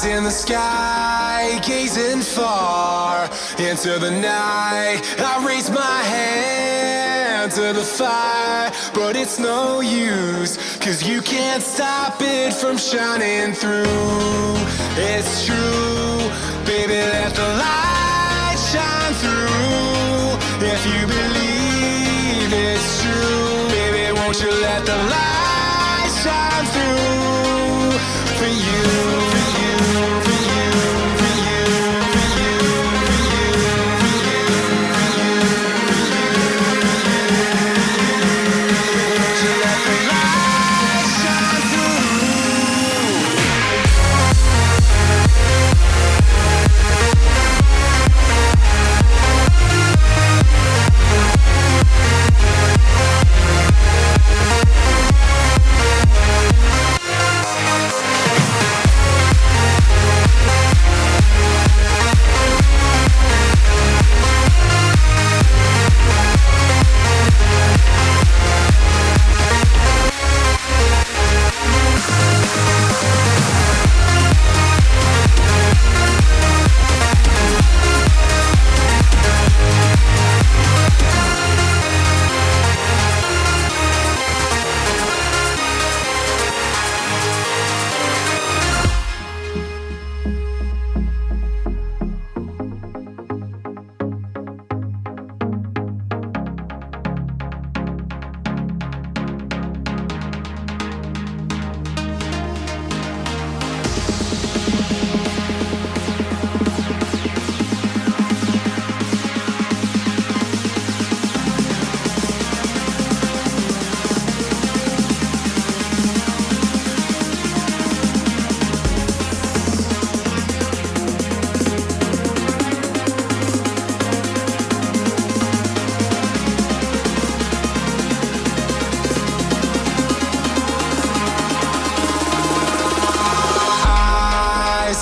In the sky, gazing far into the night, I raise my hand to the fire, but it's no use, 'cause you can't stop it from shining through. It's true, baby, let the light shine through. If you believe it's true, baby, won't you let the light shine through for you.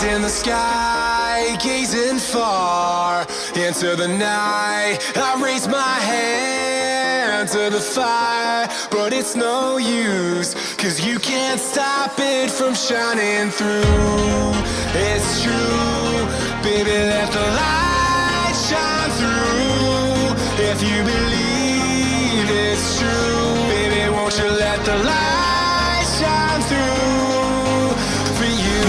In the sky, gazing far into the night, I raise my hand to the fire, but it's no use, 'cause you can't stop it from shining through. It's true, baby, let the light shine through. If you believe it's true, baby, won't you let the light shine through for you.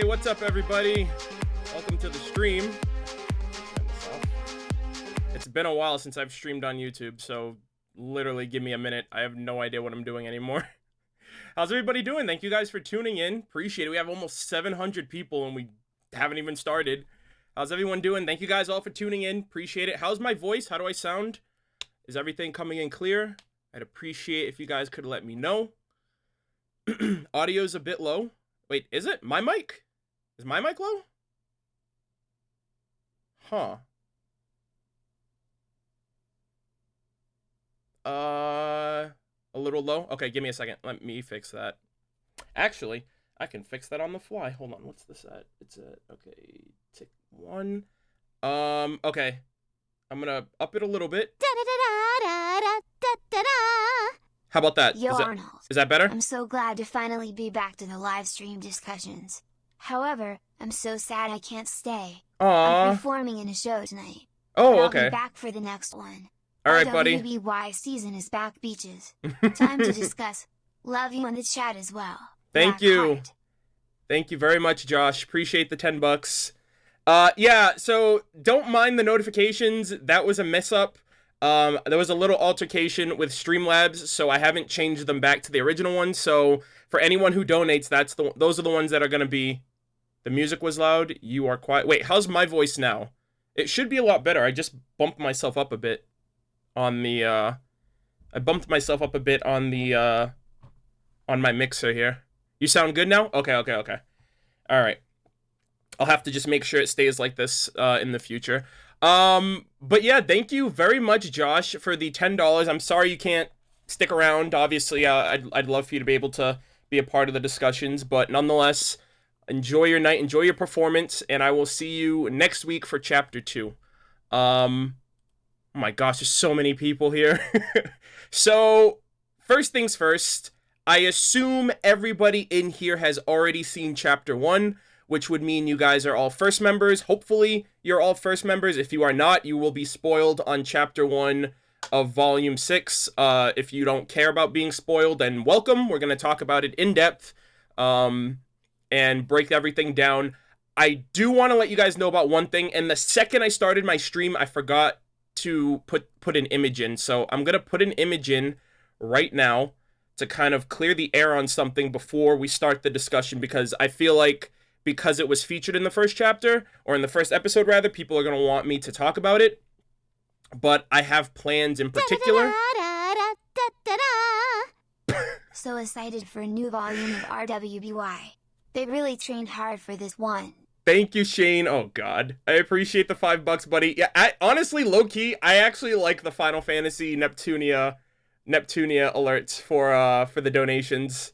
What's up, everybody? Welcome to the stream. It's been a while since I've streamed on YouTube, so literally give me a minute. I have no idea what I'm doing anymore. How's everybody doing? Thank you guys for tuning in. Appreciate it. We have almost 700 people and we haven't even started. How's everyone doing? Thank you guys all for tuning in. Appreciate it. How's my voice? How do I sound? Is everything coming in clear? I'd appreciate if you guys could let me know. Audio's a bit low. Wait, is it? My mic? Is my mic low? Huh. A little low? Okay, give me a second. Let me fix that. Actually, I can fix that on the fly. Hold on, what's this at? It's at, okay, tick 1. Okay. I'm gonna up it a little bit. How about that? Yo, Arnold. Is that better? I'm so glad to finally be back to the live stream discussions. However, I'm so sad I can't stay. Aww. I'm performing in a show tonight. Oh, I'll okay. be back for the next one. Alright, buddy. RWBY season is back, beaches. Time to discuss. Love you in the chat as well. Thank you. Thank you very much, Josh. Appreciate the $10. Yeah, so don't mind the notifications. That was a mess up. There was a little altercation with Streamlabs, so I haven't changed them back to the original ones. So for anyone who donates, those are the ones that are going to be. The music was loud. You are quiet. Wait, how's my voice now? It should be a lot better. I just bumped myself up a bit on the, I bumped myself up a bit on the, on my mixer here. You sound good now? Okay. All right. I'll have to just make sure it stays like this, in the future. But yeah, thank you very much, Josh, for the $10. I'm sorry you can't stick around. Obviously, I'd love for you to be able to be a part of the discussions, but nonetheless, enjoy your night, enjoy your performance, and I will see you next week for Chapter 2. Oh my gosh, there's so many people here. So, first things first, I assume everybody in here has already seen Chapter 1, which would mean you guys are all first members. Hopefully, you're all first members. If you are not, you will be spoiled on Chapter 1 of Volume 6. If you don't care about being spoiled, then welcome. We're going to talk about it in depth and break everything down. I do want to let you guys know about one thing, and the second I started my stream, I forgot to put an image in. So I'm going to put an image in right now to kind of clear the air on something before we start the discussion, because I feel like because it was featured in the first chapter, or in the first episode rather, people are going to want me to talk about it. But I have plans in particular. So excited for a new volume of RWBY. They really trained hard for this one. Thank you, Shane. Oh, God. I appreciate the $5, buddy. Yeah, honestly, low-key, I actually like the Final Fantasy Neptunia alerts for the donations.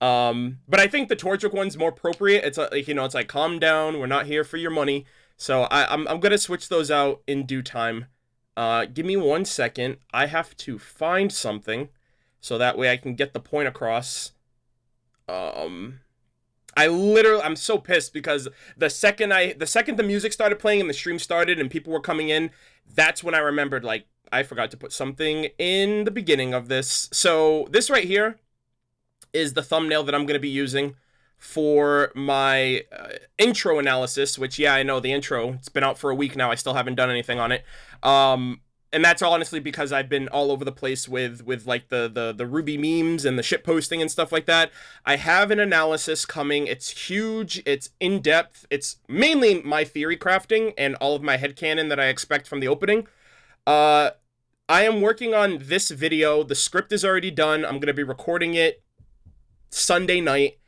But I think the Torchic one's more appropriate. It's like, it's like, calm down. We're not here for your money. So I'm going to switch those out in due time. Give me 1 second. I have to find something so that way I can get the point across. I'm so pissed because the second the music started playing and the stream started and people were coming in, that's when I remembered, like, I forgot to put something in the beginning of this. So this right here is the thumbnail that I'm going to be using for my intro analysis, which, yeah, I know the intro, it's been out for a week now. I still haven't done anything on it. And that's honestly because I've been all over the place with like the RWBY memes and the shit posting and stuff like that. I have an analysis coming. It's huge. It's in depth. It's mainly my theory crafting and all of my headcanon that I expect from the opening. I am working on this video. The script is already done. I'm going to be recording it Sunday night.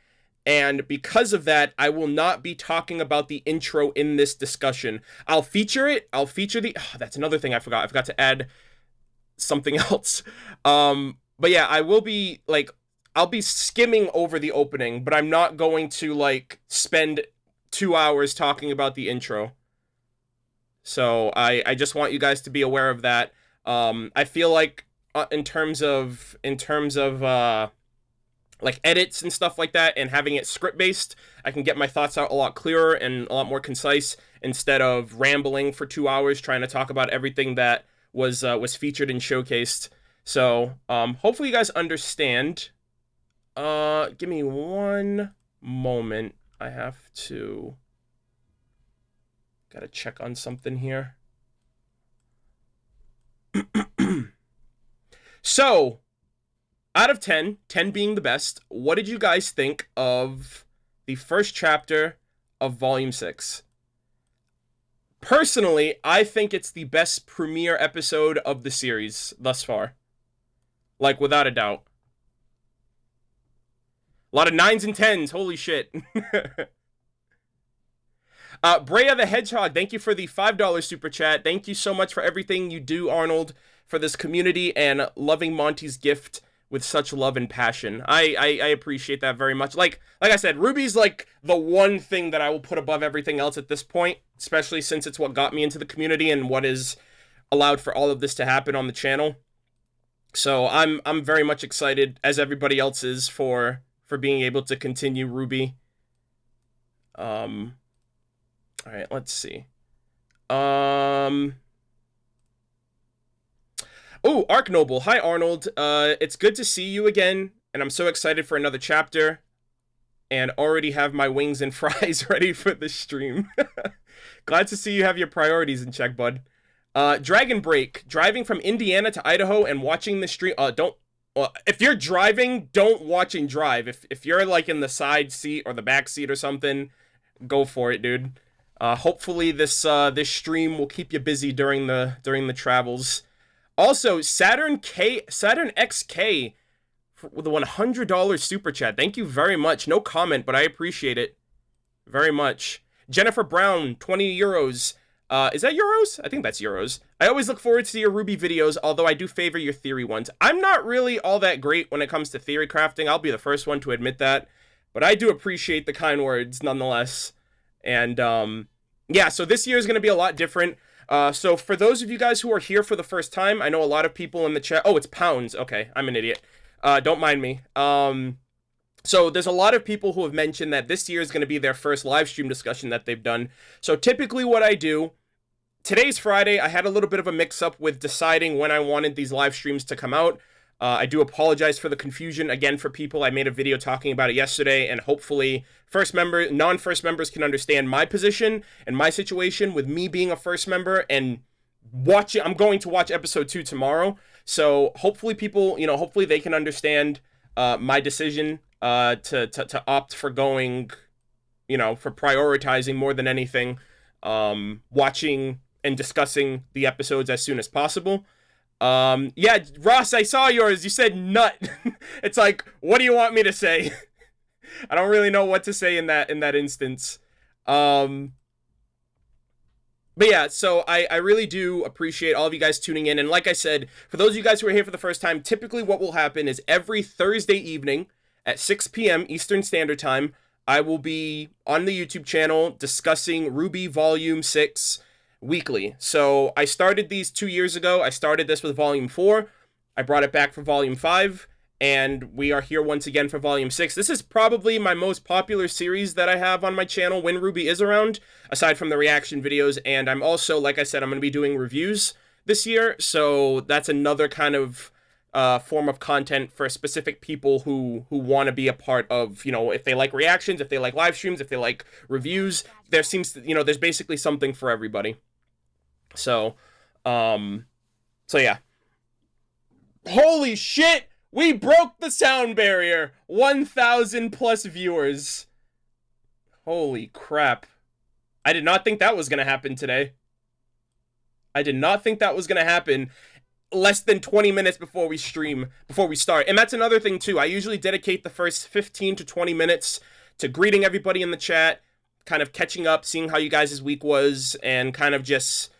And because of that, I will not be talking about the intro in this discussion. I'll feature it. I'll feature that's another thing I forgot. I forgot to add something else. But yeah, I'll be skimming over the opening, but I'm not going to, like, spend 2 hours talking about the intro. So I just want you guys to be aware of that. I feel like in terms of like edits and stuff like that, and having it script-based, I can get my thoughts out a lot clearer and a lot more concise instead of rambling for 2 hours trying to talk about everything that was featured and showcased. So, hopefully you guys understand. Give me 1 moment. I have to... Gotta check on something here. So... out of 10 being the best, what did you guys think of the first chapter of Volume 6? Personally, I think it's the best premiere episode of the series thus far. Like, without a doubt. A lot of 9s and 10s, holy shit. Brea the Hedgehog, thank you for the $5 super chat. Thank you so much for everything you do, Arnold, for this community and loving Monty's gift with such love and passion. I appreciate that very much. Like I said, RWBY's like the one thing that I will put above everything else at this point, especially since it's what got me into the community and what is allowed for all of this to happen on the channel. So I'm very much excited, as everybody else is, for being able to continue RWBY. All right, let's see. Oh, Ark Noble. Hi, Arnold. It's good to see you again, and I'm so excited for another chapter, and already have my wings and fries ready for the stream. Glad to see you have your priorities in check, bud. Dragon Break. Driving from Indiana to Idaho and watching the stream. If you're driving, don't watch and drive. If you're like in the side seat or the back seat or something, go for it, dude. Hopefully this stream will keep you busy during the travels. Also, Saturn XK with a $100 super chat. Thank you very much. No comment, but I appreciate it very much. Jennifer Brown, 20 euros. Is that euros? I think that's euros. I always look forward to your RWBY videos, although I do favor your theory ones. I'm not really all that great when it comes to theory crafting. I'll be the first one to admit that. But I do appreciate the kind words nonetheless. And yeah, so this year is going to be a lot different. So for those of you guys who are here for the first time, I know a lot of people in the chat. Oh, it's pounds. Okay, I'm an idiot. Don't mind me. So there's a lot of people who have mentioned that this year is going to be their first live stream discussion that they've done. So typically what I do, today's Friday, I had a little bit of a mix-up with deciding when I wanted these live streams to come out. I do apologize for the confusion again for people. I made a video talking about it yesterday, and hopefully non-first members can understand my position and my situation with me being a first member and watching. I'm going to watch episode 2 tomorrow. So hopefully people, hopefully they can understand my decision to opt for going, for prioritizing more than anything, watching and discussing the episodes as soon as possible. Yeah, Ross, I saw yours. You said nut. It's like, what do you want me to say? I don't really know what to say in that instance. But yeah, so I really do appreciate all of you guys tuning in. And like I said, for those of you guys who are here for the first time, typically what will happen is every Thursday evening at 6 p.m. Eastern Standard Time, I will be on the YouTube channel discussing RWBY Volume 6 weekly. So I started these 2 years ago. I started this with Volume 4. I brought it back for Volume 5. And we are here once again for Volume 6. This is probably my most popular series that I have on my channel when RWBY is around, aside from the reaction videos. And I'm also, like I said, I'm going to be doing reviews this year. So that's another kind of form of content for specific people who want to be a part of, if they like reactions, if they like live streams, if they like reviews. There seems to, there's basically something for everybody. So yeah. Holy shit! We broke the sound barrier! 1,000 plus viewers. Holy crap. I did not think that was going to happen today. I did not think that was going to happen less than 20 minutes before we start. And that's another thing too. I usually dedicate the first 15 to 20 minutes to greeting everybody in the chat, kind of catching up, seeing how you guys' week was, and kind of just,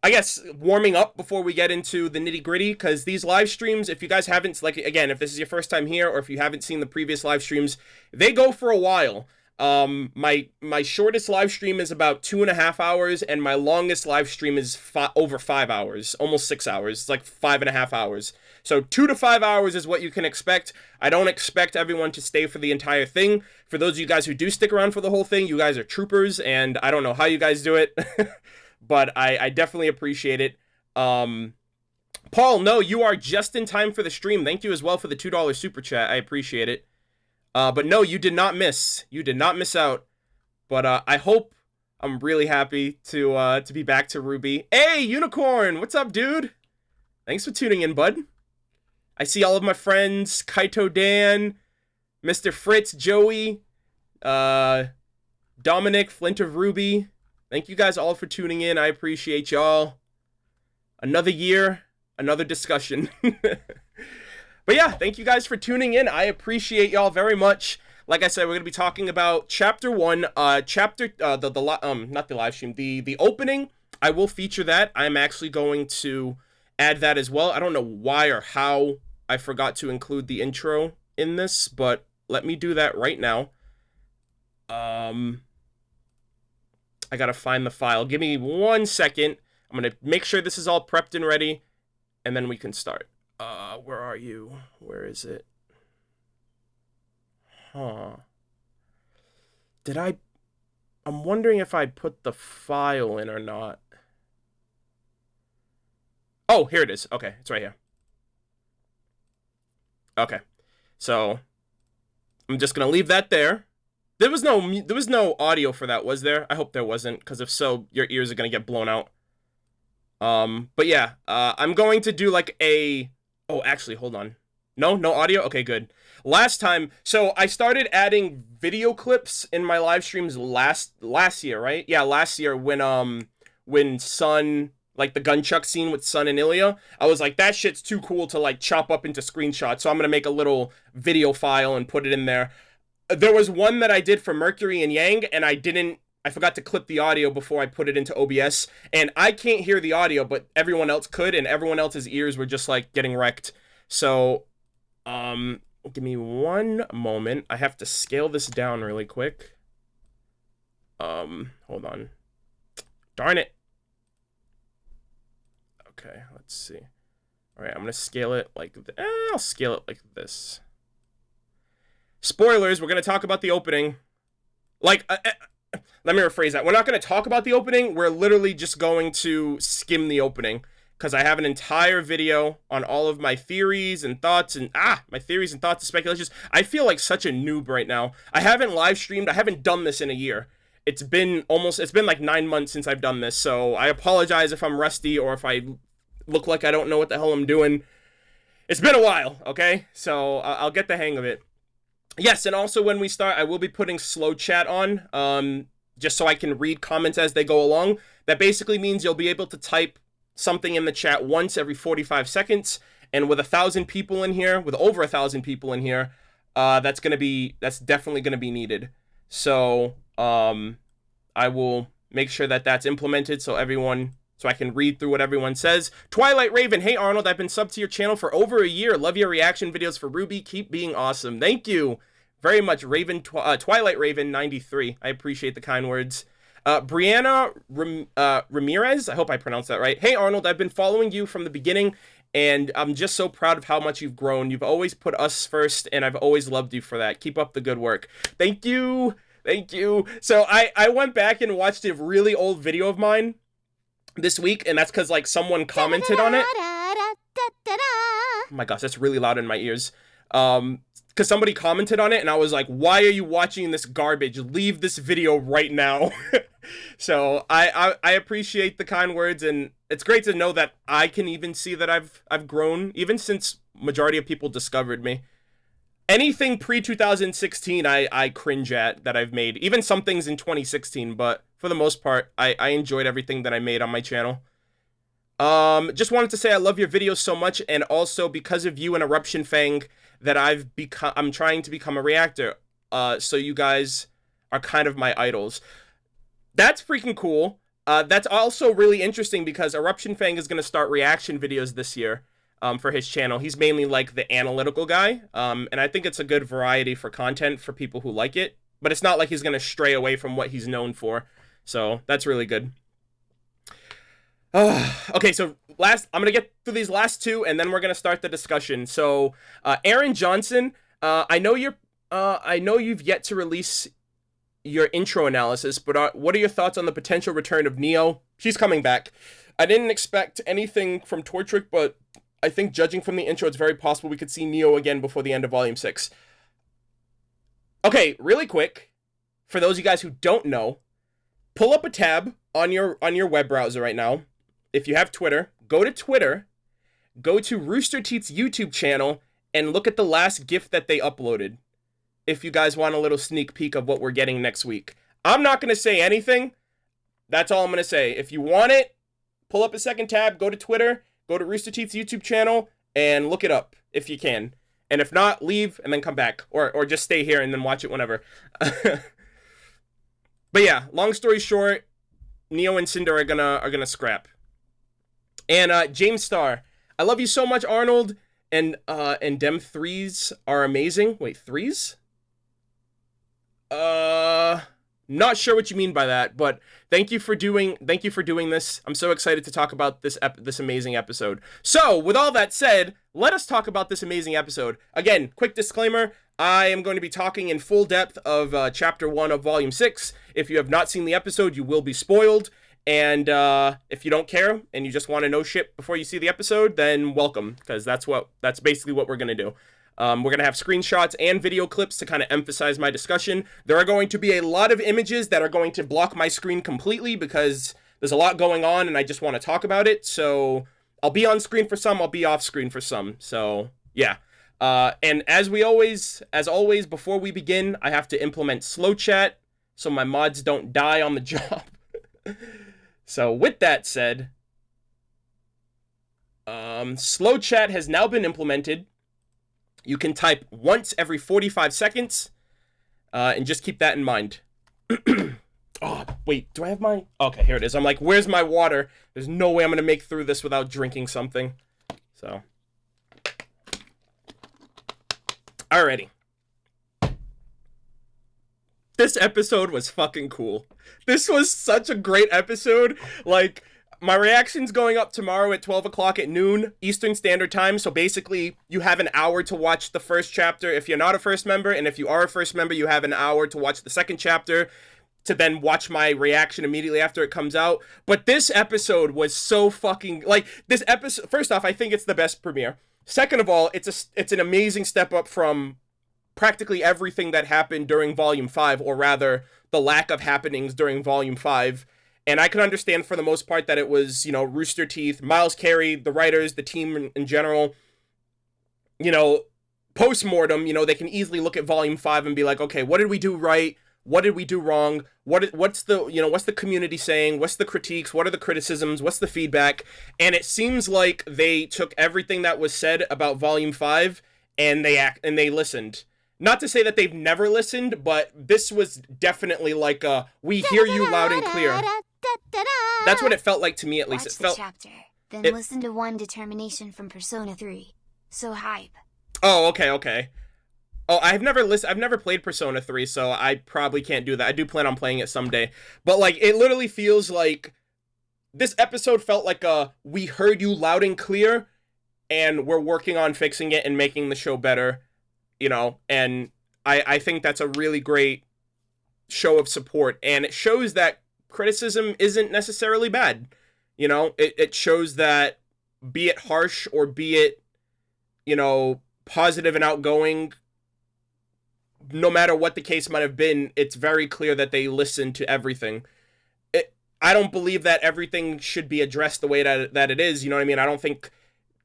I guess, warming up before we get into the nitty-gritty, because these live streams, if you guys haven't, like, again, if this is your first time here, or if you haven't seen the previous live streams, they go for a while. My shortest live stream is about 2.5 hours, and my longest live stream is over 5 hours, almost 6 hours. It's like 5.5 hours. So 2 to 5 hours is what you can expect. I don't expect everyone to stay for the entire thing. For those of you guys who do stick around for the whole thing, you guys are troopers, and I don't know how you guys do it. But I definitely appreciate it. Paul, no, you are just in time for the stream. Thank you as well for the $2 super chat. I appreciate it. But no, you did not miss. You did not miss out. But I'm really happy to be back to RWBY. Hey, Unicorn! What's up, dude? Thanks for tuning in, bud. I see all of my friends. Kaito Dan, Mr. Fritz, Joey, Dominic, Flint of RWBY. Thank you guys all for tuning in. I appreciate y'all. Another year, another discussion. But yeah, thank you guys for tuning in. I appreciate y'all very much. Like I said, we're going to be talking about Chapter 1, not the live stream, the opening. I will feature that. I'm actually going to add that as well. I don't know why or how I forgot to include the intro in this, but let me do that right now. I gotta find the file. Give me 1 second. I'm gonna make sure this is all prepped and ready, and then we can start. Where are you? Where is it? Huh. I'm wondering if I put the file in or not. Oh, here it is. Okay, it's right here. Okay, so I'm just gonna leave that there. There was no audio for that, was there? I hope there wasn't, because if so, your ears are gonna get blown out. But yeah, I'm going to do like a... Oh, actually, hold on. No audio? Okay, good. Last time, so I started adding video clips in my live streams last year, right? Yeah, last year when Sun, like the gunchuck scene with Sun and Ilia, I was like, that shit's too cool to like chop up into screenshots, so I'm gonna make a little video file and put it in there. There was one that I did for Mercury and Yang, and I forgot to clip the audio before I put it into OBS, and I can't hear the audio, but everyone else could, and everyone else's ears were just like getting wrecked. So, give me one moment. I have to scale this down really quick. Hold on. Darn it. Okay, let's see. All right, I'm gonna scale it like I'll scale it like this. Spoilers, we're gonna talk about the opening. Like, let me rephrase that. We're not gonna talk about the opening. We're literally just going to skim the opening, because I have an entire video on all of my theories and thoughts and speculations. I feel like such a noob right now. I haven't live streamed. I haven't done this in a year. It's been like 9 months since I've done this, so I apologize if I'm rusty or if I look like I don't know what the hell I'm doing. It's been a while, okay? So I'll get the hang of it. Yes, and also when we start, I will be putting slow chat on, just so I can read comments as they go along. That basically means you'll be able to type something in the chat once every 45 seconds, and with 1,000 people in here, with over 1,000 people in here, that's definitely gonna be needed. So I will make sure that that's implemented so I can read through what everyone says. Twilight Raven, hey Arnold, I've been subbed to your channel for over a year. Love your reaction videos for RWBY. Keep being awesome. Thank you very much, Raven. Twilight Raven 93. I appreciate the kind words. Brianna Ramirez, I hope I pronounced that right. Hey Arnold, I've been following you from the beginning, and I'm just so proud of how much you've grown. You've always put us first, and I've always loved you for that. Keep up the good work. Thank you. Thank you. So I went back and watched a really old video of mine this week, and that's because like someone commented on it. Oh my gosh, that's really loud in my ears. Because somebody commented on it, and I was like, why are you watching this garbage? Leave this video right now. So I appreciate the kind words, and it's great to know that I can even see that I've grown, even since majority of people discovered me. Anything pre-2016 I cringe at that I've made, even some things in 2016, but for the most part, I enjoyed everything that I made on my channel. Just wanted to say I love your videos so much, and also because of you and Eruption Fang that I'm trying to become a reactor. So you guys are kind of my idols. That's freaking cool. That's also really interesting because Eruption Fang is going to start reaction videos this year for his channel. He's mainly like the analytical guy, and I think it's a good variety for content for people who like it, but it's not like he's going to stray away from what he's known for. So that's really good. Okay, so I'm gonna get through these last two, and then we're gonna start the discussion. So, Aaron Johnson, I know you've yet to release your intro analysis, but what are your thoughts on the potential return of Neo? She's coming back. I didn't expect anything from Tortrick, but I think judging from the intro, it's very possible we could see Neo again before the end of Volume 6. Okay, really quick, for those of you guys who don't know, pull up a tab on your web browser right now. If you have Twitter, go to Rooster Teeth's YouTube channel, and look at the last GIF that they uploaded. If you guys want a little sneak peek of what we're getting next week. I'm not going to say anything. That's all I'm going to say. If you want it, pull up a second tab, go to Twitter, go to Rooster Teeth's YouTube channel, and look it up if you can. And if not, leave and then come back. Or just stay here and then watch it whenever. But yeah, long story short, Neo and Cinder are gonna scrap. And James Starr, I love you so much, Arnold. And dem 3s are amazing. Wait, 3s? Not sure what you mean by that, but thank you for doing this. I'm so excited to talk about this amazing episode. So, with all that said, let us talk about this amazing episode. Again, quick disclaimer, I am going to be talking in full depth of Chapter 1 of Volume 6. If you have not seen the episode, you will be spoiled. And if you don't care and you just want to know shit before you see the episode, then welcome, because that's basically what we're going to do. We're going to have screenshots and video clips to kind of emphasize my discussion. There are going to be a lot of images that are going to block my screen completely because there's a lot going on and I just want to talk about it. So I'll be on screen for some, I'll be off screen for some. So yeah. And as always, before we begin, I have to implement slow chat so my mods don't die on the job. So with that said, slow chat has now been implemented. You can type once every 45 seconds, and just keep that in mind. Oh, wait, do I have my... Okay, here it is. I'm like, where's my water? There's no way I'm going to make through this without drinking something. So. Alrighty. This episode was fucking cool. This was such a great episode. Like, my reaction's going up tomorrow at 12 o'clock at noon Eastern Standard Time. So basically, you have an hour to watch the first chapter if you're not a first member. And if you are a first member, you have an hour to watch the second chapter to then watch my reaction immediately after it comes out. But this episode was so fucking... Like, this episode... First off, I think it's the best premiere. Second of all, it's an amazing step up from practically everything that happened during Volume 5, or rather, the lack of happenings during Volume 5. And I can understand for the most part that it was, you know, Rooster Teeth, Miles Carey, the writers, the team in general, you know, post-mortem, you know, they can easily look at Volume 5 and be like, okay, what did we do right? What did we do wrong? What's the community saying? What's the critiques? What are the criticisms? What's the feedback? And it seems like they took everything that was said about Volume 5 and they listened. Not to say that they've never listened, but this was definitely like we hear you loud and clear. That's what it felt like to me, at least. Watch It felt. the chapter, then listen to One Determination from Persona 3. So hype. Oh, okay. Oh, I've never played Persona 3, so I probably can't do that. I do plan on playing it someday. But like, it literally feels like this episode felt like we heard you loud and clear, and we're working on fixing it and making the show better. You know, and I think that's a really great show of support, and it shows that criticism isn't necessarily bad. You know, it shows that, be it harsh or be it, you know, positive and outgoing, no matter what the case might have been, it's very clear that they listen to everything. I don't believe that everything should be addressed the way that it is, you know what I mean? I don't think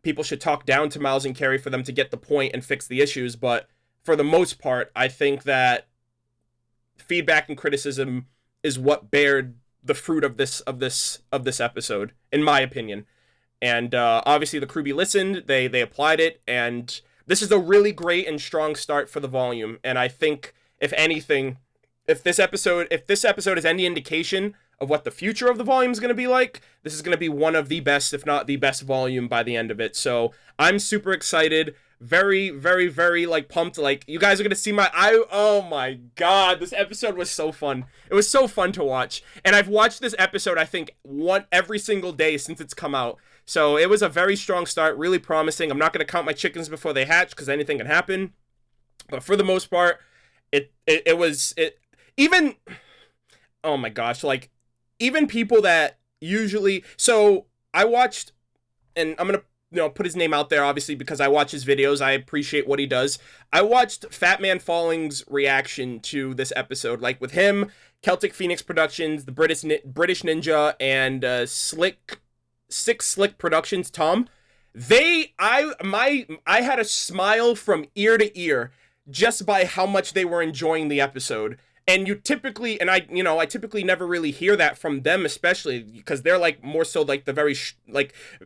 people should talk down to Miles and Carey for them to get the point and fix the issues, but for the most part, I think that feedback and criticism is what bared the fruit of this episode, in my opinion. And obviously the crewbie listened, they applied it, and this is a really great and strong start for the volume. And I think, if anything, if this episode is any indication of what the future of the volume is going to be like, this is going to be one of the best, if not the best volume by the end of it. So I'm super excited. Very, very, very, like, pumped. Like, you guys are going to see oh my god, this episode was so fun. It was so fun to watch. And I've watched this episode, I think, every single day since it's come out. So it was a very strong start, really promising. I'm not going to count my chickens before they hatch, because anything can happen. But for the most part, even, oh my gosh, like, even people that usually, so I watched, and I'm going to, you know, put his name out there, obviously, because I watch his videos. I appreciate what he does. I watched Fat Man Falling's reaction to this episode, like with him, Celtic Phoenix Productions, the British Ninja, and Six Slick Productions, Tom. I had a smile from ear to ear just by how much they were enjoying the episode. And you typically, and I typically never really hear that from them, especially because they're like more so like the very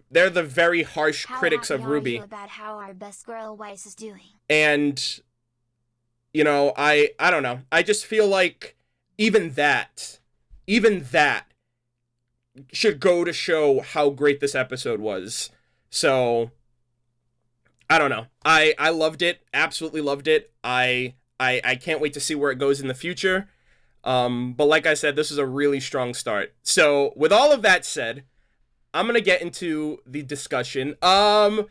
they're the very harsh critics of RWBY. About how our best girl Weiss is doing. And you know, I don't know. I just feel like even that should go to show how great this episode was. So I don't know. I loved it. Absolutely loved it. I can't wait to see where it goes in the future. But like I said, this is a really strong start. So with all of that said, I'm gonna get into the discussion. Convel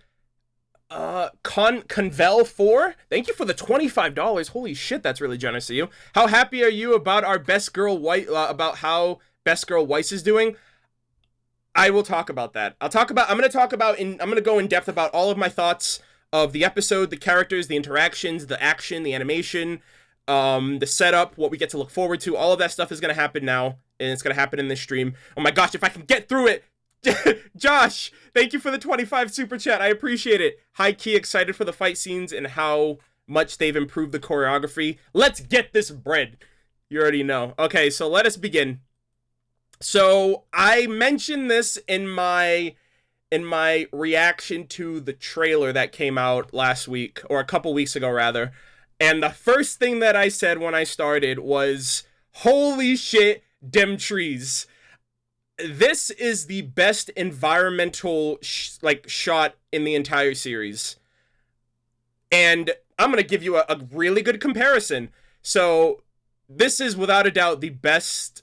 4, thank you for the $25. Holy shit, that's really generous of you. How happy are you about our best girl about how best girl Weiss is doing? I will talk about that. I'm gonna go in depth about all of my thoughts of the episode, the characters, the interactions, the action, the animation, the setup, what we get to look forward to. All of that stuff is gonna happen now, and it's gonna happen in this stream. Oh my gosh, if I can get through it. Josh, thank you for the 25 super chat. I appreciate it. High key excited for the fight scenes and how much they've improved the choreography. Let's get this bread. You already know. Okay, so let us begin. So I mentioned this in my reaction to the trailer that came out last week, or a couple weeks ago rather. And the first thing that I said when I started was, holy shit, dem trees. This is the best environmental shot in the entire series. And I'm going to give you a really good comparison. So this is without a doubt the best,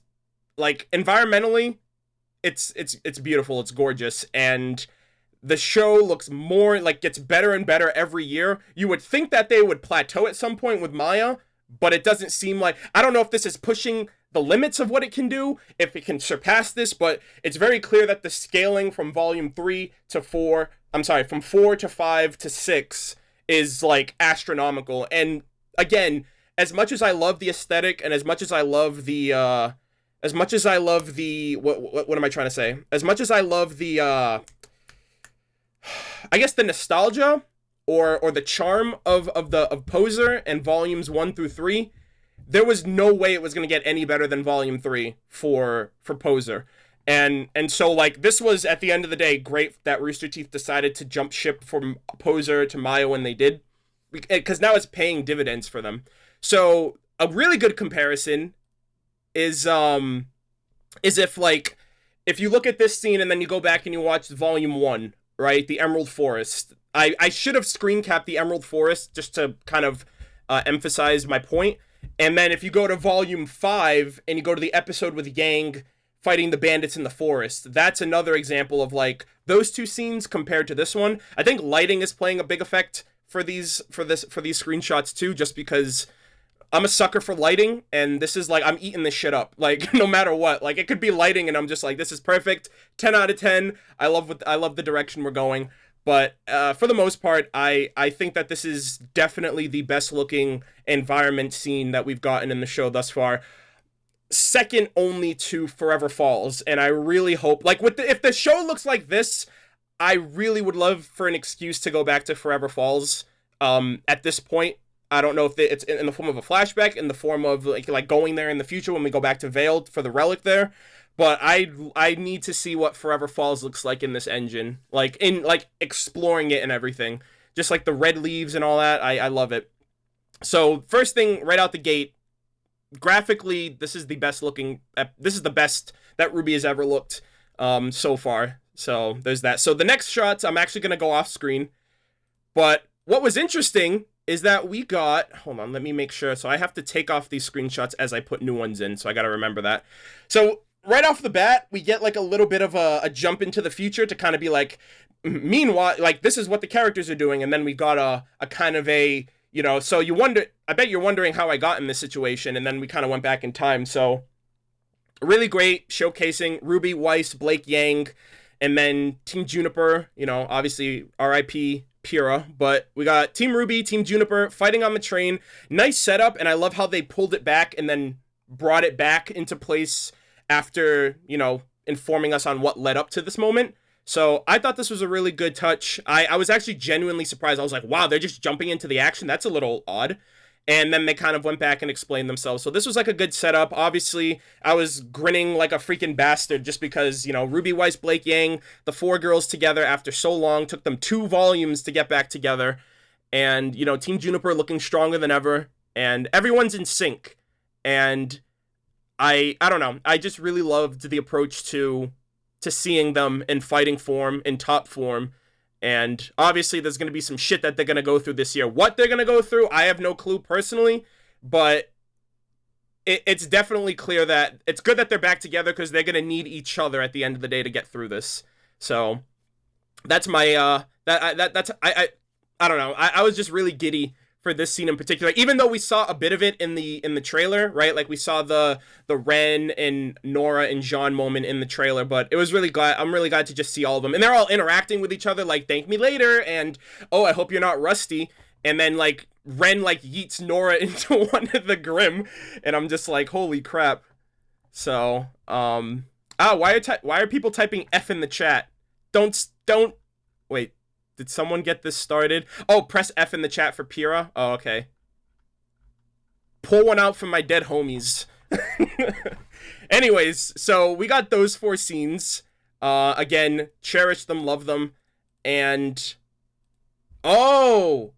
environmentally, it's beautiful, it's gorgeous, and the show looks more gets better and better every year. You would think that they would plateau at some point with Maya, but it doesn't seem like, I don't know if this is pushing the limits of what it can do, if it can surpass this, but it's very clear that the scaling from volume 3 to 4, from 4 to 5 to 6 is astronomical. And again, as much as I love the aesthetic and as much as I love the what am I trying to say? As much as I love the I guess the nostalgia or the charm of Poser and volumes 1 through 3, there was no way it was going to get any better than volume 3 for Poser. And so this was, at the end of the day, great that Rooster Teeth decided to jump ship from Poser to Maya when they did, because now it's paying dividends for them. So a really good comparison is if you look at this scene and then you go back and you watch volume 1, right, the Emerald Forest. I should have screen capped the Emerald Forest just to kind of emphasize my point. And then if you go to volume 5 and you go to the episode with Yang fighting the bandits in the forest, that's another example of those two scenes compared to this one. I think lighting is playing a big effect for these screenshots too, just because I'm a sucker for lighting, and this is I'm eating this shit up, no matter what. It could be lighting and I'm just this is perfect. 10 out of 10. I love the direction we're going. But for the most part, I think that this is definitely the best looking environment scene that we've gotten in the show thus far. Second only to Forever Falls. And I really hope, if the show looks like this, I really would love for an excuse to go back to Forever Falls at this point. I don't know if it's in the form of a flashback, in the form of going there in the future when we go back to Veiled for the Relic there. But I need to see what Forever Falls looks like in this engine, exploring it and everything, just the red leaves and all that. I love it. So first thing right out the gate, graphically, this is the best looking. This is the best that RWBY has ever looked so far. So there's that. So the next shots, I'm actually gonna go off screen. But what was interesting is that we got, hold on, let me make sure. So I have to take off these screenshots as I put new ones in. So I got to remember that. So right off the bat, we get a little bit of a jump into the future to kind of be meanwhile, this is what the characters are doing. And then we got a kind of a, so you wonder, I bet you're wondering how I got in this situation. And then we kind of went back in time. So really great showcasing RWBY, Weiss, Blake, Yang, and then Team Juniper, obviously RIP Pura, but we got Team RWBY, Team Juniper fighting on the train. Nice setup, and I love how they pulled it back and then brought it back into place after, informing us on what led up to this moment. So I thought this was a really good touch. I was actually genuinely surprised. I was like, wow, they're just jumping into the action. That's a little odd. And then they kind of went back and explained themselves. So this was a good setup. Obviously, I was grinning like a freaking bastard just because, RWBY, Weiss, Blake, Yang, the 4 girls together after so long, took them 2 volumes to get back together. And, Team Juniper looking stronger than ever. And everyone's in sync. And I don't know. I just really loved the approach to seeing them in fighting form, in top form. And obviously there's going to be some shit that they're going to go through this year. What they're going to go through, I have no clue personally. But it's definitely clear that it's good that they're back together because they're gonna need each other at the end of the day to get through this. So that's my that's I don't know. I was just really giddy for this scene in particular, even though we saw a bit of it in the trailer, right? Like we saw the Ren and Nora and Jean moment in the trailer, but it was really glad. I'm really glad to just see all of them, and they're all interacting with each other, like "thank me later" and "oh, I hope you're not rusty," and then like Ren like yeets Nora into one of the Grimm, and I'm just like, holy crap. So why are people typing F in the chat? Don't wait. Did someone get this started? Oh, press F in the chat for Pyrrha. Oh, okay. Pull one out from my dead homies. Anyways, so we got those 4 scenes. Again, cherish them, love them, and okay.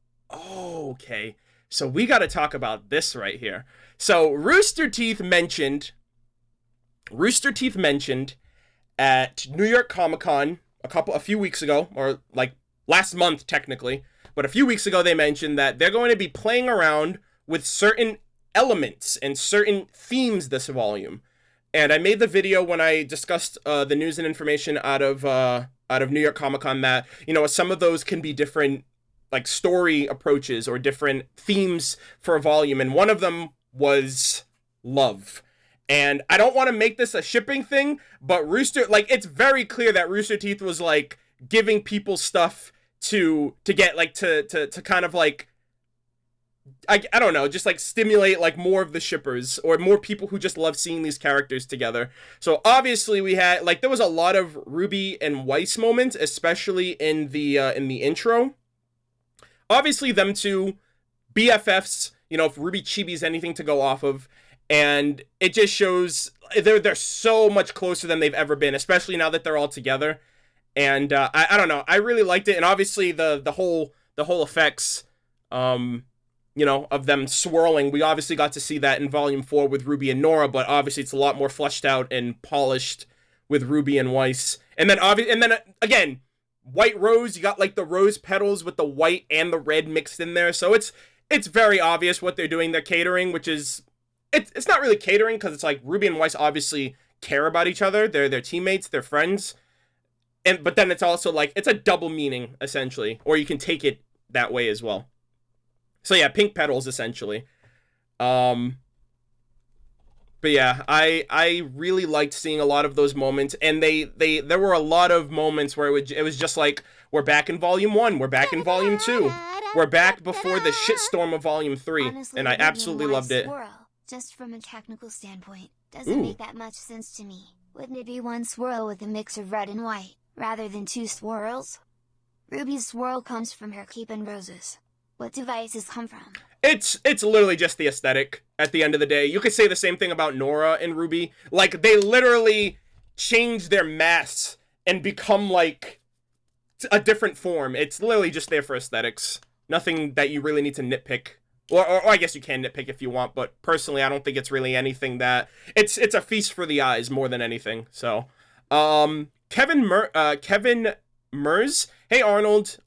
So we got to talk about this right here. So Rooster Teeth mentioned at New York Comic-Con a few weeks ago, or like last month technically, but a few weeks ago they mentioned that they're going to be playing around with certain elements and certain themes this volume. And I made the video when I discussed the news and information out of New York Comic-Con that, you know, some of those can be different like story approaches or different themes for a volume, and one of them was love. And I don't want to make this a shipping thing, but it's very clear that Rooster Teeth was like giving people stuff to get like to kind of like I don't know, just like stimulate like more of the shippers or more people who just love seeing these characters together. So obviously we had like there was a lot of RWBY and Weiss moments, especially in the intro. Obviously them two BFFs, you know, if RWBY Chibi's anything to go off of, and it just shows they're so much closer than they've ever been, especially now that they're all together. And I don't know, I really liked it, and obviously the whole effects, you know, of them swirling, we obviously got to see that in Volume 4 with RWBY and Nora, but obviously it's a lot more fleshed out and polished with RWBY and Weiss. And then again, White Rose, you got like the rose petals with the white and the red mixed in there, so it's very obvious what they're doing. They're catering, which is it's not really catering because it's like RWBY and Weiss obviously care about each other. They're teammates, they're friends. But then it's also like, it's a double meaning, essentially. Or you can take it that way as well. So yeah, pink petals, essentially. But yeah, I really liked seeing a lot of those moments. And there were a lot of moments where it was just like, we're back in Volume 1, we're back in Volume 2. We're back before the shitstorm of Volume 3. Honestly, and I absolutely loved it. Swirl, just from a technical standpoint, doesn't make that much sense to me. Wouldn't it be one swirl with a mix of red and white, rather than 2 swirls? RWBY's swirl comes from her keeping roses. What do Weiss's come from? It's literally just the aesthetic at the end of the day. You could say the same thing about Nora and RWBY. Like, they literally change their mass and become, like, a different form. It's literally just there for aesthetics. Nothing that you really need to nitpick. Or I guess you can nitpick if you want, but personally, I don't think it's really anything that... It's a feast for the eyes more than anything, so... Kevin Mers, hey Arnold,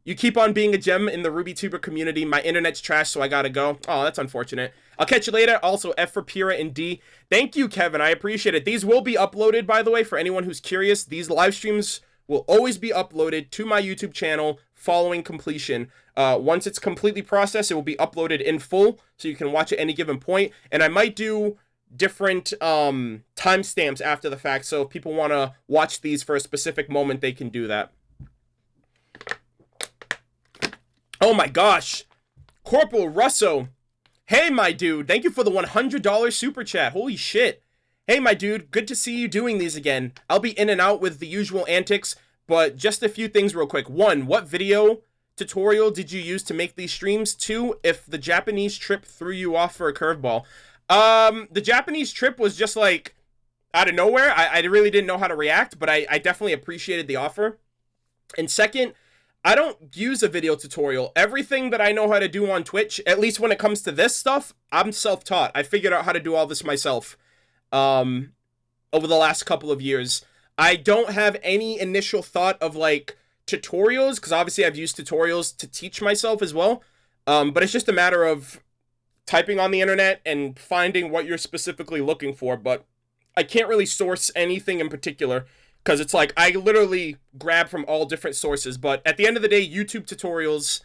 you keep on being a gem in the RWBY tuber community. My internet's trash, so I gotta go. Oh, that's unfortunate. I'll catch you later. Also, F for Pyrrha and D. Thank you, Kevin. I appreciate it. These will be uploaded, by the way, for anyone who's curious. These live streams will always be uploaded to my YouTube channel following completion. Once it's completely processed, it will be uploaded in full, so you can watch at any given point. And I might do different timestamps after the fact, so if people want to watch these for a specific moment, they can do that. Oh my gosh, Corporal Russo, hey my dude, thank you for the $100 super chat. Holy shit. Hey my dude, good to see you doing these again. I'll be in and out with the usual antics, but just a few things real quick. 1, what video tutorial did you use to make these streams? 2, if the Japanese trip threw you off for a curveball. The Japanese trip was just like out of nowhere. I really didn't know how to react, but I definitely appreciated the offer. And second, I don't use a video tutorial. Everything that I know how to do on Twitch, at least when it comes to this stuff, I'm self-taught. I figured out how to do all this myself over the last couple of years. I don't have any initial thought of like tutorials, because obviously I've used tutorials to teach myself as well. But it's just a matter of typing on the internet and finding what you're specifically looking for, but I can't really source anything in particular because it's like I literally grab from all different sources. But at the end of the day, YouTube tutorials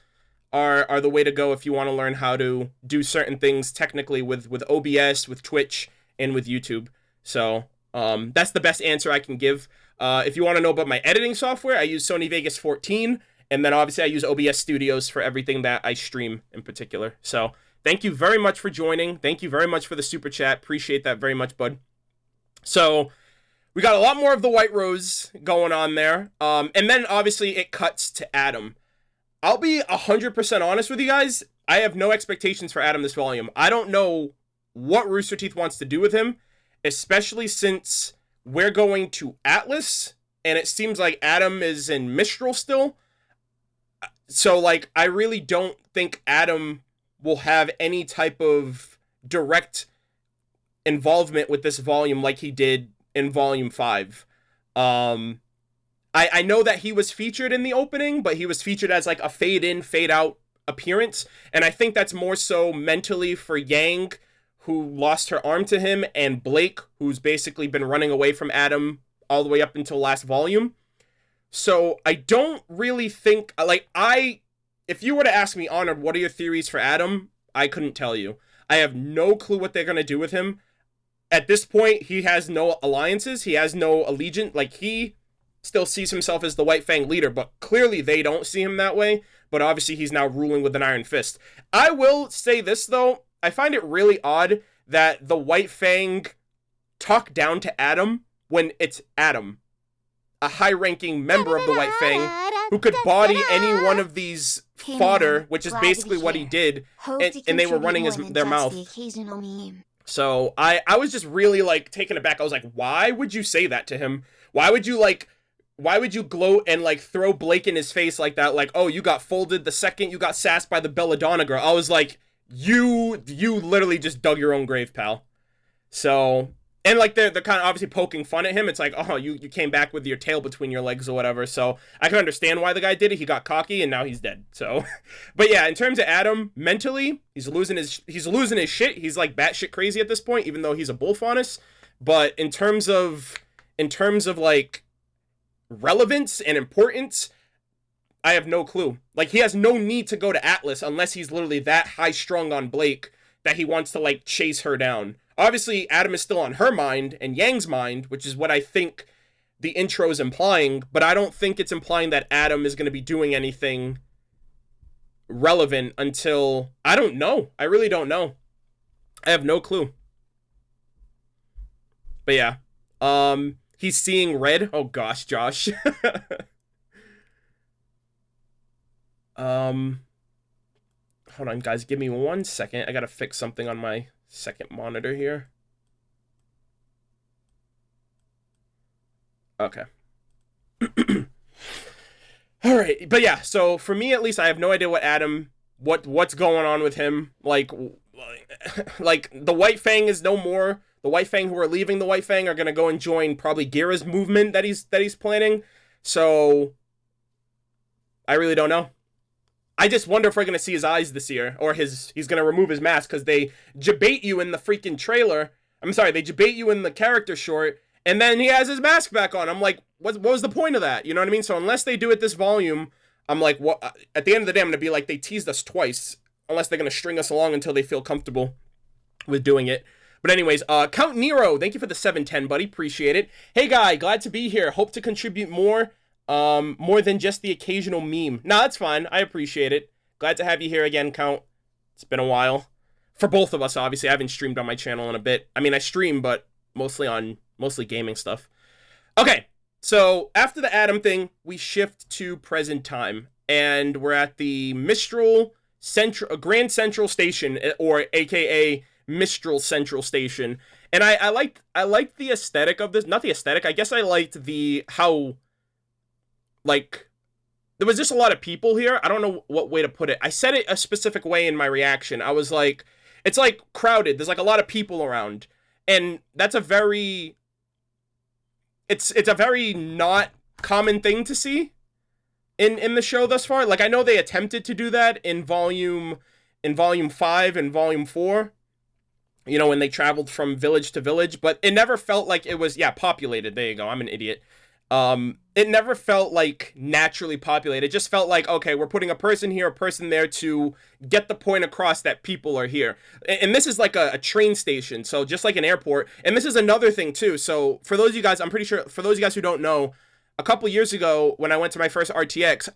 are the way to go if you want to learn how to do certain things technically with OBS, with Twitch, and with YouTube. So that's the best answer I can give. If you want to know about my editing software, I use Sony Vegas 14, and then obviously I use OBS Studios for everything that I stream in particular. So thank you very much for joining. Thank you very much for the super chat. Appreciate that very much, bud. So we got a lot more of the White Rose going on there. And then obviously it cuts to Adam. I'll be 100% honest with you guys. I have no expectations for Adam this volume. I don't know what Rooster Teeth wants to do with him, especially since we're going to Atlas, and it seems like Adam is in Mistral still. So, like, I really don't think Adam will have any type of direct involvement with this volume like he did in Volume 5. I know that he was featured in the opening, but he was featured as like a fade in, fade out appearance. And I think that's more so mentally for Yang, who lost her arm to him, and Blake, who's basically been running away from Adam all the way up until last volume. So I don't really think, like, if you were to ask me, Honored, what are your theories for Adam? I couldn't tell you. I have no clue what they're going to do with him. At this point, he has no alliances. He has no allegiance. Like, he still sees himself as the White Fang leader, but clearly they don't see him that way. But obviously he's now ruling with an iron fist. I will say this, though. I find it really odd that the White Fang talk down to Adam when it's Adam, a high-ranking member of the White Fang, who could body any one of these fodder, which is basically what he did, and they were running their mouth. So I was just really, like, taken aback. I was like, why would you say that to him? Why would you gloat and, like, throw Blake in his face like that? Like, oh, you got folded the second you got sassed by the Belladonna girl. I was like, you literally just dug your own grave, pal. So, and, like, they're kind of obviously poking fun at him. It's like, oh, you came back with your tail between your legs or whatever. So I can understand why the guy did it. He got cocky and now he's dead. So, but yeah, in terms of Adam, mentally, he's losing his shit. He's like batshit crazy at this point, even though he's a bull faunus. But in terms of like relevance and importance, I have no clue. Like, he has no need to go to Atlas unless he's literally that high strung on Blake that he wants to, like, chase her down. Obviously, Adam is still on her mind and Yang's mind, which is what I think the intro is implying, but I don't think it's implying that Adam is going to be doing anything relevant until, I don't know. I really don't know. I have no clue. But yeah, he's seeing red. Oh gosh, Josh. Hold on, guys. Give me 1 second. I gotta fix something on my second monitor here. Okay. All right, but yeah. So for me, at least, I have no idea what's going on with him. Like the White Fang is no more. The White Fang who are leaving the White Fang are gonna go and join probably Gira's movement that he's planning. So I really don't know. I just wonder if we're gonna see his eyes this year, or he's gonna remove his mask, because they debate you in the freaking trailer. I'm sorry, they debate you in the character short, and then he has his mask back on. I'm like, what was the point of that? You know what I mean? So unless they do it this volume, I'm like, what? At the end of the day, I'm gonna be like, they teased us twice. Unless they're gonna string us along until they feel comfortable with doing it. But anyways, Count Nero, thank you for the 710, buddy. Appreciate it. Hey, guy, glad to be here. Hope to contribute more than just the occasional meme. Nah, that's fine. I appreciate it. Glad to have you here again, Count. It's been a while. For both of us, obviously. I haven't streamed on my channel in a bit. I mean, I stream, but mostly gaming stuff. Okay, so after the Adam thing, we shift to present time. And we're at the Mistral Grand Central Station, or AKA Mistral Central Station. And I liked the aesthetic of this. Not the aesthetic. I guess I liked how, like, there was just a lot of people here. I don't know what way to put it. I said it a specific way in my reaction. I was like, it's like crowded. There's like a lot of people around. And that's a very not common thing to see in the show thus far. Like, I know they attempted to do that in volume in Volume 5 and Volume 4, you know, when they traveled from village to village, but it never felt like it was, populated. There you go. I'm an idiot. It never felt like naturally populated. It just felt like, okay, we're putting a person here, a person there to get the point across that people are here. And this is like a train station, so just like an airport. And this is another thing too. So for those of you guys, I'm pretty sure, for those of you guys who don't know, a couple years ago when I went to my first RTX,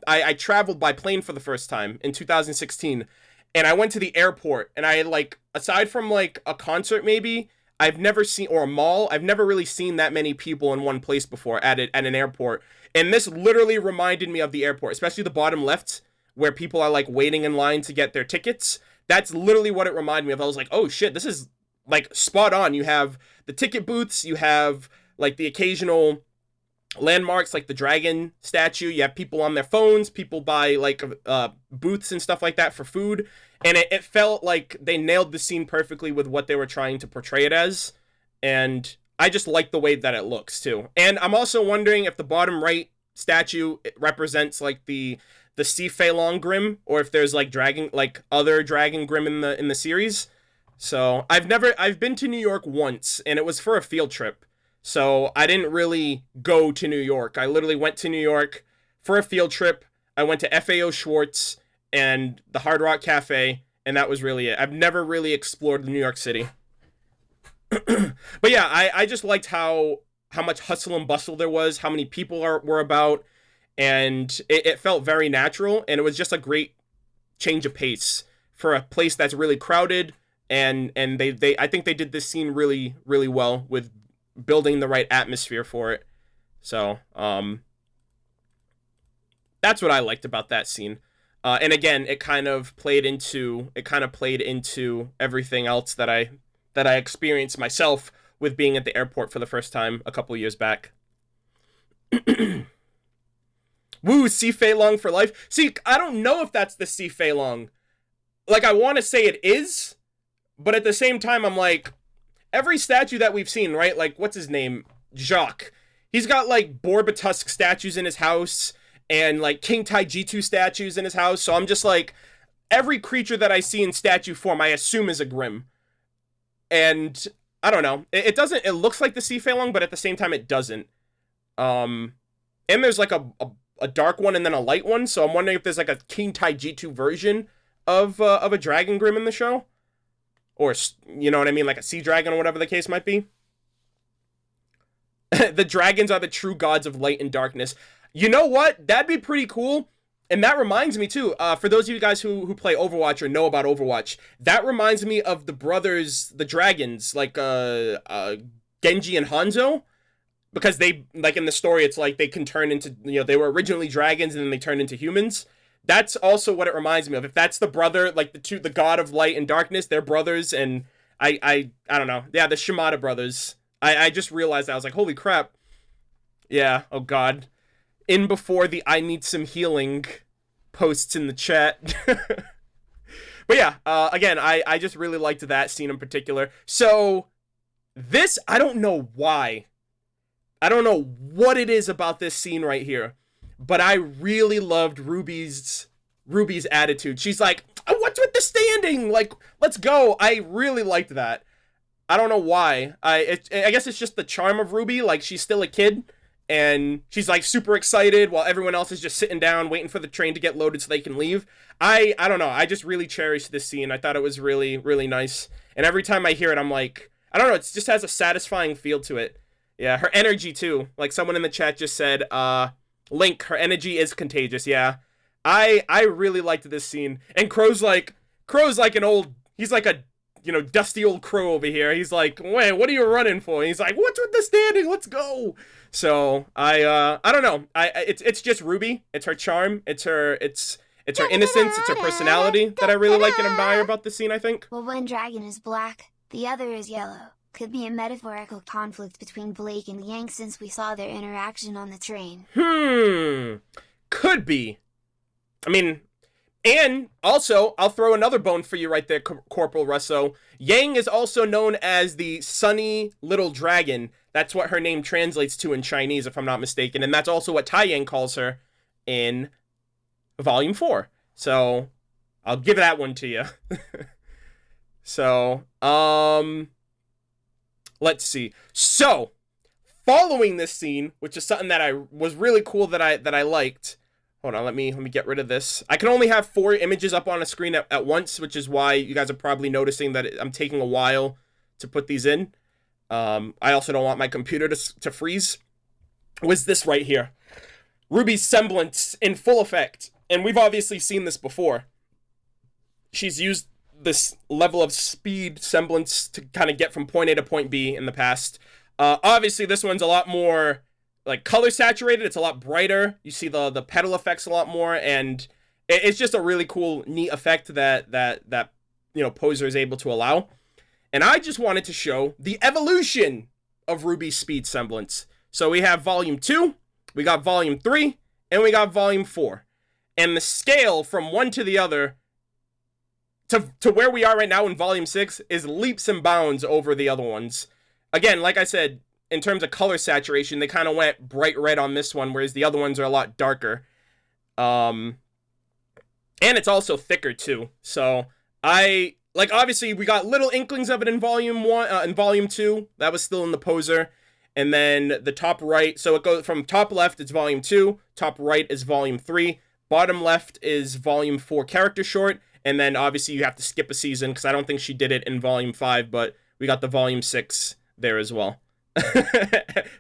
I traveled by plane for the first time in 2016. And I went to the airport, and I, like, aside from, like, a concert maybe, I've never seen, or a mall, I've never really seen that many people in one place before at an airport. And this literally reminded me of the airport, especially the bottom left, where people are, like, waiting in line to get their tickets. That's literally what it reminded me of. I was like, oh shit, this is, like, spot on. You have the ticket booths, you have, like, the occasional landmarks like the dragon statue, you have people on their phones, people buy like booths and stuff like that for food, and it felt like they nailed the scene perfectly with what they were trying to portray it as, and I just like the way that it looks too. And I'm also wondering if the bottom right statue represents like the sea Fei Long Grimm, or if there's like other dragon Grimm in the series. So I've been to New York once, and it was for a field trip. So I didn't really go to New York. I literally went to New York for a field trip. I went to FAO Schwartz and the Hard Rock Cafe, and that was really it. I've never really explored New York City. But yeah, I just liked how much hustle and bustle there was, how many people were about, and it felt very natural, and it was just a great change of pace for a place that's really crowded, and they I think they did this scene really, really well with building the right atmosphere for it. So that's what I liked about that scene. And again, it kind of played into everything else that I experienced myself with being at the airport for the first time a couple years back. Woo, Si Fei Long for life. See, I don't know if that's the Si Fei Long. Like, I want to say it is, but at the same time, I'm like, every statue that we've seen, right? Like, what's his name? Jacques. He's got, like, Borbatusk statues in his house, and, like, King Taijitu statues in his house, so I'm just like, every creature that I see in statue form, I assume is a Grimm. And, I don't know. It looks like the Si Fei Long, but at the same time, it doesn't. And there's, like, a dark one and then a light one, so I'm wondering if there's, like, a King Taijitu version of a Dragon Grimm in the show. Or, you know what I mean, like a sea dragon or whatever the case might be. The dragons are the true gods of light and darkness. You know what? That'd be pretty cool. And that reminds me, too, for those of you guys who play Overwatch or know about Overwatch, that reminds me of the brothers, the dragons, like Genji and Hanzo. Because they, like in the story, it's like they can turn into, you know, they were originally dragons and then they turned into humans. That's also what it reminds me of. If that's the brother, like the god of light and darkness, they're brothers, and I don't know. Yeah, the Shimada brothers. I just realized that. I was like, holy crap. Yeah, oh god. In before the I need some healing posts in the chat. But yeah, again, I just really liked that scene in particular. So, this, I don't know why. I don't know what it is about this scene right here. But I really loved Ruby's attitude. She's like, oh, what's with the standing? Like, let's go. I really liked that. I don't know why. I guess it's just the charm of RWBY. Like, she's still a kid, and she's, like, super excited while everyone else is just sitting down waiting for the train to get loaded so they can leave. I don't know. I just really cherished this scene. I thought it was really, really nice. And every time I hear it, I'm like, I don't know. It just has a satisfying feel to it. Yeah, her energy, too. Like, someone in the chat just said, Link, her energy is contagious, yeah. I really liked this scene. And Crow's like an old, he's like a, you know, dusty old crow over here. He's like, wait, what are you running for? And he's like, what's with the standing? Let's go. So, I don't know. It's just RWBY. It's her charm. It's her innocence. It's her personality that I really like and admire about this scene, I think. Well, one dragon is black, the other is yellow. Could be a metaphorical conflict between Blake and Yang since we saw their interaction on the train. Could be. I mean, and also, I'll throw another bone for you right there, Corporal Russo. Yang is also known as the sunny little dragon. That's what her name translates to in Chinese, if I'm not mistaken. And that's also what Tai Yang calls her in Volume 4. So, I'll give that one to you. So, let's see. So, following this scene, which is something that was really cool that I liked. Hold on, let me get rid of this. I can only have 4 images up on a screen at once, which is why you guys are probably noticing that I'm taking a while to put these in. I also don't want my computer to freeze. Was this right here? RWBY's semblance in full effect. And we've obviously seen this before. She's used this level of speed semblance to kind of get from point A to point B in the past. Obviously, this one's a lot more like color saturated. It's a lot brighter. You see the pedal effects a lot more, and it's just a really cool, neat effect that Poser is able to allow. And I just wanted to show the evolution of RWBY's speed semblance. So we have Volume 2, we got Volume 3, and we got Volume 4. And the scale from one to the other to where we are right now in Volume 6 is leaps and bounds over the other ones. Again, like I said, in terms of color saturation, they kind of went bright red on this one, whereas the other ones are a lot darker. And it's also thicker too. So obviously we got little inklings of it in Volume 1, in Volume 2. That was still in the Poser. And then the top right, so it goes from top left, it's Volume 2, top right is Volume 3, bottom left is Volume 4 character short, and then obviously you have to skip a season, because I don't think she did it in Volume 5, but we got the Volume 6 there as well.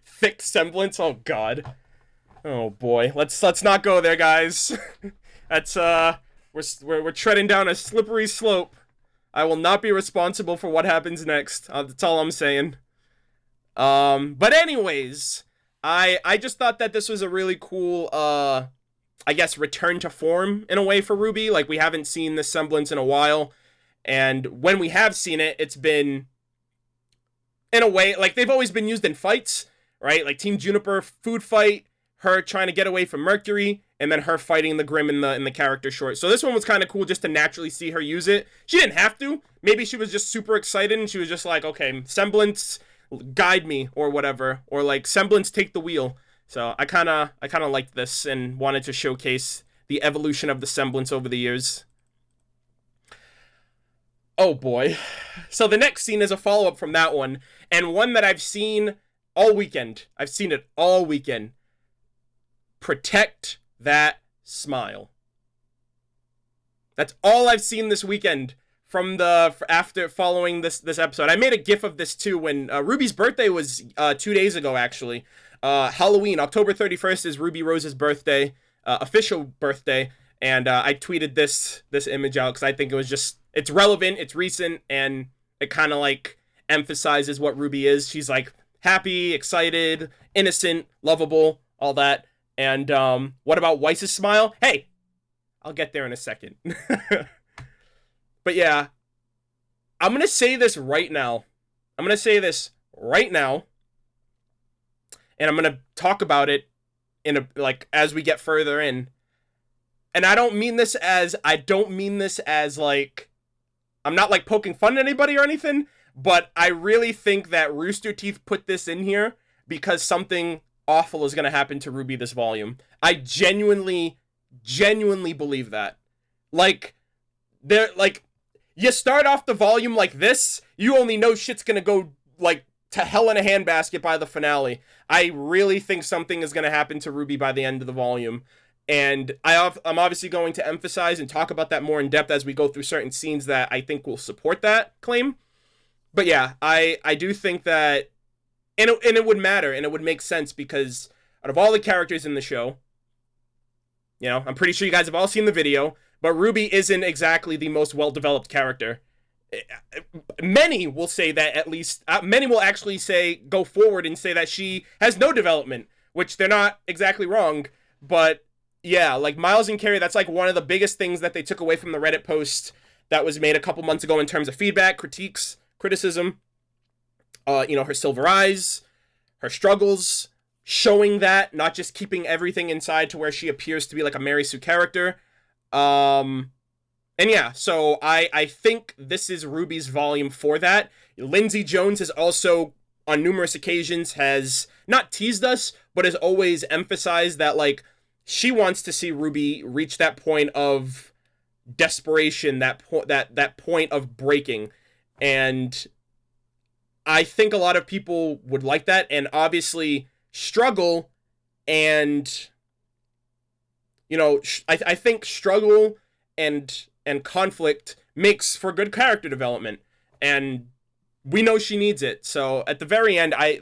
Thick semblance, oh god. Oh boy, let's not go there, guys. That's, we're treading down a slippery slope. I will not be responsible for what happens next, that's all I'm saying. But anyways, I just thought that this was a really cool, I guess, return to form in a way for RWBY. Like, we haven't seen this semblance in a while, and when we have seen it, it's been, in a way, like, they've always been used in fights, right? Like, Team Juniper food fight, her trying to get away from Mercury, and then her fighting the Grimm in the character short. So this one was kind of cool just to naturally see her use it. She didn't have to. Maybe she was just super excited, and she was just like, okay, semblance, guide me, or whatever, or like semblance, take the wheel. So I kind of liked this and wanted to showcase the evolution of the semblance over the years. Oh boy. So the next scene is a follow-up from that one, and one that I've seen all weekend. I've seen it all weekend. Protect that smile. That's all I've seen this weekend from after following this episode. I made a gif of this too when RWBY's birthday was 2 days ago, actually. Halloween, October 31st is Ruby Rose's birthday, official birthday, and I tweeted this image out because I think it's relevant, it's recent, and it kind of like emphasizes what RWBY is. She's like happy, excited, innocent, lovable, all that. And what about Weiss's smile? Hey, I'll get there in a second. But yeah, I'm going to say this right now. And I'm going to talk about it as we get further in. And I don't mean this as like, I'm not like poking fun at anybody or anything, but I really think that Rooster Teeth put this in here because something awful is going to happen to RWBY this volume. I genuinely believe that. You start off the volume like this, you only know shit's going to go like to hell in a handbasket by the finale. I really think something is going to happen to RWBY by the end of the volume. And I'm obviously going to emphasize and talk about that more in depth as we go through certain scenes that I think will support that claim. But yeah, I do think that, and it would matter, and it would make sense because out of all the characters in the show, I'm pretty sure you guys have all seen the video, but RWBY isn't exactly the most well-developed character. Many will say that, at least, many will actually go forward and say that she has no development, which they're not exactly wrong, but yeah, like Miles and Carrie, that's like one of the biggest things that they took away from the Reddit post that was made a couple months ago in terms of feedback, critiques, criticism. Her silver eyes, her struggles, showing that, not just keeping everything inside to where she appears to be like a Mary Sue character. And yeah, so I think this is RWBY's volume for that. Lindsay Jones has also, on numerous occasions, has not teased us, but has always emphasized that, like, she wants to see RWBY reach that point of desperation, that point of breaking. And I think a lot of people would like that, and obviously struggle, and I think struggle and conflict makes for good character development, and we know she needs it. So at the very end, I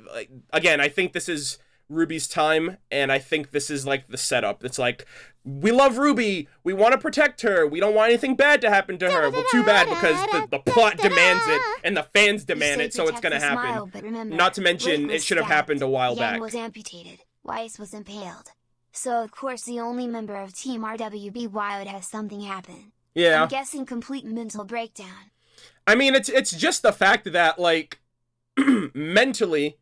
think this is RWBY's time, and I think this is like the setup. It's like, we love RWBY, we want to protect her, we don't want anything bad to happen to her. Well, too bad, because the plot demands it, and the fans demand it, so it's gonna happen. Remember, Not to mention, Blake it was should have stabbed, happened a while Yang back. was amputated, Weiss was impaled. So of course the only member of Team RWBY would have something happen. Yeah. I'm guessing complete mental breakdown. I mean, it's just the fact that, like, mentally,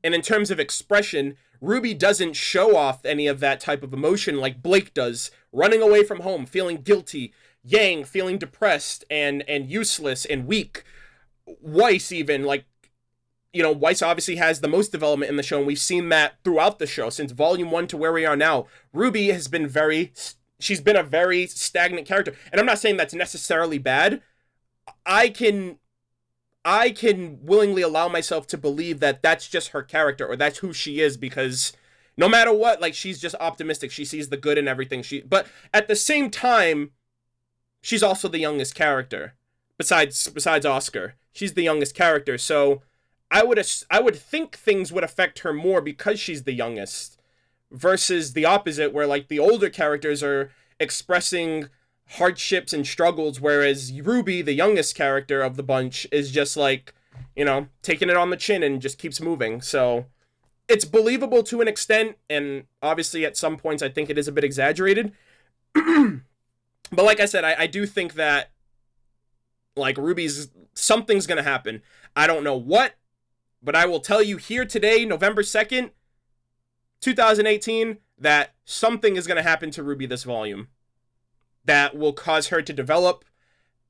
and in terms of expression, RWBY doesn't show off any of that type of emotion like Blake does, running away from home, feeling guilty, Yang feeling depressed and useless and weak. Weiss even, like, Weiss obviously has the most development in the show, and we've seen that throughout the show, since Volume 1 to where we are now. RWBY has been she's been a very stagnant character, and I'm not saying that's necessarily bad. I can willingly allow myself to believe that that's just her character, or that's who she is, because no matter what, like, she's just optimistic. She sees the good in everything. But at the same time, she's also the youngest character. Besides Oscar, she's the youngest character. So I would think things would affect her more because she's the youngest, versus the opposite, where, like, the older characters are expressing hardships and struggles, whereas RWBY, the youngest character of the bunch, is just like, taking it on the chin and just keeps moving. So it's believable to an extent, and obviously at some points I think it is a bit exaggerated. But like I said, I do think that, like, something's gonna happen. I don't know what, but I will tell you here today, November 2nd, 2018, that something is gonna happen to RWBY this volume that will cause her to develop,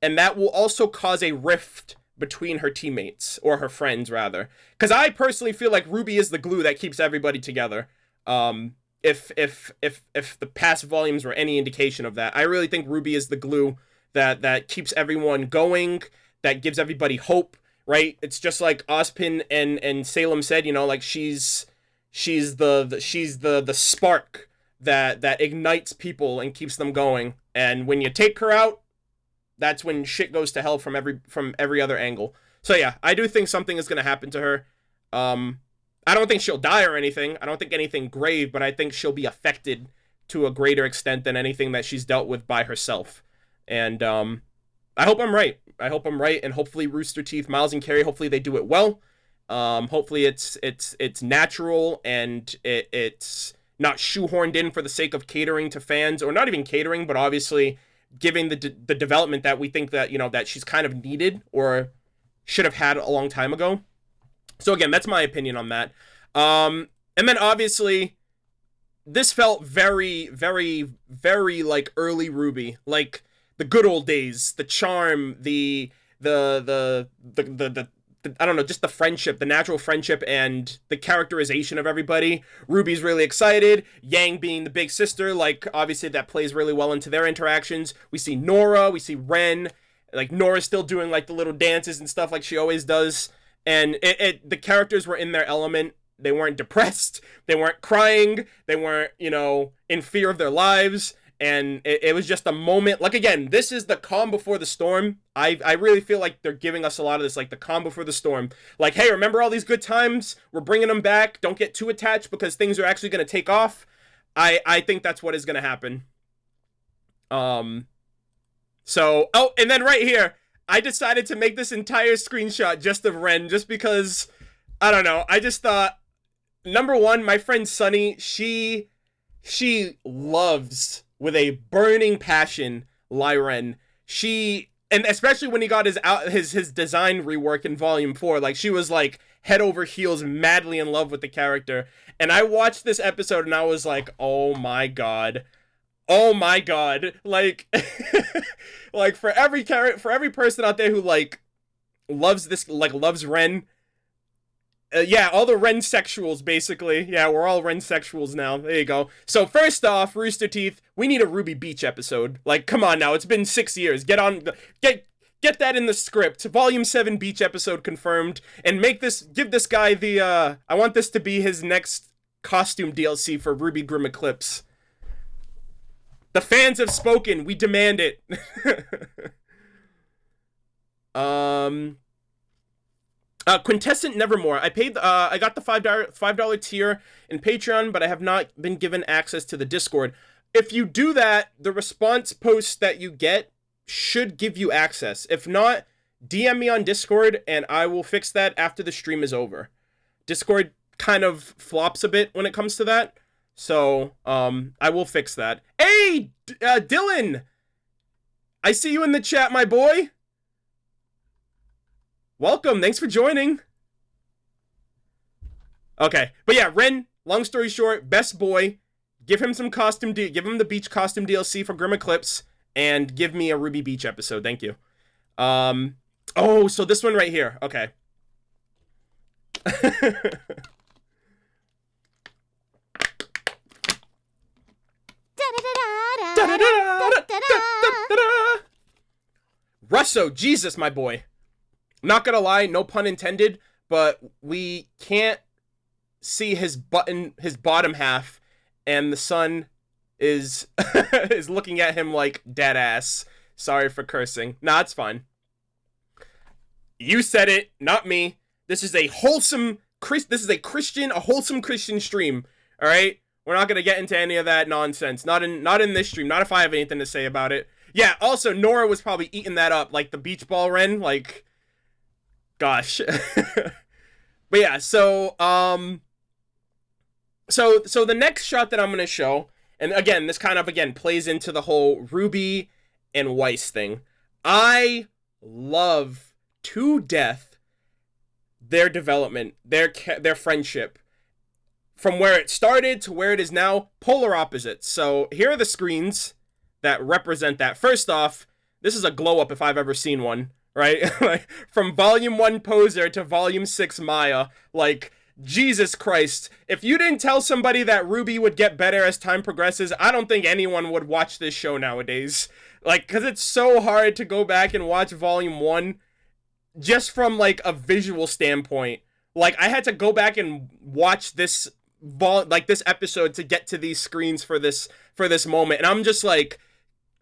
and that will also cause a rift between her teammates, or her friends, rather. Because I personally feel like RWBY is the glue that keeps everybody together. If the past volumes were any indication of that, I really think RWBY is the glue that keeps everyone going, that gives everybody hope, right? It's just like Ozpin and Salem said, like, she's the spark that ignites people and keeps them going. And when you take her out, that's when shit goes to hell from every other angle. So yeah, I do think something is going to happen to her. I don't think she'll die or anything. I don't think anything grave, but I think she'll be affected to a greater extent than anything that she's dealt with by herself. And I hope I'm right. And hopefully Rooster Teeth, Miles, and Carrie, hopefully they do it well. Hopefully it's natural, and it's not shoehorned in for the sake of catering to fans, or not even catering, but obviously giving the development that we think that, that she's kind of needed or should have had a long time ago. So again, that's my opinion on that. And then obviously this felt very, very, very like early RWBY, like the good old days, the charm, the I don't know, just the friendship, the natural friendship, and the characterization of everybody. RWBY's really excited. Yang being the big sister, like, obviously that plays really well into their interactions. We see Nora, we see Ren, like, Nora's still doing, like, the little dances and stuff like she always does. And the characters were in their element. They weren't depressed. They weren't crying. They weren't, in fear of their lives. And it was just a moment. Like, again, this is the calm before the storm. I really feel like they're giving us a lot of this, like the calm before the storm. Like, hey, remember all these good times? We're bringing them back. Don't get too attached, because things are actually going to take off. I think that's what is going to happen. So, oh, and then right here, I decided to make this entire screenshot just of Ren, just because, I don't know, I just thought, number one, my friend Sunny, she loves, with a burning passion, Lyren. And especially when he got his design rework in Volume 4, like, she was, like, head over heels, madly in love with the character. And I watched this episode and I was like, oh my god. Like, like, for every person out there who, like, loves this, like, loves Ren, Yeah, all the Ren sexuals, basically. Yeah, we're all Ren sexuals now. There you go. So first off, Rooster Teeth, we need a Ruby Beach episode. Like, come on now, it's been 6 years. Get that in the script. Volume 7 Beach episode confirmed, and give this guy the, I want this to be his next costume DLC for RWBY Grimm Eclipse. The fans have spoken. We demand it. Quintessent Nevermore. I got the $5 tier in Patreon, but I have not been given access to the Discord. If you do that, the response posts that you get should give you access. If not, DM me on Discord and I will fix that after the stream is over. Discord kind of flops a bit when it comes to that, so I will fix that. Hey, Dylan! I see you in the chat, my boy. Welcome, thanks for joining. Okay, but yeah, Ren, long story short, best boy. Give him some give him the beach costume DLC for Grimm Eclipse, and give me a RWBY Beach episode, thank you. Oh, so this one right here, okay. Russo, Jesus, my boy. Not gonna lie, no pun intended, but we can't see his bottom half, and the sun is is looking at him like dead ass. Sorry for cursing. Nah, it's fine. You said it, not me. This is a wholesome a wholesome Christian stream. All right, we're not gonna get into any of that nonsense. Not in this stream. Not if I have anything to say about it. Yeah. Also, Nora was probably eating that up, like the beach ball Ren, like. Gosh. But yeah, so the next shot that I'm going to show, and again, this kind of, plays into the whole RWBY and Weiss thing. I love to death their development, their friendship. From where it started to where it is now, polar opposites. So here are the screens that represent that. First off, this is a glow up if I've ever seen one. Right? Like, from Volume 1 Poser to Volume 6 Maya, like, Jesus Christ. If you didn't tell somebody that RWBY would get better as time progresses, I don't think anyone would watch this show nowadays. Like, because it's so hard to go back and watch Volume 1 just from, like, a visual standpoint. Like, I had to go back and watch this episode to get to these screens for this moment. And I'm just like,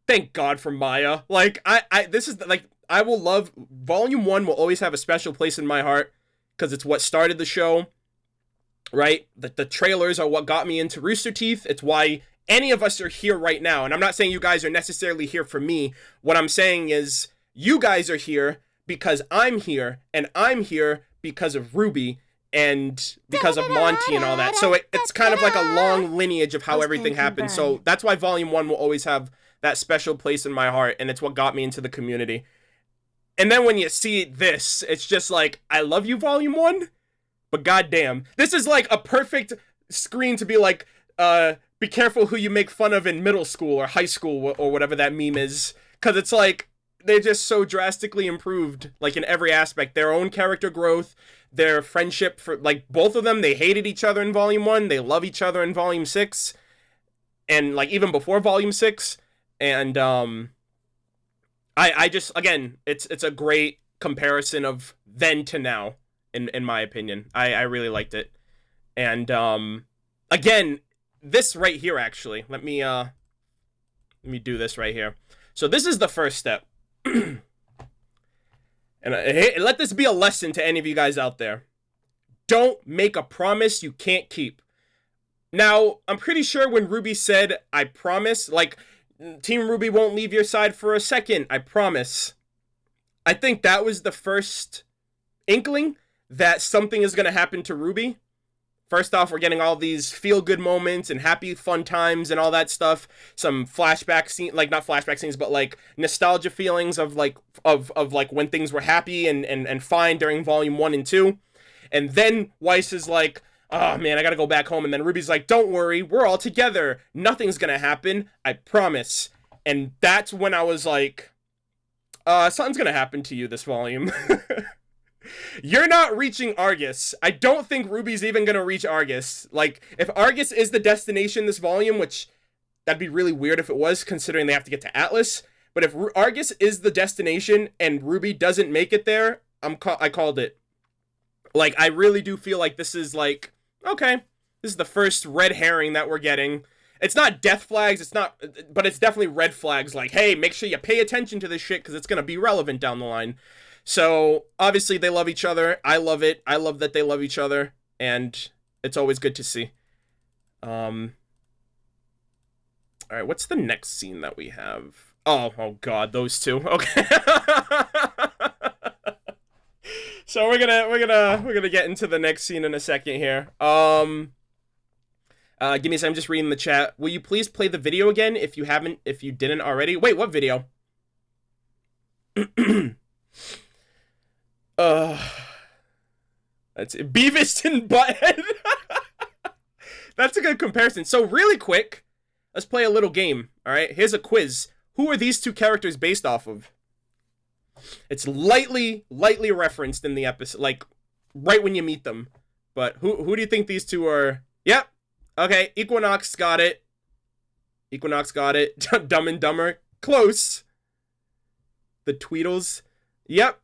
thank God for Maya. Like, this is, like, I will love, Volume 1 will always have a special place in my heart, because it's what started the show, right? The trailers are what got me into Rooster Teeth. It's why any of us are here right now, and I'm not saying you guys are necessarily here for me. What I'm saying is, you guys are here because I'm here, and I'm here because of RWBY, and because of Monty and all that. So it's kind of like a long lineage of how everything happened. So that's why Volume 1 will always have that special place in my heart, and it's what got me into the community. And then when you see this, it's just like, I love you, Volume 1, but goddamn. This is like a perfect screen to be like, be careful who you make fun of in middle school or high school or whatever that meme is. Because it's like, they're just so drastically improved, like in every aspect. Their own character growth, their friendship, for like both of them, they hated each other in Volume 1. They love each other in Volume 6. And like even before Volume 6. And, I just, again, it's a great comparison of then to now, in my opinion. I really liked it. And, again, this right here, actually, let me do this right here. So this is the first step. And let this be a lesson to any of you guys out there. Don't make a promise you can't keep. Now, I'm pretty sure when RWBY said, I promise, like, Team RWBY won't leave your side for a second, I promise. I think that was the first inkling that something is going to happen to RWBY. First off, we're getting all these feel-good moments and happy, fun times and all that stuff. Some flashback scenes, like, not flashback scenes, but, like, nostalgia feelings of, like, when things were happy and fine during Volume 1 and 2. And then Weiss is like, oh man, I gotta go back home. And then RWBY's like, don't worry, we're all together. Nothing's gonna happen, I promise. And that's when I was like, something's gonna happen to you this volume. You're not reaching Argus. I don't think RWBY's even gonna reach Argus. Like, if Argus is the destination this volume, which that'd be really weird if it was, considering they have to get to Atlas. But if Argus is the destination and RWBY doesn't make it there, I called it. Like, I really do feel like this is like, okay, this is the first red herring that we're getting. It's not death flags, it's not, but it's definitely red flags. Like, hey, make sure you pay attention to this shit because it's gonna be relevant down the line. So, obviously, they love each other. I love it. I love that they love each other. And it's always good to see. Alright, what's the next scene that we have? Oh god, those two. Okay. So we're gonna get into the next scene in a second here. Give me a second, I'm just reading the chat. Will you please play the video again if you didn't already? Wait, what video? That's it. Beavis and Butthead. That's a good comparison. So really quick, let's play a little game. All right, here's a quiz. Who are these two characters based off of? It's lightly referenced in the episode, like right when you meet them. But who do you think these two are? Yep. Okay, Equinox got it. Equinox got it. Dumb and Dumber. Close. The Tweedles. Yep.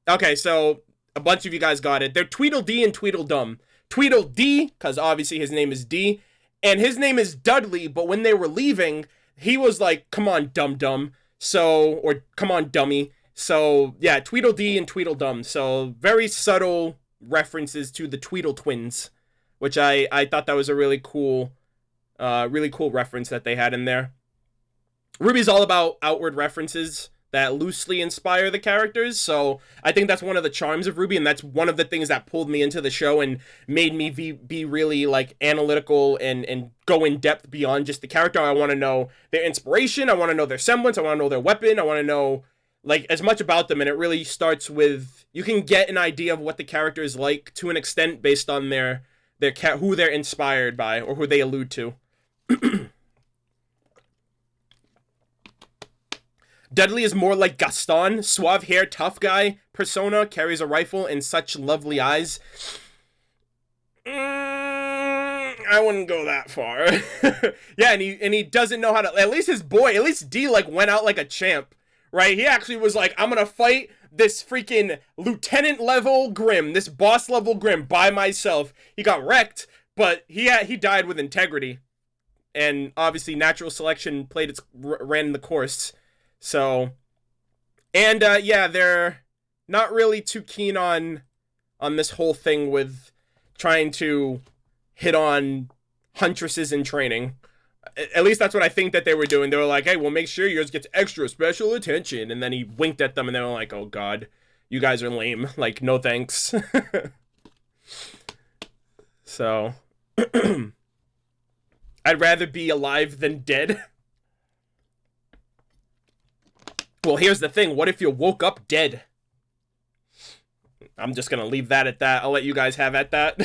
Okay, so a bunch of you guys got it. They're Tweedledee and Tweedledum. Tweedledee, because obviously his name is D, and his name is Dudley, but when they were leaving, he was like, come on, dum-dum. So, or come on, dummy. So, yeah, Tweedledee and Tweedledum. So, very subtle references to the Tweedle twins, which I thought that was a really cool reference that they had in there. RWBY's all about outward references that loosely inspire the characters, so I think that's one of the charms of RWBY, and that's one of the things that pulled me into the show and made me be really, like, analytical and go in depth beyond just the character. I want to know their inspiration, I want to know their semblance, I want to know their weapon, I want to know, like, as much about them, and it really starts with, you can get an idea of what the character is like to an extent based on who they're inspired by, or who they allude to. Dudley is more like Gaston, suave hair, tough guy, persona, carries a rifle, and such lovely eyes. I wouldn't go that far. Yeah, and he doesn't know how to, at least D, like, went out like a champ, right? He actually was like, I'm gonna fight this freaking lieutenant level Grimm, this boss level Grimm by myself. He got wrecked, but he died with integrity. And obviously natural selection ran the course. So, and yeah, they're not really too keen on this whole thing with trying to hit on huntresses in training. At least that's what I think that they were doing. They were like, hey, we'll make sure yours gets extra special attention. And then he winked at them and they were like, oh god, you guys are lame. Like, no thanks. So, I'd rather be alive than dead. Well, here's the thing. What if you woke up dead? I'm just gonna leave that at that. I'll let you guys have at that.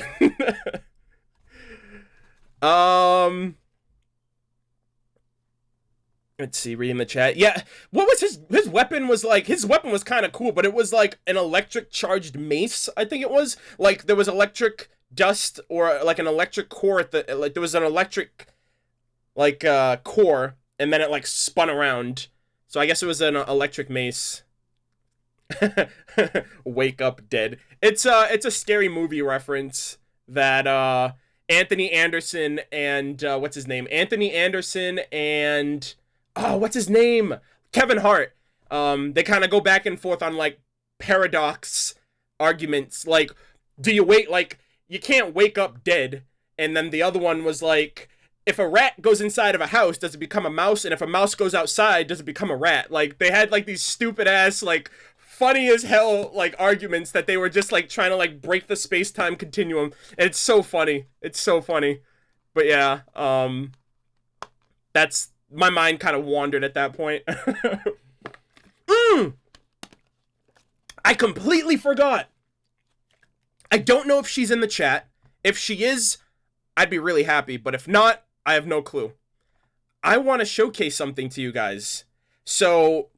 Let's see, reading the chat. Yeah, what was his weapon was like, his weapon was kind of cool, but it was like an electric charged mace, I think it was. Like, there was electric dust, or like an electric core at the, like, there was an electric, like, core, and then it, like, spun around. So I guess it was an electric mace. Wake up dead. It's a scary movie reference that Anthony Anderson and what's his name? Anthony Anderson and what's his name? Kevin Hart. They kind of go back and forth on like paradox arguments. Like, do you wait? Like, you can't wake up dead. And then the other one was like, if a rat goes inside of a house, does it become a mouse? And if a mouse goes outside, does it become a rat? Like, they had, like, these stupid-ass, like, funny-as-hell, like, arguments that they were just, like, trying to, like, break the space-time continuum. And it's so funny. It's so funny. But, yeah, that's... My mind kind of wandered at that point. I completely forgot. I don't know if she's in the chat. If she is, I'd be really happy. But if not, I have no clue. I want to showcase something to you guys. So,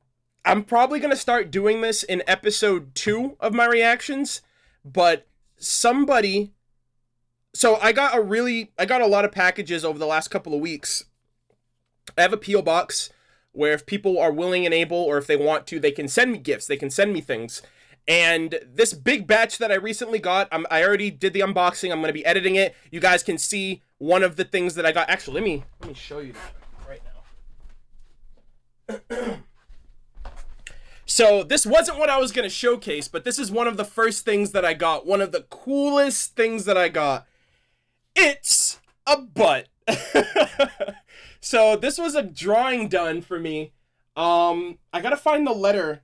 I'm probably going to start doing this in episode 2 of my reactions. but somebody, so I got a lot of packages over the last couple of weeks. I have a P.O. box where if people are willing and able, or if they want to, they can send me gifts, they can send me things. And this big batch that I recently got, I already did the unboxing. I'm going to be editing it. You guys can see one of the things that I got. Actually, let me show you that right now. So this wasn't what I was going to showcase, but this is one of the first things that I got. One of the coolest things that I got. It's a butt. So this was a drawing done for me. I got to find the letter.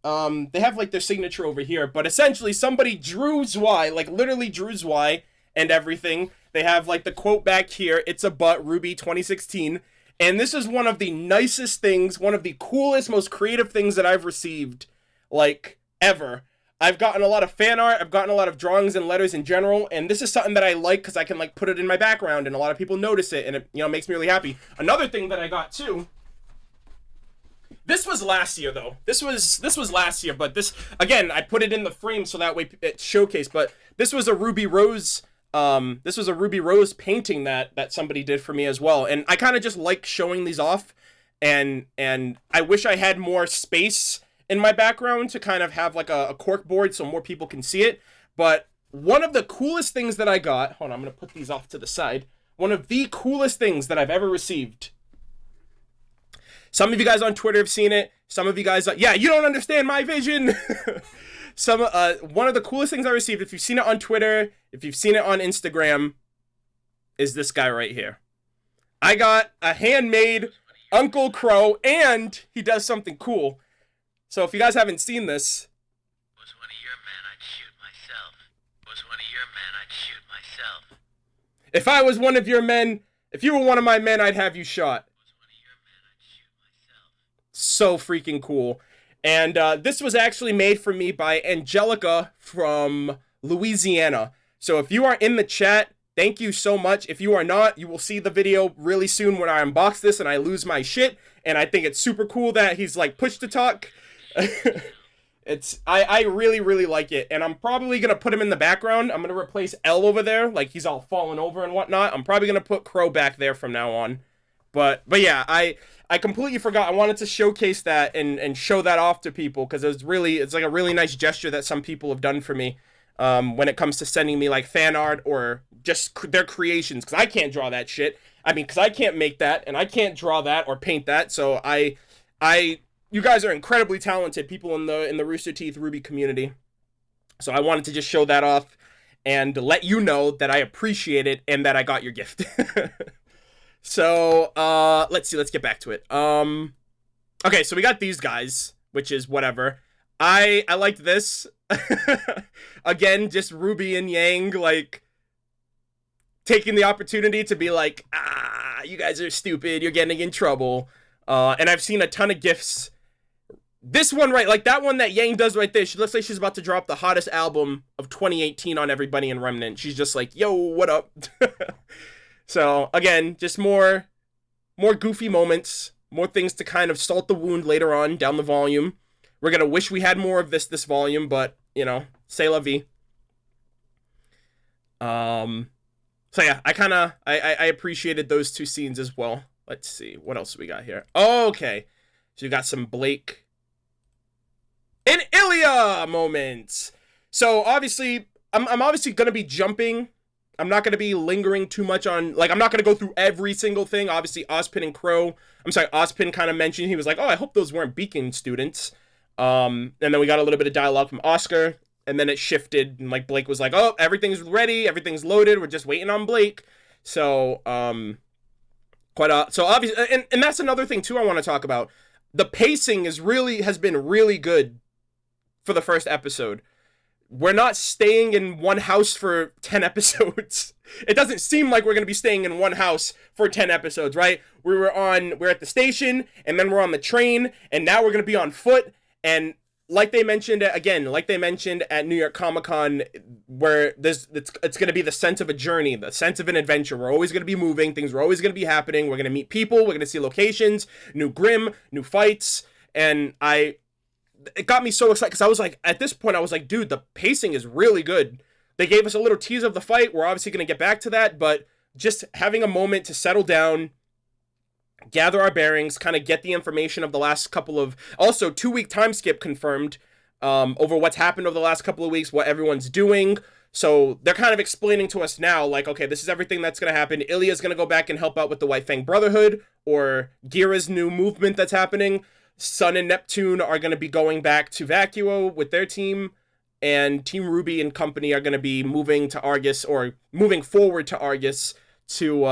They have like their signature over here, but essentially somebody drew Zwei, like literally drew Zwei and everything. They have like the quote back here. It's a butt, RWBY 2016. And this is one of the nicest things, one of the coolest, most creative things that I've received, like, ever. I've gotten a lot of fan art, I've gotten a lot of drawings and letters in general, and this is something that I like because I can, like, put it in my background, and a lot of people notice it, and it, you know, makes me really happy. Another thing that I got, too, this was last year, though. This was last year, but this, again, I put it in the frame so that way it's showcased, but this was a Ruby Rose... this was a Ruby Rose painting that somebody did for me as well. And I kind of just like showing these off, and I wish I had more space in my background to kind of have like a cork board so more people can see it. But one of the coolest things that I got, hold on, I'm going to put these off to the side. One of the coolest things that I've ever received. Some of you guys on Twitter have seen it. Some of you guys, yeah, you don't understand my vision. One of the coolest things I received, if you've seen it on Twitter, if you've seen it on Instagram, is this guy right here. I got a handmade Uncle Crow, and he does something cool. So if you guys haven't seen this. Was one of your men, I'd shoot myself. Was one of your men, I'd shoot myself. If I was one of your men, if you were one of my men, I'd have you shot. Was one of your men, I'd shoot myself. So freaking cool. And this was actually made for me by Angelica from Louisiana. So if you are in the chat, thank you so much. If you are not, you will see the video really soon when I unbox this and I lose my shit. And I think it's super cool that he's like push to talk. I really, really like it. And I'm probably going to put him in the background. I'm going to replace L over there. Like he's all fallen over and whatnot. I'm probably going to put Crow back there from now on. But yeah, I completely forgot. I wanted to showcase that and show that off to people because it's like a really nice gesture that some people have done for me when it comes to sending me like fan art or just their creations, because I can't draw that shit. I mean, because I can't make that and I can't draw that or paint that. So you guys are incredibly talented people in the Rooster Teeth RWBY community. So I wanted to just show that off and let you know that I appreciate it and that I got your gift. So, let's see, let's get back to it. Okay, so we got these guys, which is whatever. I liked this. Again, just Ruby and Yang, like, taking the opportunity to be like, you guys are stupid, you're getting in trouble. And I've seen a ton of GIFs. This one, right, like that one that Yang does right there, she looks like she's about to drop the hottest album of 2018 on everybody in Remnant. She's just like, yo, what up? So, again, just more goofy moments, more things to kind of salt the wound later on down the volume. We're going to wish we had more of this volume, but, you know, c'est la vie. So, yeah, I appreciated those two scenes as well. Let's see, what else we got here? Oh, okay, so you got some Blake and Ilia moments. So, obviously, I'm obviously going to be jumping. I'm not going to be lingering too much on, like, I'm not going to go through every single thing. Obviously, Ozpin kind of mentioned, he was like, oh, I hope those weren't Beacon students. And then we got a little bit of dialogue from Oscar, and then it shifted, and, like, Blake was like, oh, everything's ready, everything's loaded, we're just waiting on Blake. So, so obviously, and that's another thing, too, I want to talk about. The pacing has been really good for the first episode. We're not staying in one house for 10 episodes. It doesn't seem like we're going to be staying in one house for 10 episodes, right? We're at the station, and then we're on the train, and now we're going to be on foot. And like they mentioned at New York Comic Con, where it's going to be the sense of a journey, the sense of an adventure. We're always going to be moving. Things are always going to be happening. We're going to meet people. We're going to see locations, new Grimm, new fights. And it got me so excited because I was like, at this point, I was like, dude, the pacing is really good. They gave us a little tease of the fight. We're obviously going to get back to that, but just having a moment to settle down, gather our bearings, kind of get the information of the last couple of, also 2-week time skip confirmed over what's happened over the last couple of weeks, what everyone's doing. So they're kind of explaining to us now, like, okay, this is everything that's going to happen. Ilia's going to go back and help out with the White Fang Brotherhood, or Gira's new movement that's happening. Sun and Neptune are going to be going back to Vacuo with their team, and Team RWBY and company are going to be moving to Argus, or moving forward to Argus to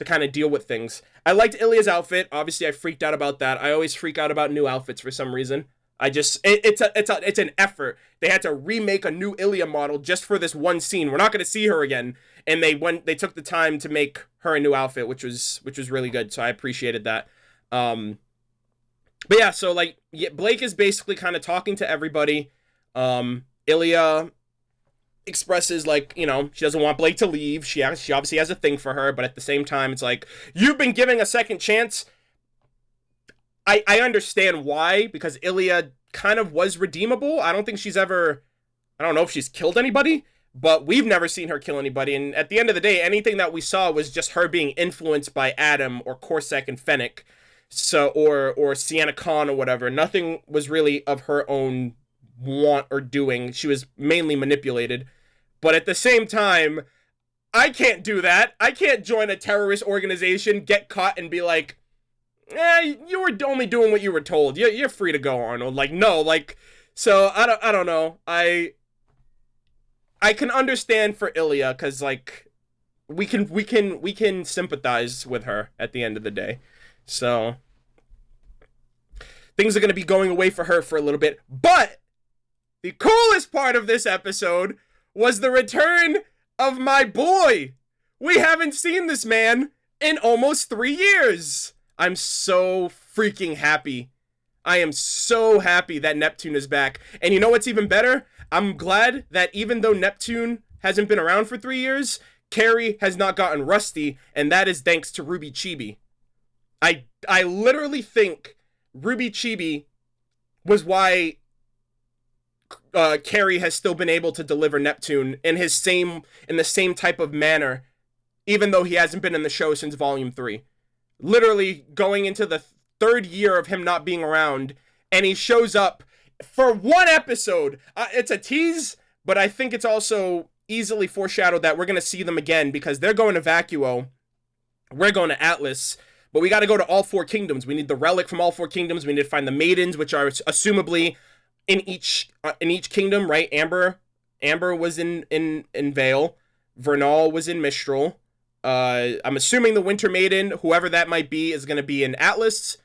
kind of deal with things. I liked Ilia's outfit. Obviously, I freaked out about that. I always freak out about new outfits for some reason. It's an effort. They had to remake a new Ilia model just for this one scene. We're not going to see her again, and they took the time to make her a new outfit, which was really good. So I appreciated that. But yeah, so like, yeah, Blake is basically kind of talking to everybody. Ilia expresses, like, you know, she doesn't want Blake to leave. She obviously has a thing for her, but at the same time, it's like, you've been giving a second chance. I understand why, because Ilia kind of was redeemable. I don't think she's ever, I don't know if she's killed anybody, but we've never seen her kill anybody. And at the end of the day, anything that we saw was just her being influenced by Adam or Corsac and Fennec, so or Sienna Khan or whatever. Nothing was really of her own want or doing. She was mainly manipulated. But at the same time, I can't do that. I can't join a terrorist organization, get caught, and be like, you were only doing what you were told. You're free to go, Arnold. Like, no, like, so I don't know. I can understand for Ilia, because like we can sympathize with her at the end of the day. So things are gonna be going away for her for a little bit. But the coolest part of this episode was the return of my boy. We haven't seen this man in almost 3 years. I'm so freaking happy. I am so happy that Neptune is back. And you know what's even better? I'm glad that even though Neptune hasn't been around for 3 years, Carrie has not gotten rusty, and that is thanks to RWBY Chibi. I literally think RWBY Chibi was why Carrie has still been able to deliver Neptune in the same type of manner, even though he hasn't been in the show since Volume 3. Literally going into the 3rd year of him not being around, and he shows up for one episode. It's a tease, but I think it's also easily foreshadowed that we're going to see them again, because they're going to Vacuo, we're going to Atlas, but we got to go to all 4 kingdoms. We need the relic from all 4 kingdoms. We need to find the maidens, which are assumably in each kingdom, right? Amber was in Vale, Vernal was in Mistral. I'm assuming the Winter Maiden, whoever that might be, is going to be in Atlas.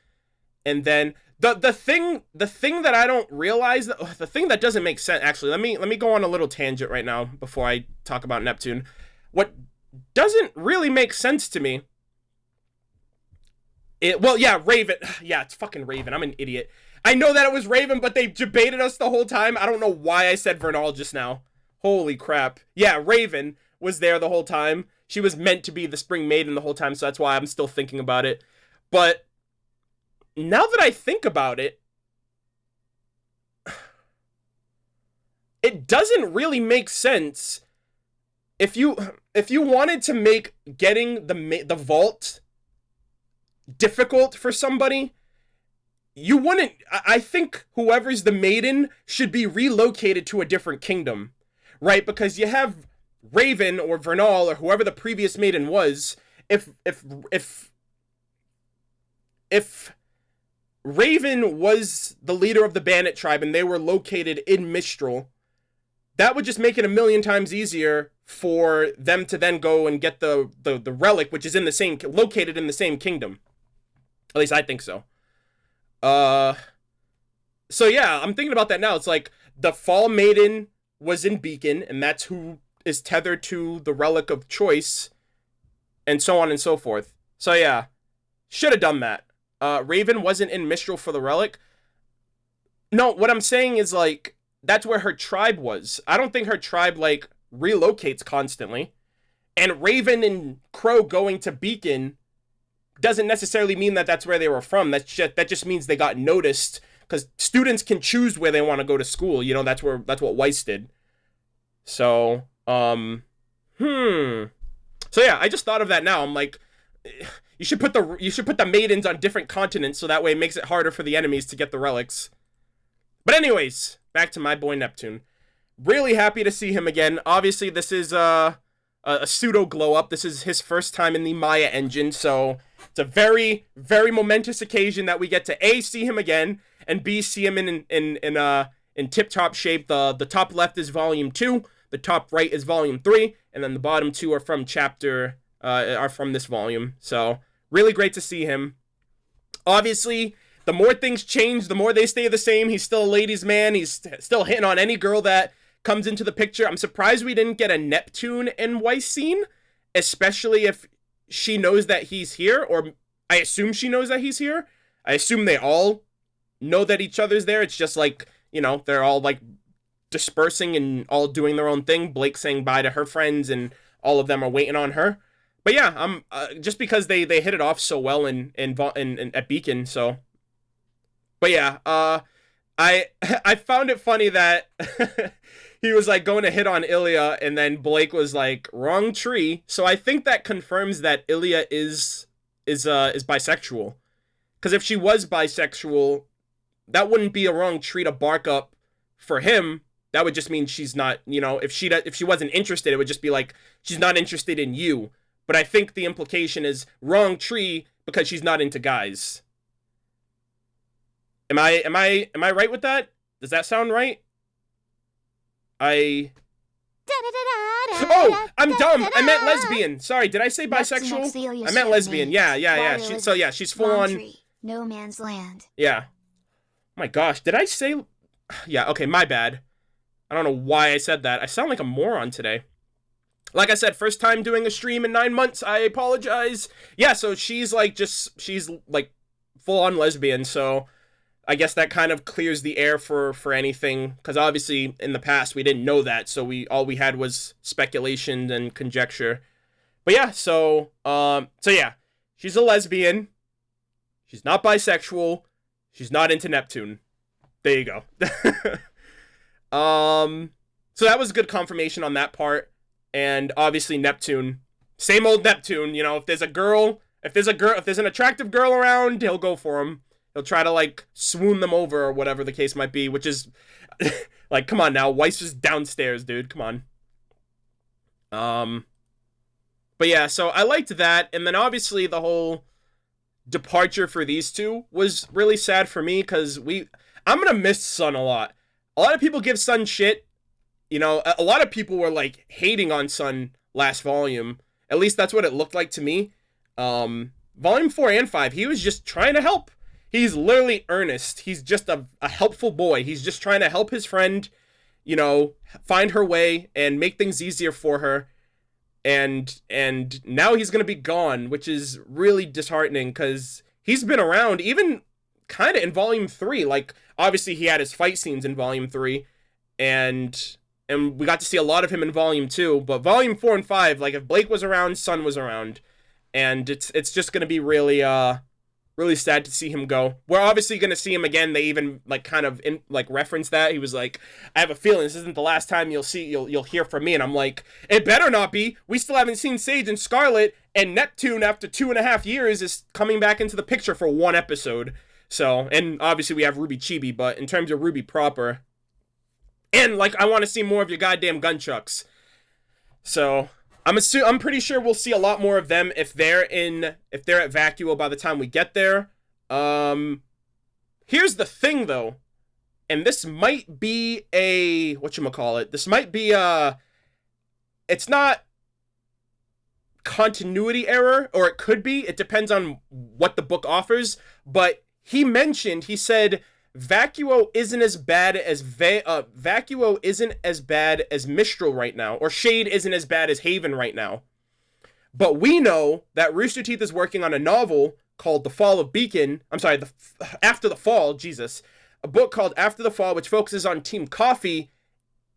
And then the thing that I don't realize, the thing that doesn't make sense, actually, let me go on a little tangent right now before I talk about Neptune. What doesn't really make sense to me, Raven. Yeah, it's fucking Raven. I'm an idiot. I know that it was Raven, but they debated us the whole time. I don't know why I said Vernal just now. Holy crap. Yeah, Raven was there the whole time. She was meant to be the Spring Maiden the whole time, so that's why I'm still thinking about it. But now that I think about it, it doesn't really make sense. If you wanted to make getting the vault difficult for somebody, you wouldn't. I think whoever's the maiden should be relocated to a different kingdom, right? Because you have Raven or Vernal or whoever the previous maiden was. If Raven was the leader of the bandit tribe and they were located in Mistral, that would just make it a million times easier for them to then go and get the relic, which is located in the same kingdom. At least I think so. So yeah, I'm thinking about that now. It's like the Fall Maiden was in Beacon, and that's who is tethered to the relic of choice, and so on and so forth. So yeah, should have done that. Raven wasn't in Mistral for the relic. No, what I'm saying is, like, that's where her tribe was. I don't think her tribe, like, relocates constantly. And Raven and Crow going to Beacon doesn't necessarily mean that that's where they were from. That just means they got noticed, because students can choose where they want to go to school. You know, that's what Weiss did. So, So yeah, I just thought of that now. I'm like, you should put the maidens on different continents so that way it makes it harder for the enemies to get the relics. But anyways, back to my boy Neptune. Really happy to see him again. Obviously, this is a pseudo glow up. This is his first time in the Maya engine, so it's a very, very momentous occasion that we get to A, see him again, and B, see him in tip-top shape. The top left is volume 2, the top right is volume 3, and then the bottom 2 are from this volume. So really great to see him. Obviously, the more things change, the more they stay the same. He's still a ladies' man. He's still hitting on any girl that comes into the picture. I'm surprised we didn't get a Neptune and Weiss scene, especially if she knows that he's here, or I assume she knows that he's here. I assume they all know that each other's there. It's just like, you know, they're all like dispersing and all doing their own thing. Blake saying bye to her friends and all of them are waiting on her. But yeah, I'm just because they hit it off so well in at Beacon, so. But yeah, I found it funny that he was like going to hit on Ilia, and then Blake was like, wrong tree. So I think that confirms that Ilia is bisexual. Because if she was bisexual, that wouldn't be a wrong tree to bark up for him. That would just mean she's not, you know, if she wasn't interested, it would just be like, she's not interested in you. But I think the implication is wrong tree because she's not into guys. Am I right with that? Does that sound right? Oh, I'm dumb. I meant lesbian. Sorry, did I say bisexual? I meant lesbian. Yeah. She's full on. No man's land. Yeah. My gosh, did I say? Yeah. Okay, my bad. I don't know why I said that. I sound like a moron today. Like I said, first time doing a stream in 9 months. I apologize. Yeah. So she's like full on lesbian. So I guess that kind of clears the air for anything, because obviously in the past we didn't know that, so all we had was speculation and conjecture. But yeah, so yeah, she's a lesbian. She's not bisexual. She's not into Neptune. There you go. So that was good confirmation on that part, and obviously Neptune, same old Neptune. You know, if there's an attractive girl around, he'll go for him. He'll try to, like, swoon them over or whatever the case might be, which is, like, come on now. Weiss is downstairs, dude. Come on. But yeah, so I liked that. And then obviously the whole departure for these two was really sad for me because I'm going to miss Sun a lot. A lot of people give Sun shit. You know, a lot of people were, like, hating on Sun last volume. At least that's what it looked like to me. Volume 4 and 5, he was just trying to help. He's literally earnest. He's just a helpful boy. He's just trying to help his friend, you know, find her way and make things easier for her. And now he's going to be gone, which is really disheartening because he's been around even kind of in Volume 3. Like, obviously he had his fight scenes in Volume 3 and we got to see a lot of him in Volume 2. But Volume 4 and 5, like, if Blake was around, Sun was around. And it's just going to be really sad to see him go. We're obviously going to see him again. They even like kind of reference that. He was like, I have a feeling this isn't the last time you'll hear from me. And I'm like, it better not be. We still haven't seen Sage and Scarlet, and Neptune after 2.5 years is coming back into the picture for 1 episode. So, and obviously we have RWBY Chibi, but in terms of RWBY proper, and like, I want to see more of your goddamn gunchucks. So I'm pretty sure we'll see a lot more of them if they're at Vacuo by the time we get there. Here's the thing though, and this might be a whatchamacallit. This might be it's not continuity error, or it could be. It depends on what the book offers. But he said Vacuo isn't as bad as Vacuo isn't as bad as Mistral right now, or Shade isn't as bad as Haven right now. But we know that Rooster Teeth is working on a novel called The Fall of Beacon. I'm sorry, After the Fall, Jesus. A book called After the Fall, which focuses on Team Coffee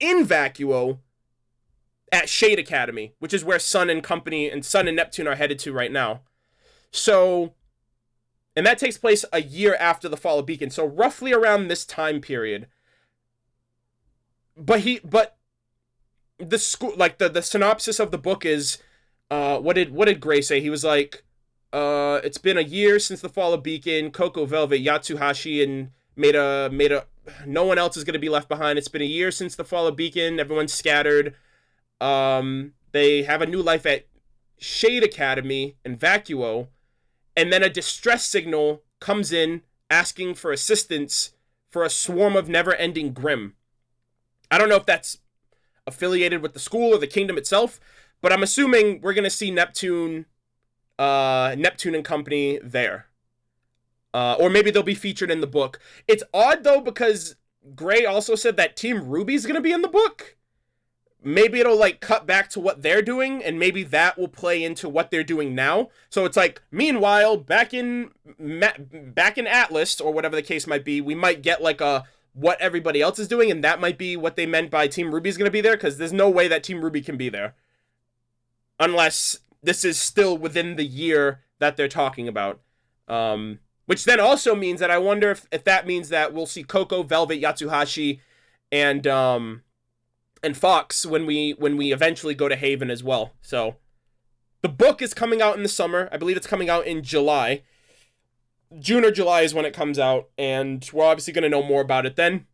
in Vacuo at Shade Academy, which is where Sun and company and Sun and Neptune are headed to right now. So And that takes place a year after the fall of Beacon, so roughly around this time period. But the school, like the synopsis of the book is, what did Gray say? He was like, it's been a year since the fall of Beacon. Coco, Velvet, Yatsuhashi, and made a. No one else is gonna be left behind. It's been a year since the fall of Beacon. Everyone's scattered. They have a new life at Shade Academy in Vacuo, and then a distress signal comes in asking for assistance for a swarm of never-ending Grimm. I don't know if that's affiliated with the school or the kingdom itself, but I'm assuming we're gonna see Neptune and company there. Or maybe they'll be featured in the book. It's odd, though, because Gray also said that Team RWBY's gonna be in the book. Maybe it'll, like, cut back to what they're doing, and maybe that will play into what they're doing now. So it's like, meanwhile, back in Atlas, or whatever the case might be, we might get, like, what everybody else is doing, and that might be what they meant by Team RWBY's gonna be there, because there's no way that Team RWBY can be there. Unless this is still within the year that they're talking about. Which then also means that I wonder if that means that we'll see Coco, Velvet, Yatsuhashi, and Fox when we eventually go to Haven as well. So the book is coming out in the summer. I believe it's coming out in July. June or July is when it comes out, and we're obviously going to know more about it then.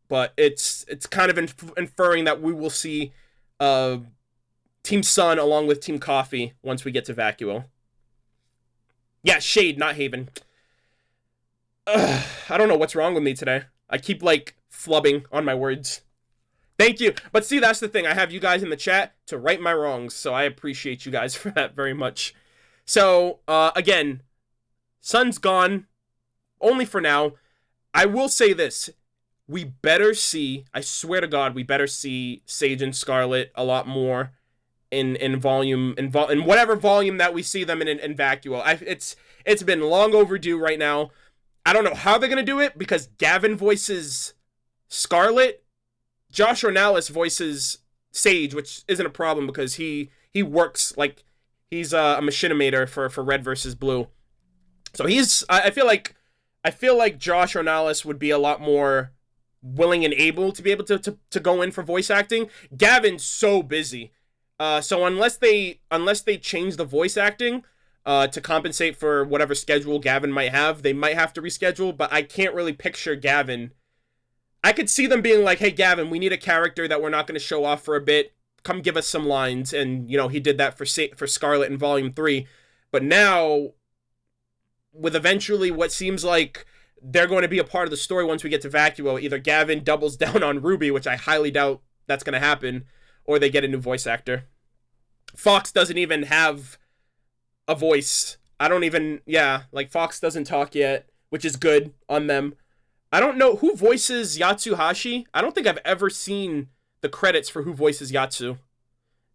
But it's kind of inferring that we will see Team Sun along with Team Coffee once we get to Vacuo. Yeah, Shade, not Haven. I don't know what's wrong with me today. I keep, like, flubbing on my words. Thank you. But see, that's the thing. I have you guys in the chat to right my wrongs, so I appreciate you guys for that very much. So, again, Sun's gone, only for now. I will say this. We better see, I swear to God, we better see Sage and Scarlet a lot more in volume, in whatever volume that we see them in Vacuo. It's been long overdue right now. I don't know how they're going to do it, because Gavin voices Scarlet, Josh Ornalis voices Sage, which isn't a problem because he works, like, he's a machinimator for Red versus Blue. So I feel like Josh Ornalis would be a lot more willing and able to be able to go in for voice acting. Gavin's so busy. So unless they change the voice acting to compensate for whatever schedule Gavin might have, they might have to reschedule, but I can't really picture Gavin. I could see them being like, hey, Gavin, we need a character that we're not going to show off for a bit. Come give us some lines. And, you know, he did that for Scarlet in Volume 3. But now, with eventually what seems like they're going to be a part of the story once we get to Vacuo, either Gavin doubles down on RWBY, which I highly doubt that's going to happen, or they get a new voice actor. Fox doesn't even have a voice. Fox doesn't talk yet, which is good on them. I don't know who voices Yatsuhashi. I don't think I've ever seen the credits for who voices Yatsu.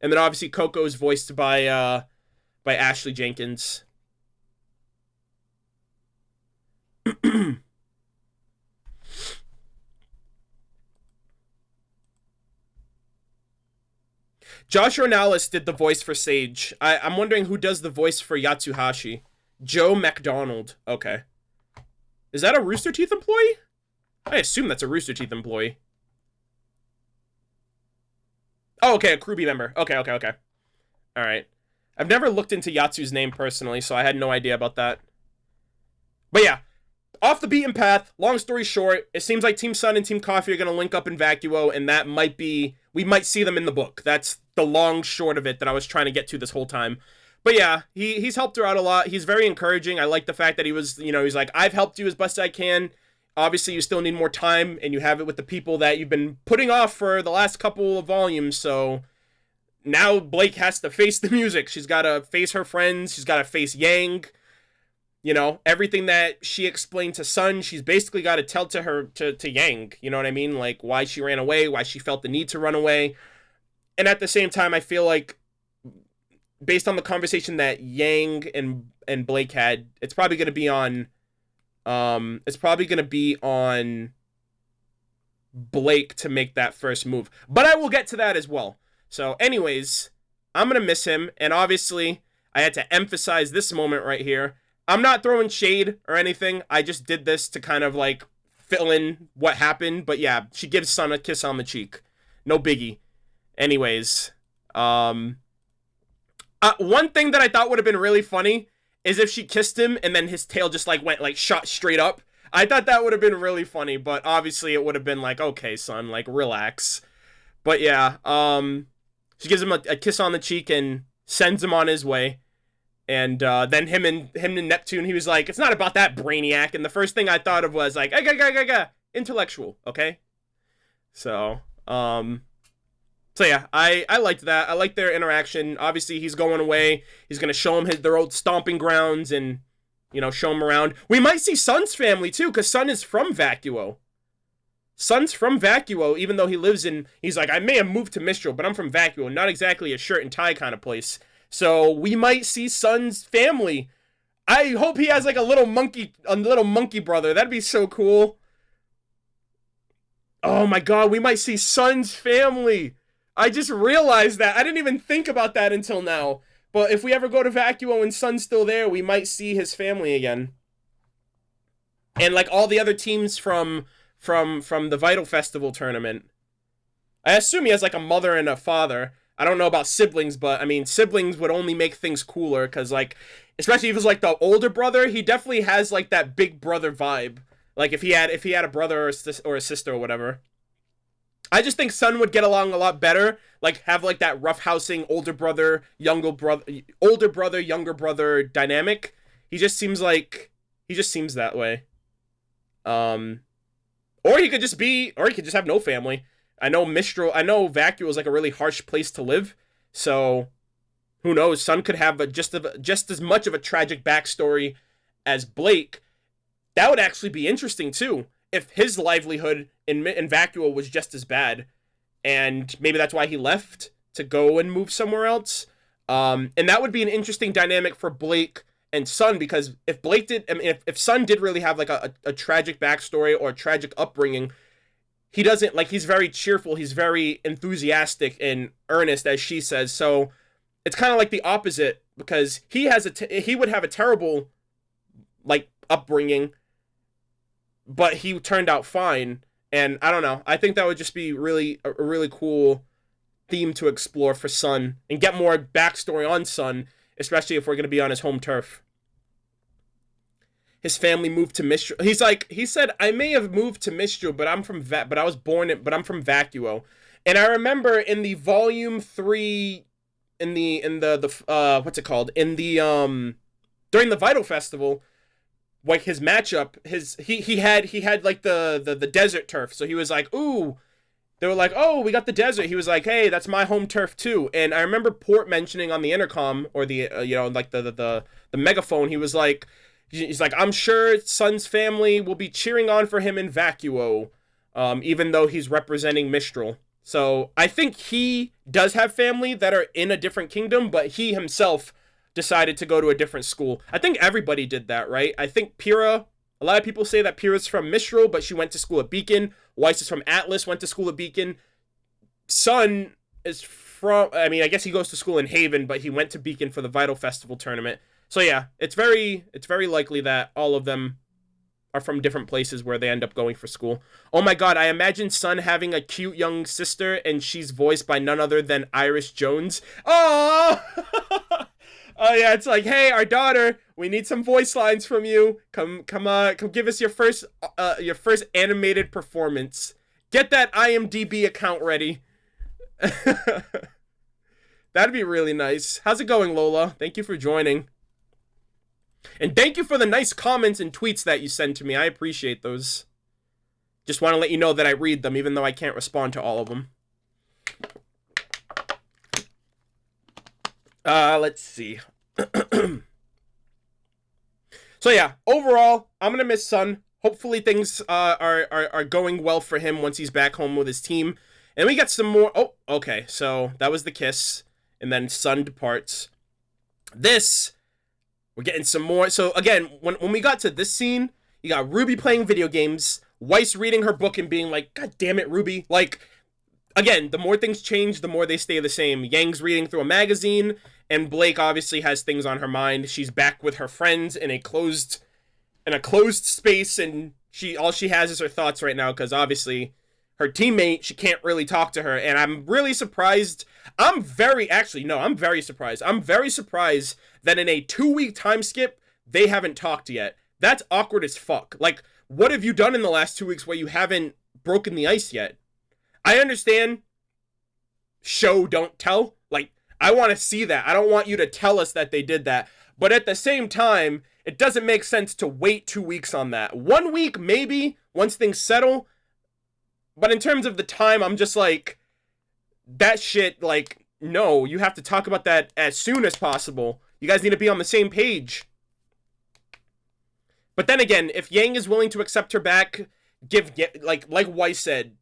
And then obviously Coco is voiced by Ashley Jenkins. Josh Ornalis did the voice for Sage. I'm wondering who does the voice for Yatsuhashi. Joe McDonald. Okay. Is that a Rooster Teeth employee? I assume that's a Rooster Teeth employee. Oh, okay, a Crewbie member. Okay. Alright. I've never looked into Yatsu's name personally, so I had no idea about that. But yeah, off the beaten path, long story short, it seems like Team Sun and Team Coffee are going to link up in Vacuo, and that might be, we might see them in the book. That's the long short of it that I was trying to get to this whole time. But yeah, he's helped her out a lot. He's very encouraging. I like the fact that he was, he's like, I've helped you as best I can. Obviously, you still need more time, and you have it with the people that you've been putting off for the last couple of volumes, so now Blake has to face the music. She's got to face her friends. She's got to face Yang. Everything that she explained to Sun, she's basically got to tell to Yang. You know what I mean? Like, why she ran away, why she felt the need to run away. And at the same time, I feel like, based on the conversation that Yang and Blake had, it's probably going to be on Blake to make that first move. But I will get to that as well. So anyways, I'm going to miss him. And obviously, I had to emphasize this moment right here. I'm not throwing shade or anything. I just did this to kind of like fill in what happened. But yeah, she gives Sun a kiss on the cheek. No biggie. Anyways, one thing that I thought would have been really funny is if she kissed him and then his tail just like went like shot straight up. I thought that would have been really funny, but obviously it would have been like, okay, son, like relax. But yeah, she gives him a kiss on the cheek and sends him on his way. And then him and Neptune, he was like, it's not about that, Brainiac. And the first thing I thought of was like, intellectual, okay? So yeah, I liked that. I liked their interaction. Obviously, he's going away. He's gonna show him their old stomping grounds and, you know, show him around. We might see Sun's family too, because Sun is from Vacuo. Sun's from Vacuo, even though he lives in... He's like, I may have moved to Mistral, but I'm from Vacuo. Not exactly a shirt and tie kind of place. So we might see Sun's family. I hope he has like a little monkey brother. That'd be so cool. Oh my god, we might see Sun's family. I just realized that. I didn't even think about that until now. But if we ever go to Vacuo and Sun's still there, we might see his family again. And like all the other teams from the Vital Festival tournament. I assume he has like a mother and a father. I don't know about siblings, but I mean, siblings would only make things cooler because like, especially if it's like the older brother, he definitely has like that big brother vibe. Like if he had a brother or a sister or whatever. I just think Sun would get along a lot better. Like have like that roughhousing older brother, younger brother dynamic. He just seems that way. Or he could just have no family. I know Vacuo is like a really harsh place to live. So who knows? Sun could have just as much of a tragic backstory as Blake. That would actually be interesting too. If his livelihood in Vacuo was just as bad, and maybe that's why he left to go and move somewhere else. And that would be an interesting dynamic for Blake and Sun, because if if Sun did really have like a tragic backstory or a tragic upbringing, he doesn't, like, he's very cheerful, he's very enthusiastic and earnest, as she says. So it's kind of like the opposite, because he would have a terrible like upbringing, but he turned out fine. And I don't know, I think that would just be a really cool theme to explore for Sun and get more backstory on Sun, especially if we're going to be on his home turf. His family moved to Mistral. He said, I may have moved to Mistral, but I'm from but I'm from Vacuo. And I remember in the volume 3, in the what's it called? During the Vital Festival, like his matchup, he had like the desert turf. So he was like, ooh, they were like, oh, we got the desert. He was like, hey, that's my home turf too. And I remember Port mentioning on the intercom, or the like the megaphone, he was like, he's like, I'm sure Sun's family will be cheering on for him in Vacuo, even though he's representing Mistral. So I think he does have family that are in a different kingdom, but he himself decided to go to a different school. I think everybody did that, right? I think Pyrrha, a lot of people say that Pyrrha's from Mistral, but she went to school at Beacon. Weiss is from Atlas, went to school at Beacon. Sun is from, I mean, I guess he goes to school in Haven, but he went to Beacon for the Vital Festival tournament. So yeah, it's very likely that all of them are from different places where they end up going for school. Oh my god, I imagine Sun having a cute young sister, and she's voiced by none other than Iris Jones. Oh! Oh yeah, it's like, hey, our daughter, we need some voice lines from you. Come give us your first animated performance. Get that IMDb account ready. That'd be really nice. How's it going, Lola? Thank you for joining. And thank you for the nice comments and tweets that you send to me. I appreciate those. Just want to let you know that I read them, even though I can't respond to all of them. Let's see. So yeah, overall, I'm gonna miss Sun. Hopefully things are going well for him once he's back home with his team. And we got some more. Oh, okay. So that was the kiss, and then Sun departs. We're getting some more. So again, when we got to this scene, you got RWBY playing video games, Weiss reading her book and being like, God damn it, RWBY. Like, again, the more things change, the more they stay the same. Yang's reading through a magazine, And Blake obviously has things on her mind. She's back with her friends in a closed space, and all she has is her thoughts right now, because obviously her teammate, she can't really talk to her. And I'm really surprised. I'm very surprised. I'm very surprised that in a 2-week time skip, they haven't talked yet. That's awkward as fuck. Like, what have you done in the last 2 weeks where you haven't broken the ice yet? I understand show, don't tell. Like, I want to see that. I don't want you to tell us that they did that. But at the same time, it doesn't make sense to wait 2 weeks on that. 1 week, maybe, once things settle. But in terms of the time, I'm just like, that shit, like, no, you have to talk about that as soon as possible. You guys need to be on the same page. But then again, if Yang is willing to accept her back, like Weiss said,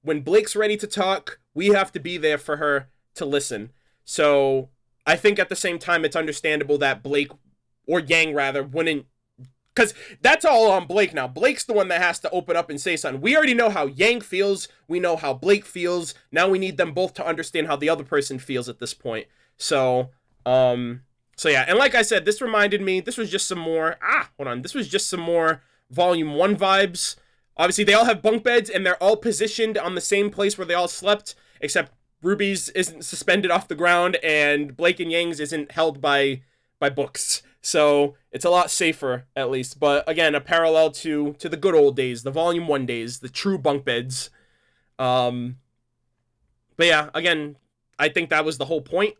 when Blake's ready to talk, we have to be there for her to listen. So I think at the same time, it's understandable that Blake, or Yang rather, wouldn't, because that's all on Blake now. Blake's the one that has to open up and say something. We already know how Yang feels. We know how Blake feels. Now we need them both to understand how the other person feels at this point. So yeah. And like I said, this reminded me, this was just some more, this was just some more Volume 1 vibes. Obviously, they all have bunk beds, and they're all positioned on the same place where they all slept, except RWBY's isn't suspended off the ground, and Blake and Yang's isn't held by books. So it's a lot safer, at least. But again, a parallel to the good old days, the Volume 1 days, the true bunk beds. But yeah, again, I think that was the whole point.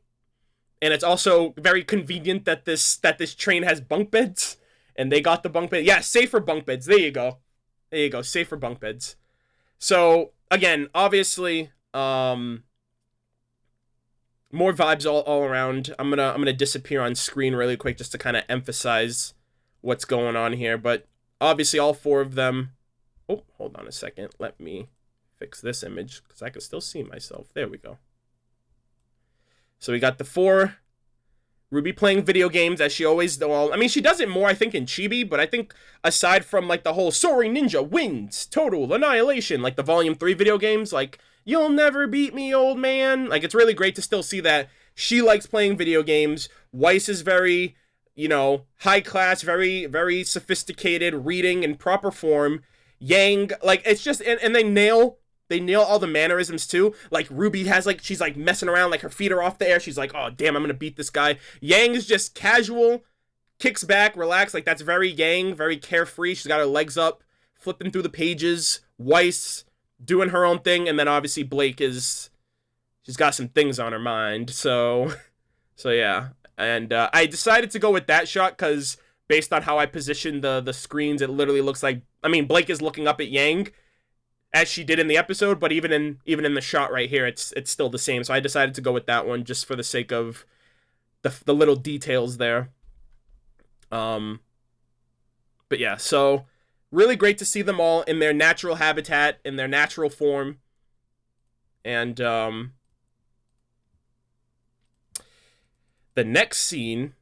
And it's also very convenient that this train has bunk beds, and they got the bunk bed. Yeah, safer bunk beds. There you go. Safer bunk beds. So again, obviously, more vibes all around. I'm gonna disappear on screen really quick just to kind of emphasize what's going on here. But obviously, all 4 of them. Oh, hold on a second. Let me fix this image because I can still see myself. There we go. So we got the 4. RWBY playing video games as she always does. Well, I mean, she does it more, I think, in Chibi, but I think aside from, like, the whole Soaring Ninja wins, total annihilation, like the Volume 3 video games, like, you'll never beat me, old man. Like, it's really great to still see that she likes playing video games. Weiss is very, high class, very, very sophisticated, reading in proper form. Yang, like, it's just, and they nail all the mannerisms too. Like RWBY has, like, she's like messing around, like her feet are off the air. She's like, oh damn, I'm gonna beat this guy. Yang is just casual, kicks back, relaxed. Like, that's very Yang, very carefree. She's got her legs up, flipping through the pages. Weiss doing her own thing, and then obviously Blake she's got some things on her mind. So yeah. And I decided to go with that shot because based on how I positioned the screens, it literally looks like, I mean, Blake is looking up at Yang, as she did in the episode, but even in the shot right here, it's still the same. So I decided to go with that one just for the sake of the little details there. But yeah, so really great to see them all in their natural habitat, in their natural form. And the next scene,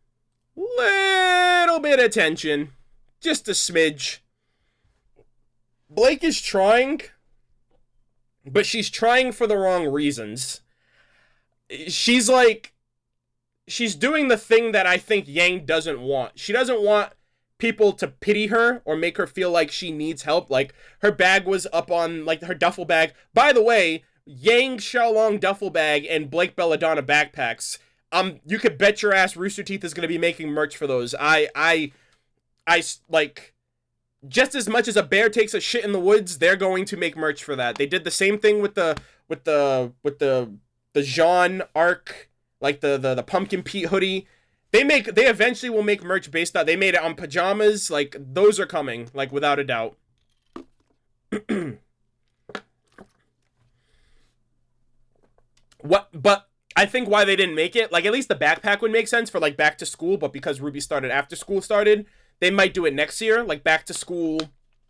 little bit of tension, just a smidge. Blake is trying, but she's trying for the wrong reasons. She's doing the thing that I think Yang doesn't want. She doesn't want people to pity her or make her feel like she needs help. Like, her bag was up on, like, her duffel bag. By the way, Yang Xiaolong duffel bag and Blake Belladonna backpacks. You could bet your ass Rooster Teeth is going to be making merch for those. I like, just as much as a bear takes a shit in the woods, they're going to make merch for that. They did the same thing with the Jean arc, like the Pumpkin Pete hoodie. They eventually will make merch based on, they made it on pajamas. Like, those are coming, like, without a doubt. But I think why they didn't make it, like, at least the backpack would make sense for, like, back to school, but because RWBY started after school started, they might do it next year, like back to school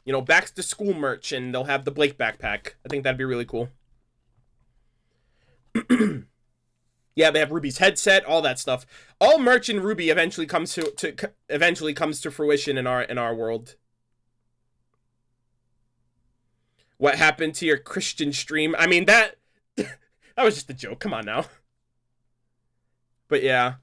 merch, and they'll have the Blake backpack. I think that'd be really cool. Yeah, they have RWBY's headset, all that stuff. All merch in RWBY eventually comes to fruition in our world. What happened to your Christian stream? I mean, that was just a joke. Come on now. But yeah,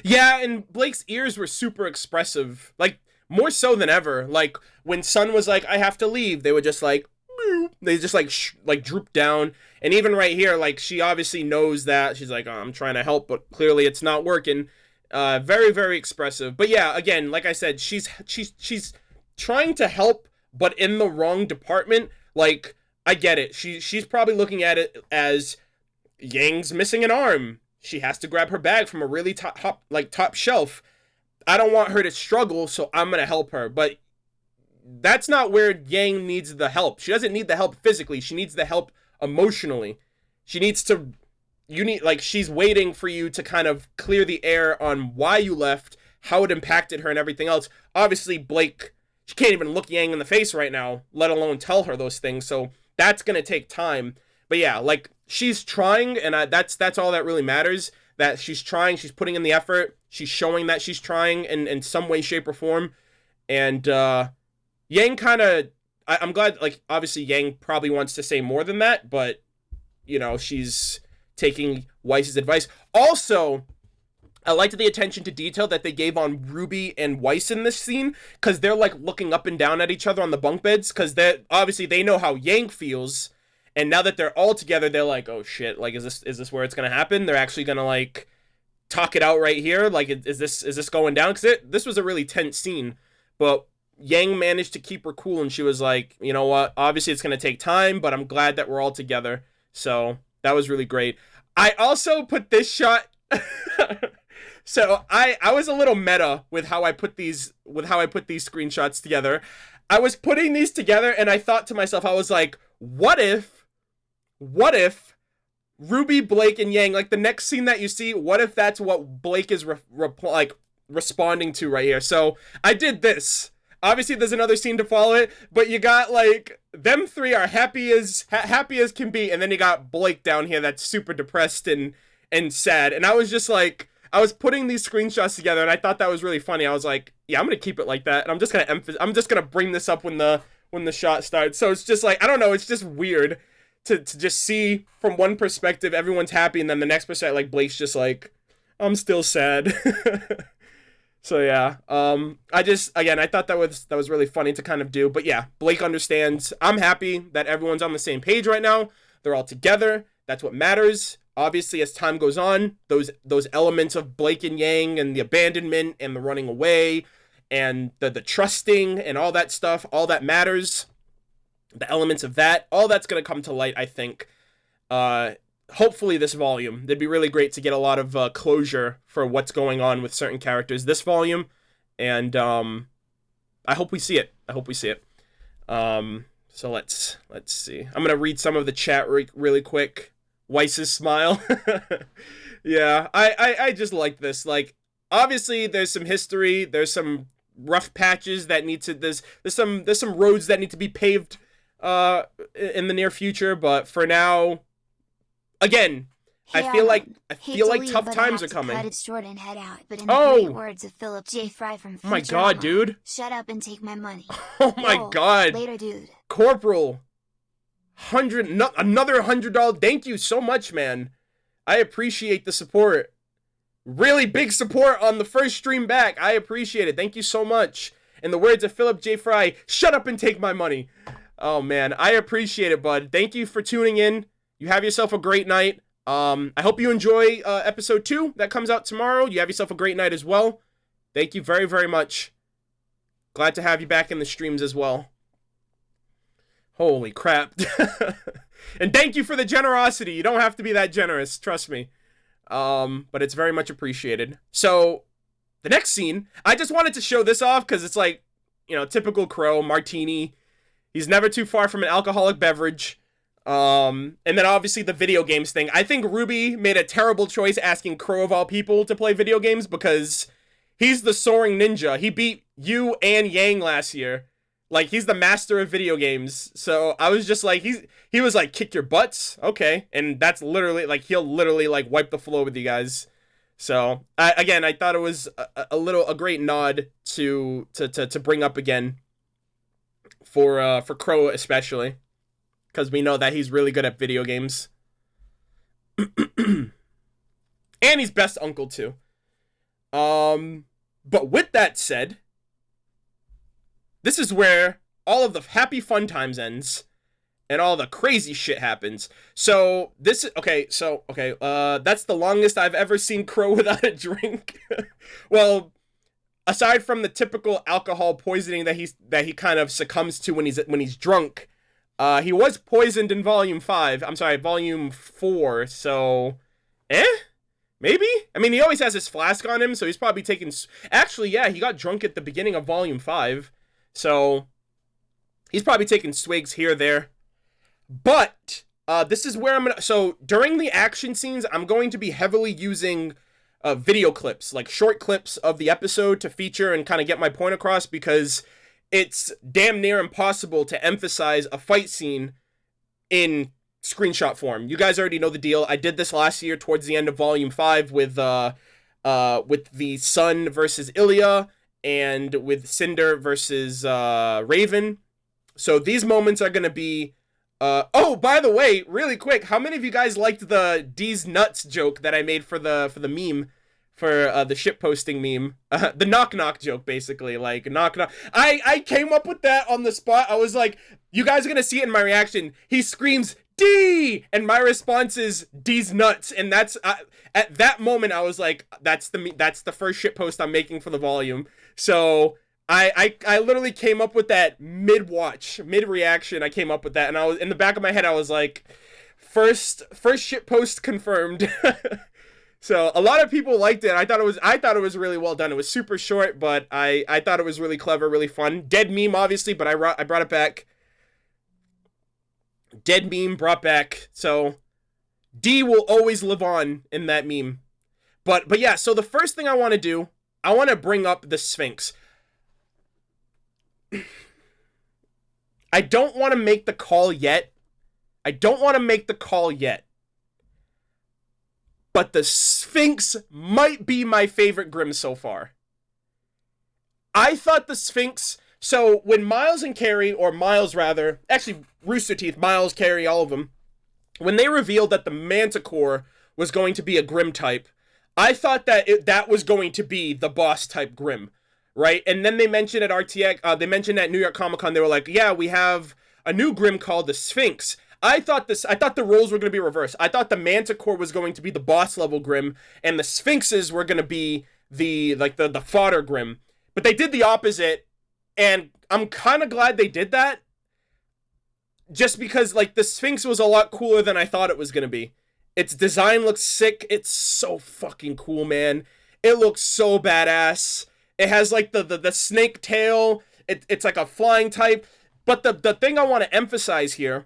yeah, and Blake's ears were super expressive, like more so than ever. Like when Sun was like, "I have to leave," they were just like, they just like like droop down. And even right here, like she obviously knows that she's like, oh, I'm trying to help, but clearly it's not working. Very very expressive. But yeah, again, like I said, she's trying to help, but in the wrong department. Like I get it. She's probably looking at it as Yang's missing an arm. She has to grab her bag from a really top shelf. I don't want her to struggle, so I'm gonna help her. But that's not where Yang needs the help. She doesn't need the help physically. She needs the help emotionally. She needs to, she's waiting for you to kind of clear the air on why you left, how it impacted her and everything else. Obviously, Blake, she can't even look Yang in the face right now, let alone tell her those things. So that's going to take time. But yeah, like she's trying, and that's all that really matters. That she's trying, she's putting in the effort, she's showing that she's trying in some way, shape, or form. And Yang kind of, I'm glad, like, obviously Yang probably wants to say more than that, but, you know, she's taking Weiss's advice. Also, I liked the attention to detail that they gave on RWBY and Weiss in this scene, because they're, like, looking up and down at each other on the bunk beds, because obviously they know how Yang feels, and now that they're all together, they're like, oh shit, like, is this where it's gonna happen? They're actually gonna, like, talk it out right here? Like, is this going down? Because this was a really tense scene, but Yang managed to keep her cool, and she was like, you know what, obviously it's gonna take time, but I'm glad that we're all together. So that was really great. I also put this shot so I was a little meta with how I put these screenshots together. I was putting these together and I thought to myself, I was like, what if RWBY, Blake, and Yang, like the next scene that you see, what if that's what Blake is responding to right here? So I did this. Obviously, there's another scene to follow it, but you got, like, them three are happy as can be, and then you got Blake down here that's super depressed and sad. And I was just like, I was putting these screenshots together, and I thought that was really funny. I was like, yeah, I'm gonna keep it like that, and I'm just gonna bring this up when the shot starts. So it's just like, I don't know, it's just weird to just see from one perspective everyone's happy, and then the next perspective, like, Blake's just like, I'm still sad. So yeah, I thought that was really funny to kind of do. But yeah, Blake understands. I'm happy that everyone's on the same page right now. They're all together. That's what matters. Obviously, as time goes on, those elements of Blake and Yang and the abandonment and the running away and the trusting and all that stuff, all that matters. The elements of that, all that's going to come to light, I think. Hopefully this volume. It'd be really great to get a lot of closure for what's going on with certain characters this volume, and I hope we see it. So let's see. I'm gonna read some of the chat really quick. Weiss's smile. Yeah, I just like this. Like, obviously there's some history. There's some rough patches that need to. There's some roads that need to be paved in the near future. But for now. Again, I feel like tough times are coming. Cut it short and head out, but in the great words of Philip J. Fry from Futurama, oh my god, dude! Shut up and take my money. Oh my god! Later, dude. Corporal, another $100. Thank you so much, man. I appreciate the support. Really big support on the first stream back. I appreciate it. Thank you so much. In the words of Philip J. Fry, shut up and take my money. Oh man, I appreciate it, bud. Thank you for tuning in. You have yourself a great night. I hope you enjoy episode 2 that comes out tomorrow. You have yourself a great night as well. Thank you very, very much. Glad to have you back in the streams as well. Holy crap. And thank you for the generosity. You don't have to be that generous, trust me. But it's very much appreciated. So, the next scene, I just wanted to show this off because it's like, you know, typical Crow, martini. He's never too far from an alcoholic beverage. And then obviously the video games thing. I think RWBY made a terrible choice asking Crow of all people to play video games because he's the soaring ninja. He beat you and Yang last year. Like, he's the master of video games. So I was just like, he was like, kick your butts. Okay. And that's literally like, he'll literally like wipe the floor with you guys. So I thought it was a great nod to bring up again for Crow especially. because we know that he's really good at video games. And he's best uncle too. But with that said, this is where all of the happy fun times ends and all the crazy shit happens. So that's the longest I've ever seen Crow without a drink. Well, aside from the typical alcohol poisoning that he kind of succumbs to when he's drunk, he was poisoned in volume 4, so maybe? I mean, he always has his flask on him, so he's probably taking... Actually, yeah, he got drunk at the beginning of volume 5, so he's probably taking swigs here or there. But this is where I'm gonna... So, during the action scenes, I'm going to be heavily using video clips, like short clips of the episode to feature and kind of get my point across, because it's damn near impossible to emphasize a fight scene in screenshot form. You guys already know the deal. I did this last year towards the end of volume 5 with the Sun versus Ilia and with Cinder versus Raven. So these moments are going to be oh, by the way, really quick, how many of you guys liked the D's nuts joke that I made for the meme, for the ship posting meme? The knock knock joke, basically, like knock knock. I came up with that on the spot. I was like, you guys are going to see it in my reaction. He screams D, and my response is D's nuts, and that's at that moment I was like, that's the first shit post I'm making for the volume. So I literally came up with that mid-reaction. I came up with that, and I was in the back of my head, I was like, first shit post confirmed. So a lot of people liked it. I thought it was really well done. It was super short, but I thought it was really clever, really fun. Dead meme, obviously, but I brought it back. Dead meme brought back. So D will always live on in that meme. But yeah, so the first thing I want to do, I want to bring up the Sphinx. I don't want to make the call yet. But the Sphinx might be my favorite Grimm so far. I thought the Sphinx... So, when Miles and Carrie, or Miles rather, actually Rooster Teeth, Miles, Carrie, all of them, when they revealed that the Manticore was going to be a Grimm type, I thought that that was going to be the boss type Grimm, right? And then they mentioned at RTX, they mentioned at New York Comic Con, they were like, yeah, we have a new Grimm called the Sphinx. I thought the roles were going to be reversed. I thought the Manticore was going to be the boss level Grimm, and the Sphinxes were going to be the fodder Grimm. But they did the opposite. And I'm kind of glad they did that, just because, like, the Sphinx was a lot cooler than I thought it was going to be. Its design looks sick. It's so fucking cool, man. It looks so badass. It has, like, the snake tail. It's like a flying type. But the thing I want to emphasize here,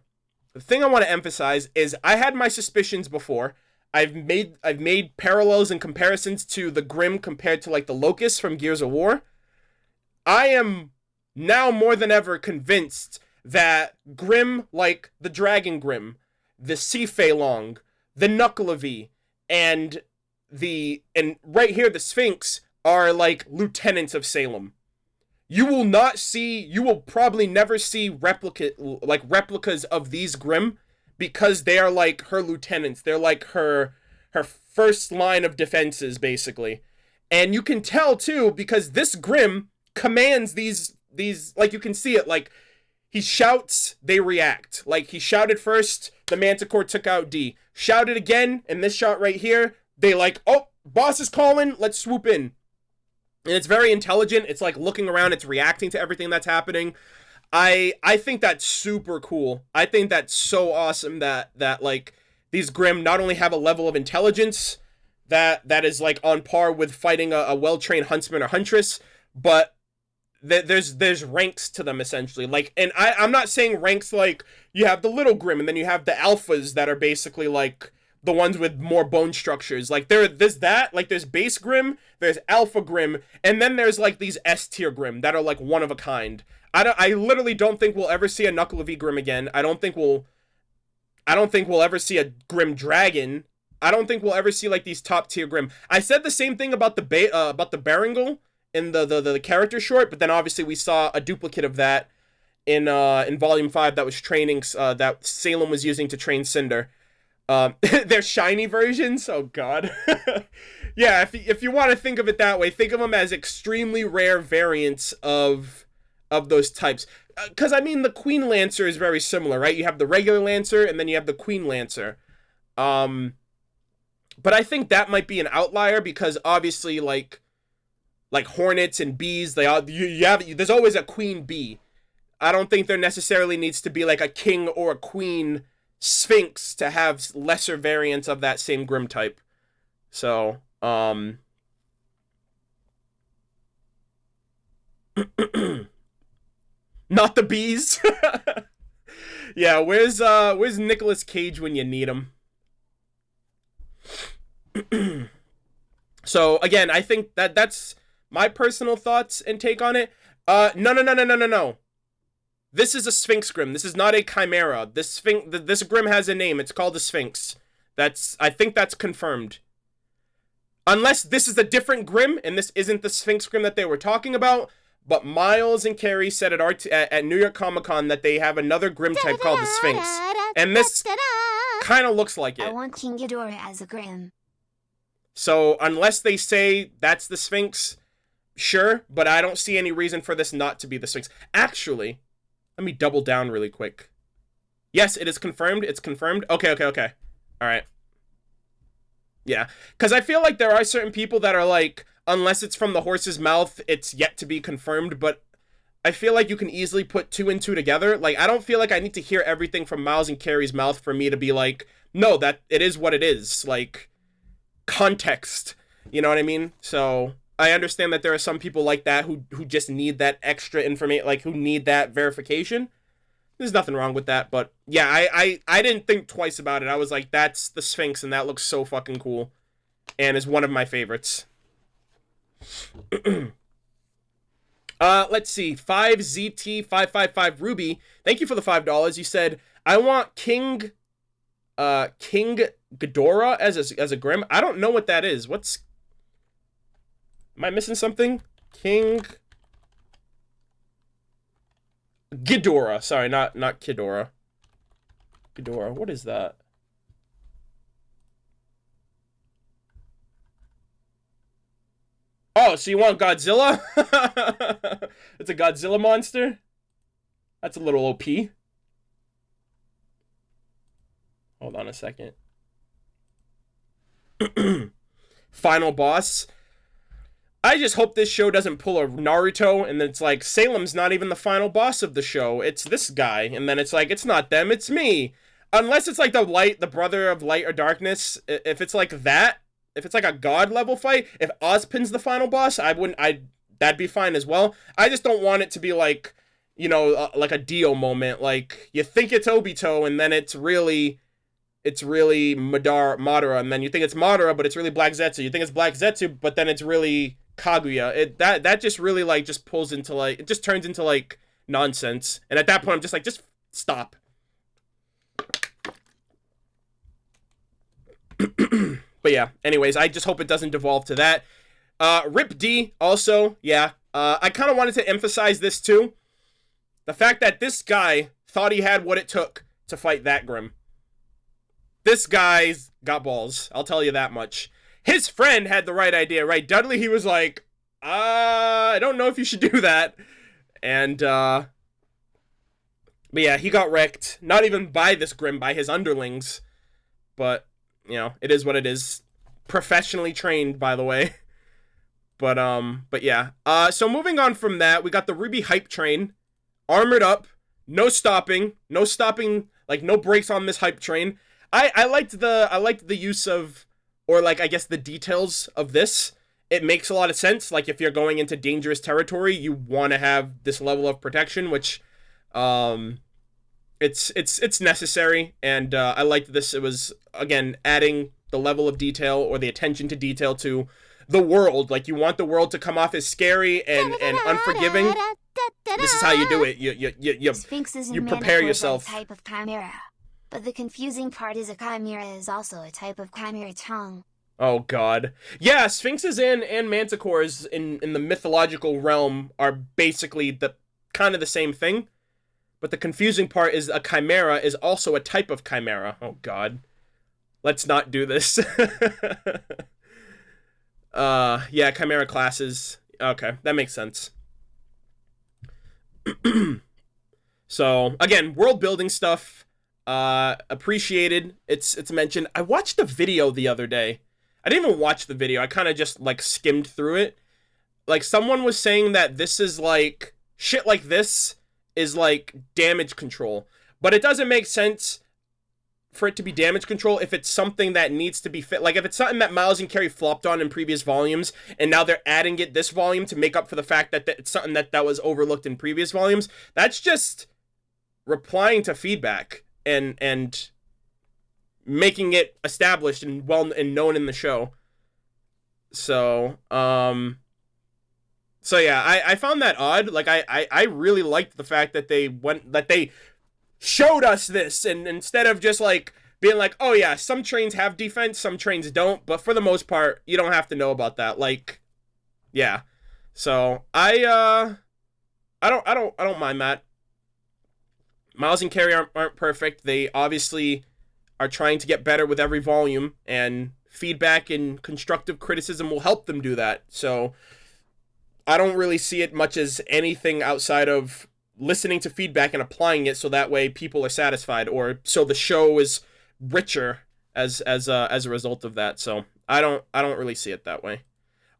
is I had my suspicions before. I've made parallels and comparisons to the Grimm compared to, like, the Locust from Gears of War. I am now more than ever convinced that Grimm, like the Dragon Grimm, the Sea Fei Long, the Knucklevi, and right here the Sphinx are like lieutenants of Salem. You will probably never see replicas of these Grimm, because they are like her lieutenants. They're like her first line of defenses, basically. And you can tell too, because this Grimm commands these, like, you can see it, like, he shouts, they react. Like, he shouted first, the Manticore took out D. Shouted again, in this shot right here, they like, oh, boss is calling, let's swoop in. And it's very intelligent. It's like looking around, it's reacting to everything that's happening. I think that's super cool. I think that's so awesome that like, these Grimm not only have a level of intelligence that is like on par with fighting a well-trained huntsman or huntress, but there's ranks to them, essentially. Like, and I'm not saying ranks like you have the little Grimm and then you have the alphas that are basically like the ones with more bone structures. Like, there's base Grimm, there's alpha Grimm, and then there's like these S tier Grimm that are like one of a kind. I literally don't think we'll ever see a Knucklevi Grimm again. I don't think we'll ever see a Grimm Dragon. I don't think we'll ever see like these top tier Grimm. I said the same thing about the Berengal in the character short, but then obviously we saw a duplicate of that in Volume 5 that was training, that Salem was using to train Cinder. They're shiny versions? Oh, God. Yeah, if you want to think of it that way, think of them as extremely rare variants of those types. Because, I mean, the Queen Lancer is very similar, right? You have the regular Lancer, and then you have the Queen Lancer. But I think that might be an outlier, because obviously, like hornets and bees, there's always a queen bee. I don't think there necessarily needs to be like a king or a queen sphinx to have lesser variants of that same Grimm type. So, not the bees. Yeah, where's Nicolas Cage when you need him? So again, I think that's my personal thoughts and take on it. No. This is a Sphinx Grimm. This is not a Chimera. This Grimm has a name. It's called a Sphinx. I think that's confirmed. Unless this is a different Grimm, and this isn't the Sphinx Grimm that they were talking about, but Miles and Carrie said at New York Comic Con that they have another Grimm type called the Sphinx. And this kind of looks like it. I want King Ghidorah as a Grimm. So, unless they say that's the Sphinx, sure, but I don't see any reason for this not to be the Sphinx. Actually, let me double down really quick. Yes, it is confirmed. It's confirmed. Okay. All right. Yeah, because I feel like there are certain people that are like, unless it's from the horse's mouth, it's yet to be confirmed, but I feel like you can easily put two and two together. Like, I don't feel like I need to hear everything from Miles and Carrie's mouth for me to be like, no, that it is what it is. Like, context, you know what I mean? So I understand that there are some people like that who just need that extra information, like who need that verification. There's nothing wrong with that, but yeah, I didn't think twice about it. I was like, that's the Sphinx, and that looks so fucking cool, and is one of my favorites. Let's see, 5ZT555 Ruby, thank you for the $5. You said, I want King Ghidorah as a Grimm. I don't know what that is. Am I missing something? King Ghidorah. Sorry, not Kidora. Ghidorah. What is that? Oh, so you want Godzilla? It's a Godzilla monster? That's a little OP. Hold on a second. Final boss. I just hope this show doesn't pull a Naruto, and it's like, Salem's not even the final boss of the show. It's this guy. And then it's like, it's not them, it's me. Unless it's like the brother of light or darkness. If it's like that, if it's like a god level fight, if Ozpin's the final boss, that'd be fine as well. I just don't want it to be like, you know, like a Dio moment. Like, you think it's Obito, and then it's really Madara, and then you think it's Madara, but it's really Black Zetsu. You think it's Black Zetsu, but then it's really Kaguya. That just really, like, just pulls into, like, it just turns into, like, nonsense. And at that point, I'm just like, just stop. But yeah, anyways, I just hope it doesn't devolve to that. Rip D, also, yeah. I kind of wanted to emphasize this, too. The fact that this guy thought he had what it took to fight that Grimm. This guy's got balls, I'll tell you that much. His friend had the right idea, right? Dudley, he was like, I don't know if you should do that. And, but yeah, he got wrecked. Not even by this Grimm, by his underlings. But, you know, it is what it is. Professionally trained, by the way. But yeah. So moving on from that, we got the RWBY hype train. Armored up. No stopping, like, no brakes on this hype train. I liked the use of, or like, I guess the details of this. It makes a lot of sense. Like, if you're going into dangerous territory, you want to have this level of protection, which, it's necessary. And, I liked this. It was, again, adding the level of detail or the attention to detail to the world. Like, you want the world to come off as scary and unforgiving. This is how you do it. You prepare yourself. Type of chimera. But the confusing part is a chimera is also a type of chimera tongue. Oh, God. Yeah, Sphinxes and manticores in the mythological realm are basically kind of the same thing. But the confusing part is a chimera is also a type of chimera. Oh god. Let's not do this. Yeah, chimera classes. Okay, that makes sense. So, again, world building stuff. Appreciated. It's mentioned. I watched a video the other day. I didn't even watch the video. I kind of just, like, skimmed through it. Like, someone was saying that this is, like, shit like this is, like, damage control. But it doesn't make sense for it to be damage control if it's something that needs to be fit. Like, if it's something that Miles and Carrie flopped on in previous volumes, and now they're adding it this volume to make up for the fact that it's something that was overlooked in previous volumes, that's just replying to feedback and making it established and well and known in the show. So, so yeah, I found that odd. Like, I really liked the fact that they showed us this, and instead of just, like, being like, oh yeah, some trains have defense, some trains don't, but for the most part, you don't have to know about that. Like, yeah. So, I don't mind that. Miles and Carrie aren't perfect. They obviously are trying to get better with every volume, and feedback and constructive criticism will help them do that. So, I don't really see it much as anything outside of listening to feedback and applying it so that way people are satisfied, or so the show is richer as a result of that. So I don't really see it that way.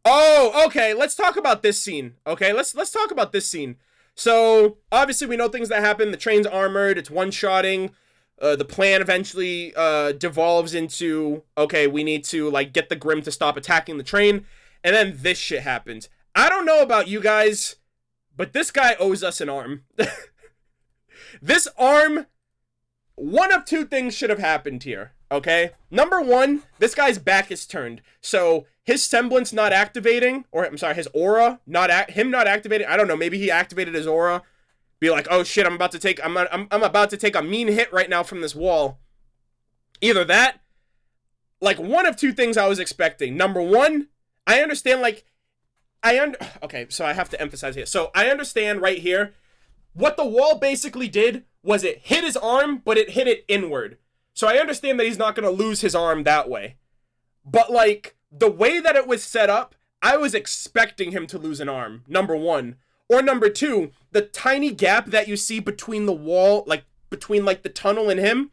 Oh, okay, let's talk about this scene. Okay, let's talk about this scene. So obviously we know things that happen. The train's armored, it's one-shotting. The plan eventually devolves into, okay, we need to, like, get the Grimm to stop attacking the train, and then this shit happens. I don't know about you guys, but this guy owes us an arm. This arm, one of two things should have happened here, okay? Number one, this guy's back is turned. So his semblance not activating, or I'm sorry, his aura not activating. I don't know, maybe he activated his aura. Be like, oh shit, I'm about to take a mean hit right now from this wall. Either that, like, one of two things I was expecting. Number one, I understand, like, okay, so I have to emphasize here. So I understand right here, what the wall basically did was it hit his arm, but it hit it inward. So I understand that he's not going to lose his arm that way. But, like, the way that it was set up, I was expecting him to lose an arm, number one. Or number two, the tiny gap that you see between the wall, like, between, like, the tunnel and him,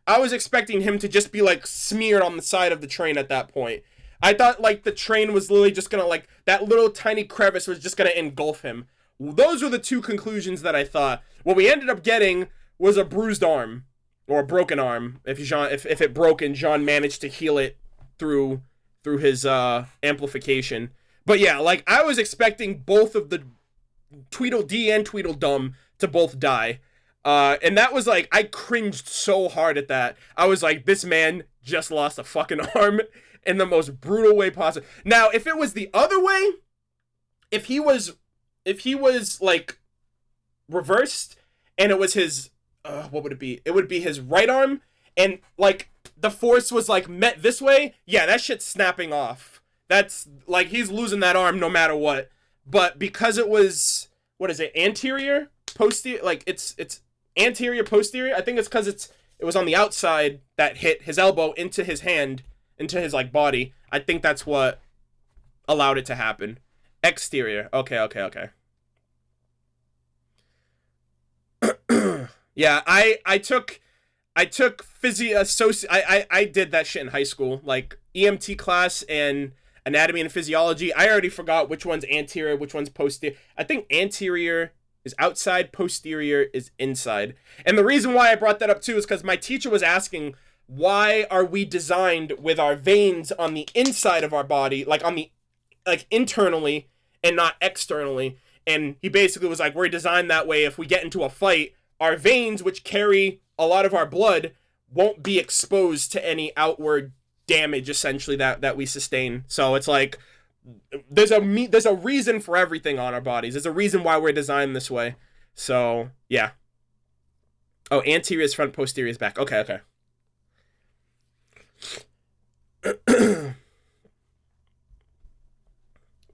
I was expecting him to just be, like, smeared on the side of the train at that point. I thought, like, the train was literally just gonna, like, that little tiny crevice was just gonna engulf him. Those were the two conclusions that I thought. What we ended up getting was a bruised arm, or a broken arm. If it broke and Jean managed to heal it through his amplification. But yeah, like, I was expecting both of the Tweedledee and Tweedledum to both die. And that was, like, I cringed so hard at that. I was like, this man just lost a fucking arm in the most brutal way possible. Now, if it was the other way, if he was like reversed and it was his what would it be? It would be his right arm, and, like, the force was, like, met this way. Yeah, that shit's snapping off. That's, like, he's losing that arm no matter what. But because it was, what is it, anterior, posterior, like, it's anterior, posterior. I think it's because it was on the outside that hit his elbow into his hand, into his, like, body. I think that's what allowed it to happen. Exterior. Okay. Yeah, I took I did that shit in high school, like EMT class and anatomy and physiology. I already forgot which one's anterior, which one's posterior. I think anterior is outside, posterior is inside. And the reason why I brought that up too is because my teacher was asking, why are we designed with our veins on the inside of our body, like internally and not externally? And he basically was like, we're designed that way. If we get into a fight, our veins, which carry a lot of our blood, won't be exposed to any outward damage, essentially, that we sustain. So it's like, there's a reason for everything on our bodies. There's a reason why we're designed this way. So, yeah. Oh, anterior is front, posterior is back. Okay.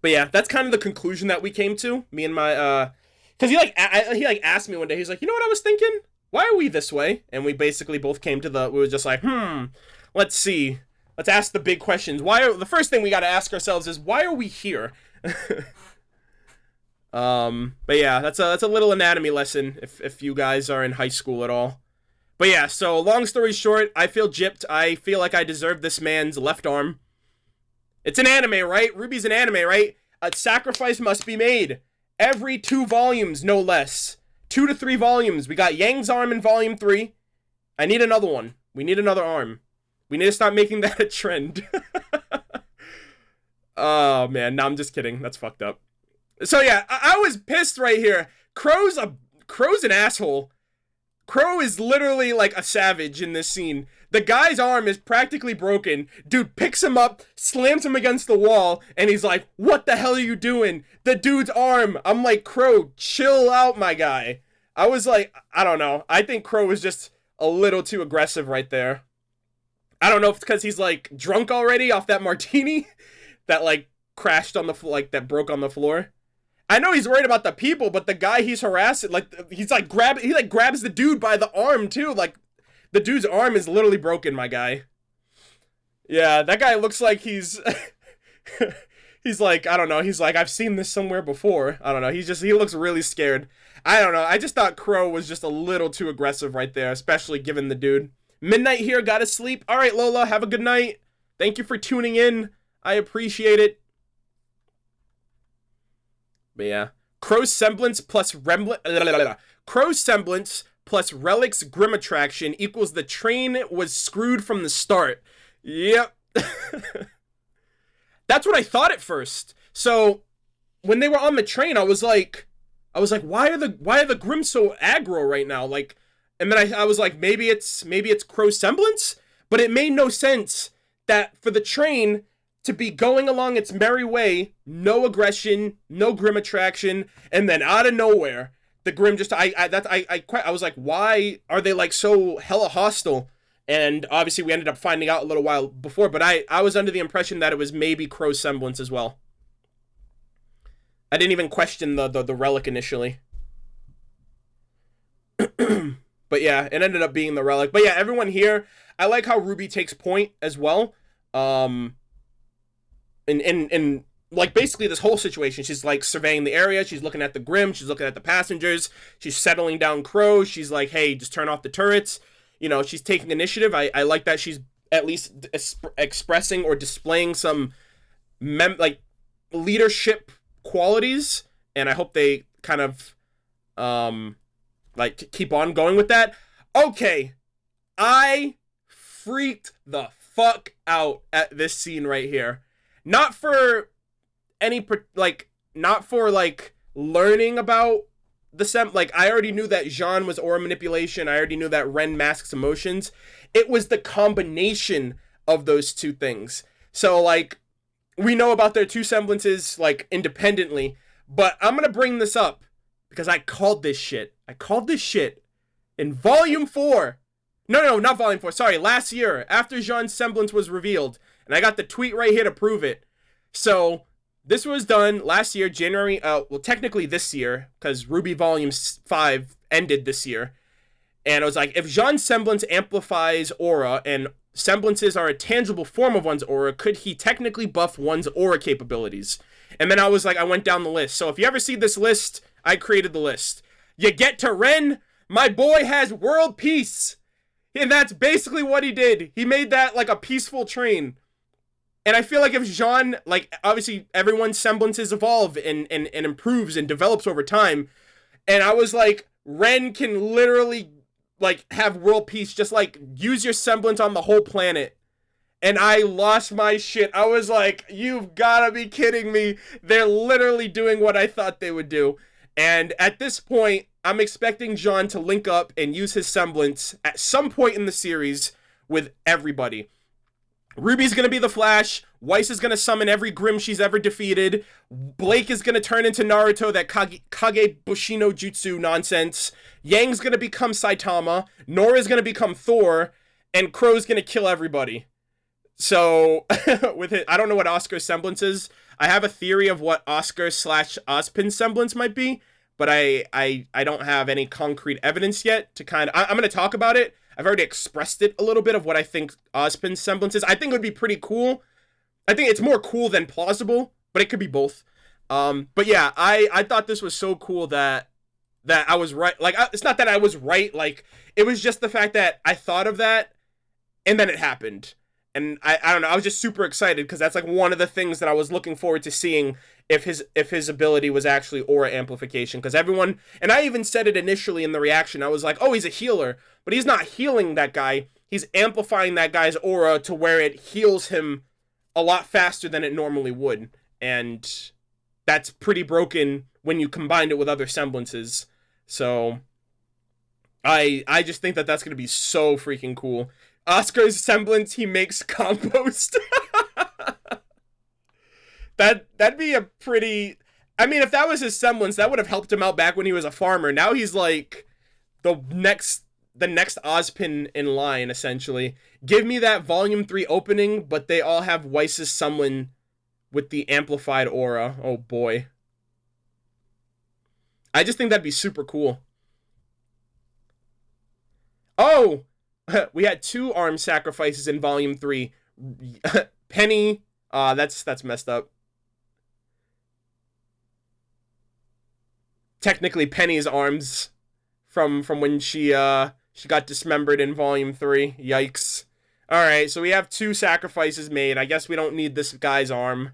But yeah, that's kind of the conclusion that we came to, me and my, Because he like asked me one day, he's like, you know what I was thinking? Why are we this way? And we basically both came to we were just like, let's see. Let's ask the big questions. The first thing we got to ask ourselves is, why are we here? But yeah, that's a little anatomy lesson if you guys are in high school at all. But yeah, so long story short, I feel gypped. I feel like I deserve this man's left arm. It's an anime, right? RWBY's an anime, right? A sacrifice must be made. Every 2 volumes, no less. 2 to 3 volumes. We got Yang's arm in volume 3. I need another one. We need another arm. We need to start making that a trend. Oh, man. No, I'm just kidding. That's fucked up. So, yeah, I was pissed right here. Crow's an asshole. Crow is literally like a savage in this scene. The guy's arm is practically broken. Dude picks him up, slams him against the wall, and he's like, what the hell are you doing? The dude's arm. I'm like, Crow, chill out, my guy. I was like, I don't know. I think Crow was just a little too aggressive right there. I don't know if it's because he's like drunk already off that martini that like crashed on the floor, like that broke on the floor. I know he's worried about the people, but the guy he's harassing, like he grabs the dude by the arm too. Like the dude's arm is literally broken, my guy. Yeah, that guy looks like he's like, I don't know. He's like, I've seen this somewhere before. I don't know. He looks really scared. I don't know. I just thought Crow was just a little too aggressive right there, especially given the dude. Midnight here, gotta sleep. All right, Lola, have a good night. Thank you for tuning in. I appreciate it. But yeah, Crow's semblance plus Relic's Grimm attraction equals the train was screwed from the start. Yep. That's what I thought at first. So when they were on the train, I was like, why are the Grimm so aggro right now? Like, and then I was like, maybe it's Crow's semblance, but it made no sense that for the train to be going along its merry way, no aggression, no Grimm attraction, and then out of nowhere, the Grimm just I was like, why are they like so hella hostile? And obviously we ended up finding out a little while before, but I was under the impression that it was maybe Crow's semblance as well. I didn't even question the Relic initially. But yeah, it ended up being the Relic. But yeah, everyone here, I like how RWBY takes point as well. And like basically this whole situation, she's like surveying the area, she's looking at the Grimm, she's looking at the passengers, she's settling down Crow, she's like, hey, just turn off the turrets. You know, she's taking initiative. I like that she's at least expressing or displaying some like leadership qualities, and I hope they kind of like keep on going with that. Okay, I freaked the fuck out at this scene right here. Not for any not for like learning about the like I already knew that Jean was aura manipulation. I already knew that Ren masks emotions. It was the combination of those two things. So like we know about their two semblances like independently, but I'm gonna bring this up because I called this shit. I called this shit in volume 4. No, not volume 4. Sorry, last year after Jean's semblance was revealed, and I got the tweet right here to prove it. So this was done last year, January. Well, technically this year, because RWBY Volume 5 ended this year. And I was like, if Jean's semblance amplifies aura and semblances are a tangible form of one's aura, could he technically buff one's aura capabilities? And then I was like, I went down the list. So if you ever see this list, I created the list. You get to Ren, my boy has world peace. And that's basically what he did. He made that like a peaceful train. And I feel like if Jean, like, obviously everyone's semblances evolve and improves and develops over time. And I was like, Ren can literally, like, have world peace. Just, like, use your semblance on the whole planet. And I lost my shit. I was like, you've gotta be kidding me. They're literally doing what I thought they would do. And at this point, I'm expecting Jean to link up and use his semblance at some point in the series with everybody. RWBY's gonna be the Flash. Weiss is gonna summon every Grimm she's ever defeated. Blake is gonna turn into Naruto, that Kage Bushino Jutsu nonsense. Yang's gonna become Saitama. Nora's gonna become Thor. And Crow's gonna kill everybody. So, with it, I don't know what Oscar's semblance is. I have a theory of what Oscar / Ozpin's semblance might be, but I don't have any concrete evidence yet to kind of... I'm going to talk about it. I've already expressed it a little bit of what I think Ozpin's semblance is. I think it would be pretty cool. I think it's more cool than plausible, but it could be both. But yeah, I thought this was so cool that I was right. Like, it's not that I was right. Like, it was just the fact that I thought of that, and then it happened. And I don't know, I was just super excited, because that's like one of the things that I was looking forward to seeing if his ability was actually aura amplification. Because everyone, and I even said it initially in the reaction, I was like, oh, he's a healer. But he's not healing that guy. He's amplifying that guy's aura to where it heals him a lot faster than it normally would. And that's pretty broken when you combine it with other semblances. So I just think that that's going to be so freaking cool. Oscar's semblance, he makes compost. That'd be a pretty... I mean, if that was his semblance, that would have helped him out back when he was a farmer. Now he's like the next Ozpin in line, essentially. Give me that Volume 3 opening, but they all have Weiss's someone with the amplified aura. Oh boy. I just think that'd be super cool. Oh! We had 2 arm sacrifices in Volume 3. Penny, that's messed up. Technically, Penny's arms from when she got dismembered in Volume 3. Yikes. Alright, so we have 2 sacrifices made. I guess we don't need this guy's arm.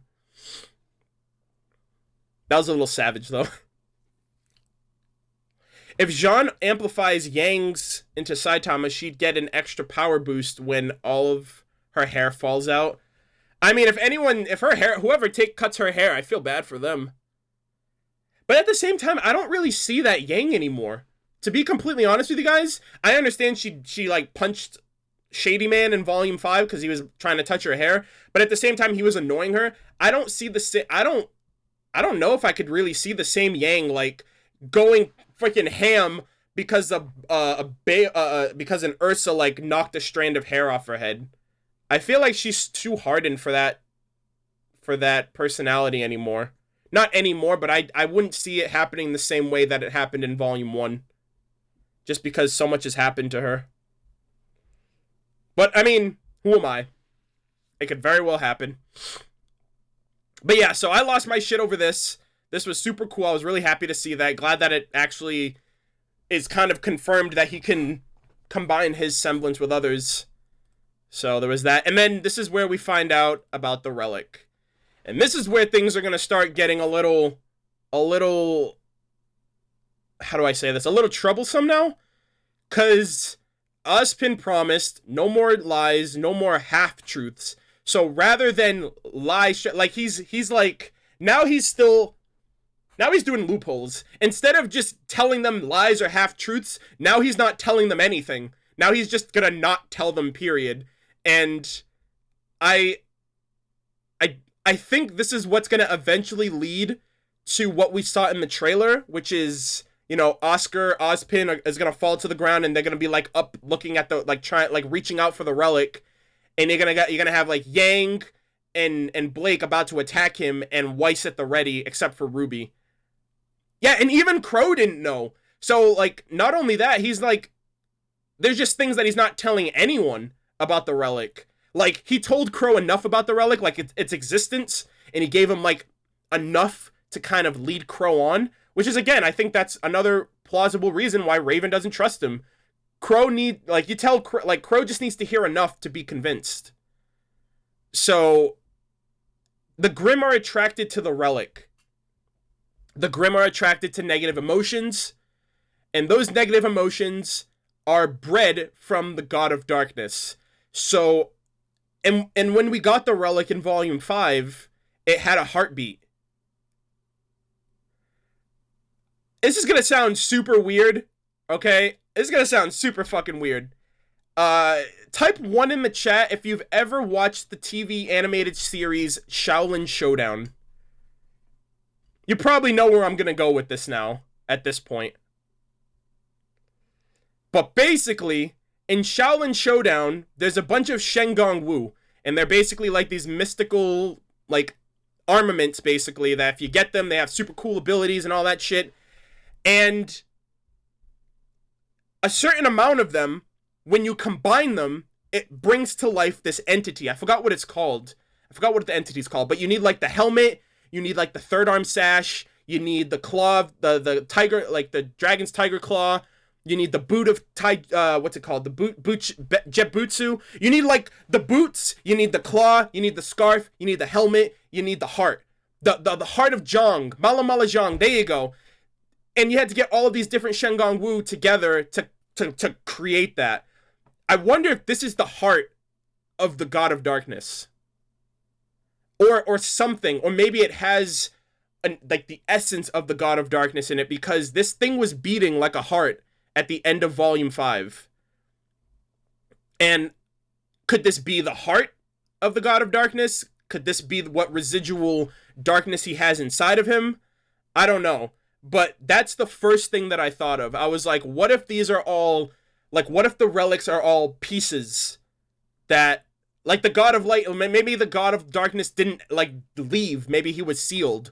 That was a little savage, though. If Jean amplifies Yang's into Saitama, she'd get an extra power boost when all of her hair falls out. I mean, whoever cuts her hair, I feel bad for them. But at the same time, I don't really see that Yang anymore. To be completely honest with you guys, I understand she like punched Shady Man in Volume 5 because he was trying to touch her hair, but at the same time he was annoying her. I don't see I don't know if I could really see the same Yang like going freaking ham because because an Ursa like knocked a strand of hair off her head. I feel like she's too hardened for that personality anymore. Not anymore, but I wouldn't see it happening the same way that it happened in Volume 1. Just because so much has happened to her. But, I mean, who am I? It could very well happen. But yeah, so I lost my shit over this. This was super cool. I was really happy to see that. Glad that it actually is kind of confirmed that he can combine his semblance with others. So there was that. And then this is where we find out about the Relic. And this is where things are going to start getting a little, how do I say this? A little troublesome now. Because Ozpin promised no more lies, no more half-truths. So rather than lie, like he's like, now he's doing loopholes. Instead of just telling them lies or half-truths, now he's not telling them anything. Now he's just gonna not tell them, period. And I think this is what's gonna eventually lead to what we saw in the trailer, which is, you know, Ozpin is gonna fall to the ground, and they're gonna be like up looking at the reaching out for the Relic, and you're gonna have like Yang and Blake about to attack him, and Weiss at the ready, except for RWBY. Yeah, and even Crow didn't know. So like, not only that, he's like, there's just things that he's not telling anyone about the Relic. Like, he told Crow enough about the Relic, like its existence, and he gave him like enough to kind of lead Crow on, which is, again, I think that's another plausible reason why Raven doesn't trust him. Crow Crow just needs to hear enough to be convinced. So the Grimm are attracted to the Relic. The Grimm are attracted to negative emotions, and those negative emotions are bred from the God of Darkness. So, and when we got the Relic in Volume 5, it had a heartbeat. This is gonna sound super weird, okay? This is gonna sound super fucking weird. Type 1 in the chat if you've ever watched the TV animated series Shaolin Showdown. You probably know where I'm gonna go with this now, at this point. But basically, in Shaolin Showdown, there's a bunch of Shengong Wu, and they're basically like these mystical, like, armaments, basically, that if you get them, they have super cool abilities and all that shit. And a certain amount of them, when you combine them, it brings to life this entity. I forgot what it's called. I forgot what the entity's called, but you need like the helmet, you need like the third arm sash, you need the claw, the tiger, like the dragon's tiger claw, you need the boot of what's it called? The jetbutsu. You need like the boots, you need the claw, you need the scarf, you need the helmet, you need the heart. The heart of Zhang, Mala Mala Zhang, there you go. And you had to get all of these different Shengang Wu together to create that. I wonder if this is the heart of the God of Darkness. Or something. Or maybe it has like the essence of the God of Darkness in it, because this thing was beating like a heart at the end of Volume 5. And could this be the heart of the God of Darkness? Could this be what residual darkness he has inside of him? I don't know. But that's the first thing that I thought of. I was like, what if these are all, like, what if the relics are all pieces that, like the God of Light, maybe the God of Darkness didn't, like, leave. Maybe he was sealed.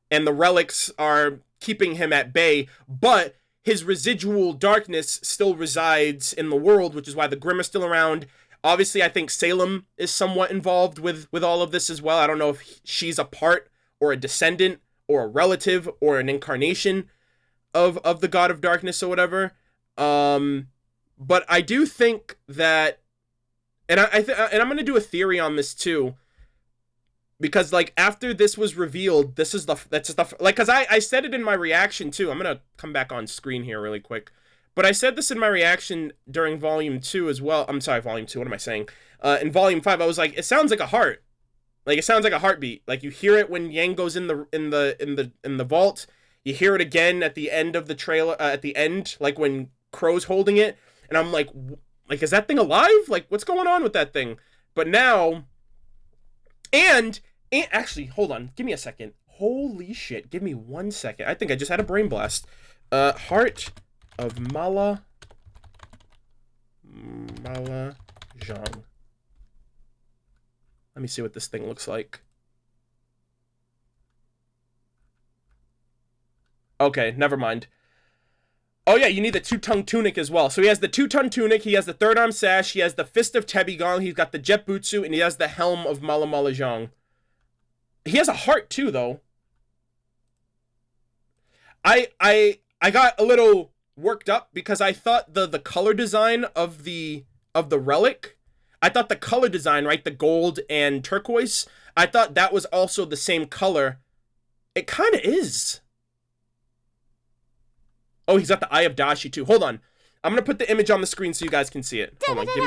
And the relics are keeping him at bay. But his residual darkness still resides in the world, which is why the Grimm are still around. Obviously, I think Salem is somewhat involved with all of this as well. I don't know if she's a part or a descendant or a relative or an incarnation of the God of Darkness or whatever. But I do think that, and I'm going to do a theory on this too, because like after this was revealed, that's the like, because I said it in my reaction too. I'm going to come back on screen here really quick. But I said this in my reaction during Volume 2 as well. I'm sorry, Volume 2, what am I saying? In Volume 5, I was like, it sounds like a heart. Like, it sounds like a heartbeat. Like, you hear it when Yang goes in the vault. You hear it again at the end of the trailer, at the end, like when Crow's holding it. And I'm like, is that thing alive? Like, what's going on with that thing? But now, and actually, hold on, give me a second. Holy shit, give me 1 second. I think I just had a brain blast. Heart of Mala Zhang. Let me see what this thing looks like. Okay, never mind. Oh yeah, you need the two-tongue tunic as well. So he has the two-tongue tunic, he has the third arm sash, he has the fist of Tebigong, he's got the jetbutsu, and he has the helm of Mala Mala Zhang. He has a heart too, though. I got a little worked up because I thought the color design of the relic, I thought the color design, right, the gold and turquoise, I thought that was also the same color. It kind of is. Oh, he's got the Eye of Dashi too. Hold on. I'm going to put the image on the screen so you guys can see it. Hold on, give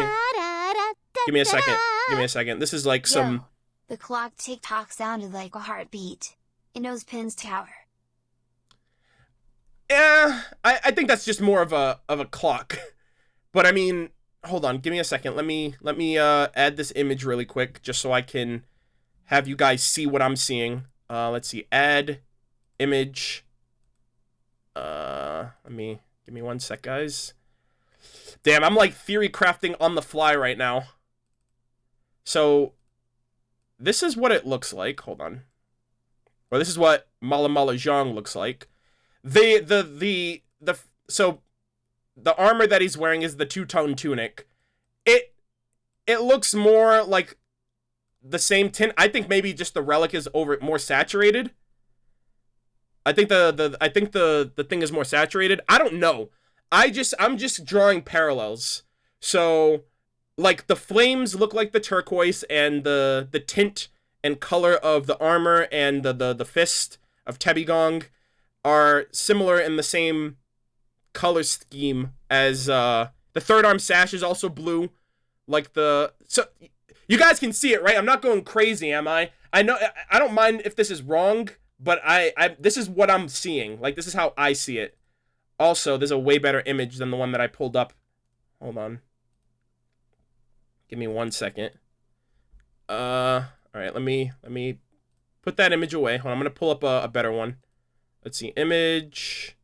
me a second. Give me a second. This is like some... Yo, the clock tick-tock sounded like a heartbeat in Ozpin's tower. Yeah, I think that's just more of a clock. But I mean, hold on, give me a second. Let me add this image really quick just so I can have you guys see what I'm seeing. Let's see, add image. Give me 1 sec, guys. Damn, I'm like theory crafting on the fly right now. So this is what it looks like. Hold on. Or this is what Mala Mala Zhang looks like. So the armor that he's wearing is the two-tone tunic. It looks more like the same tint. I think maybe just the relic is more saturated. I think the thing is more saturated. I don't know. I'm just drawing parallels. So like the flames look like the turquoise, and the tint and color of the armor and the fist of Tebigong are similar in the same color scheme as the third arm sash is also blue, like so you guys can see it, right? I'm not going crazy, am I? I know I don't mind if this is wrong, but I this is what I'm seeing. Like, this is how I see it. Also, there's a way better image than the one that I pulled up. Hold on. Give me 1 second. All right, let me put that image away. Hold on, I'm going to pull up a better one. Let's see, image.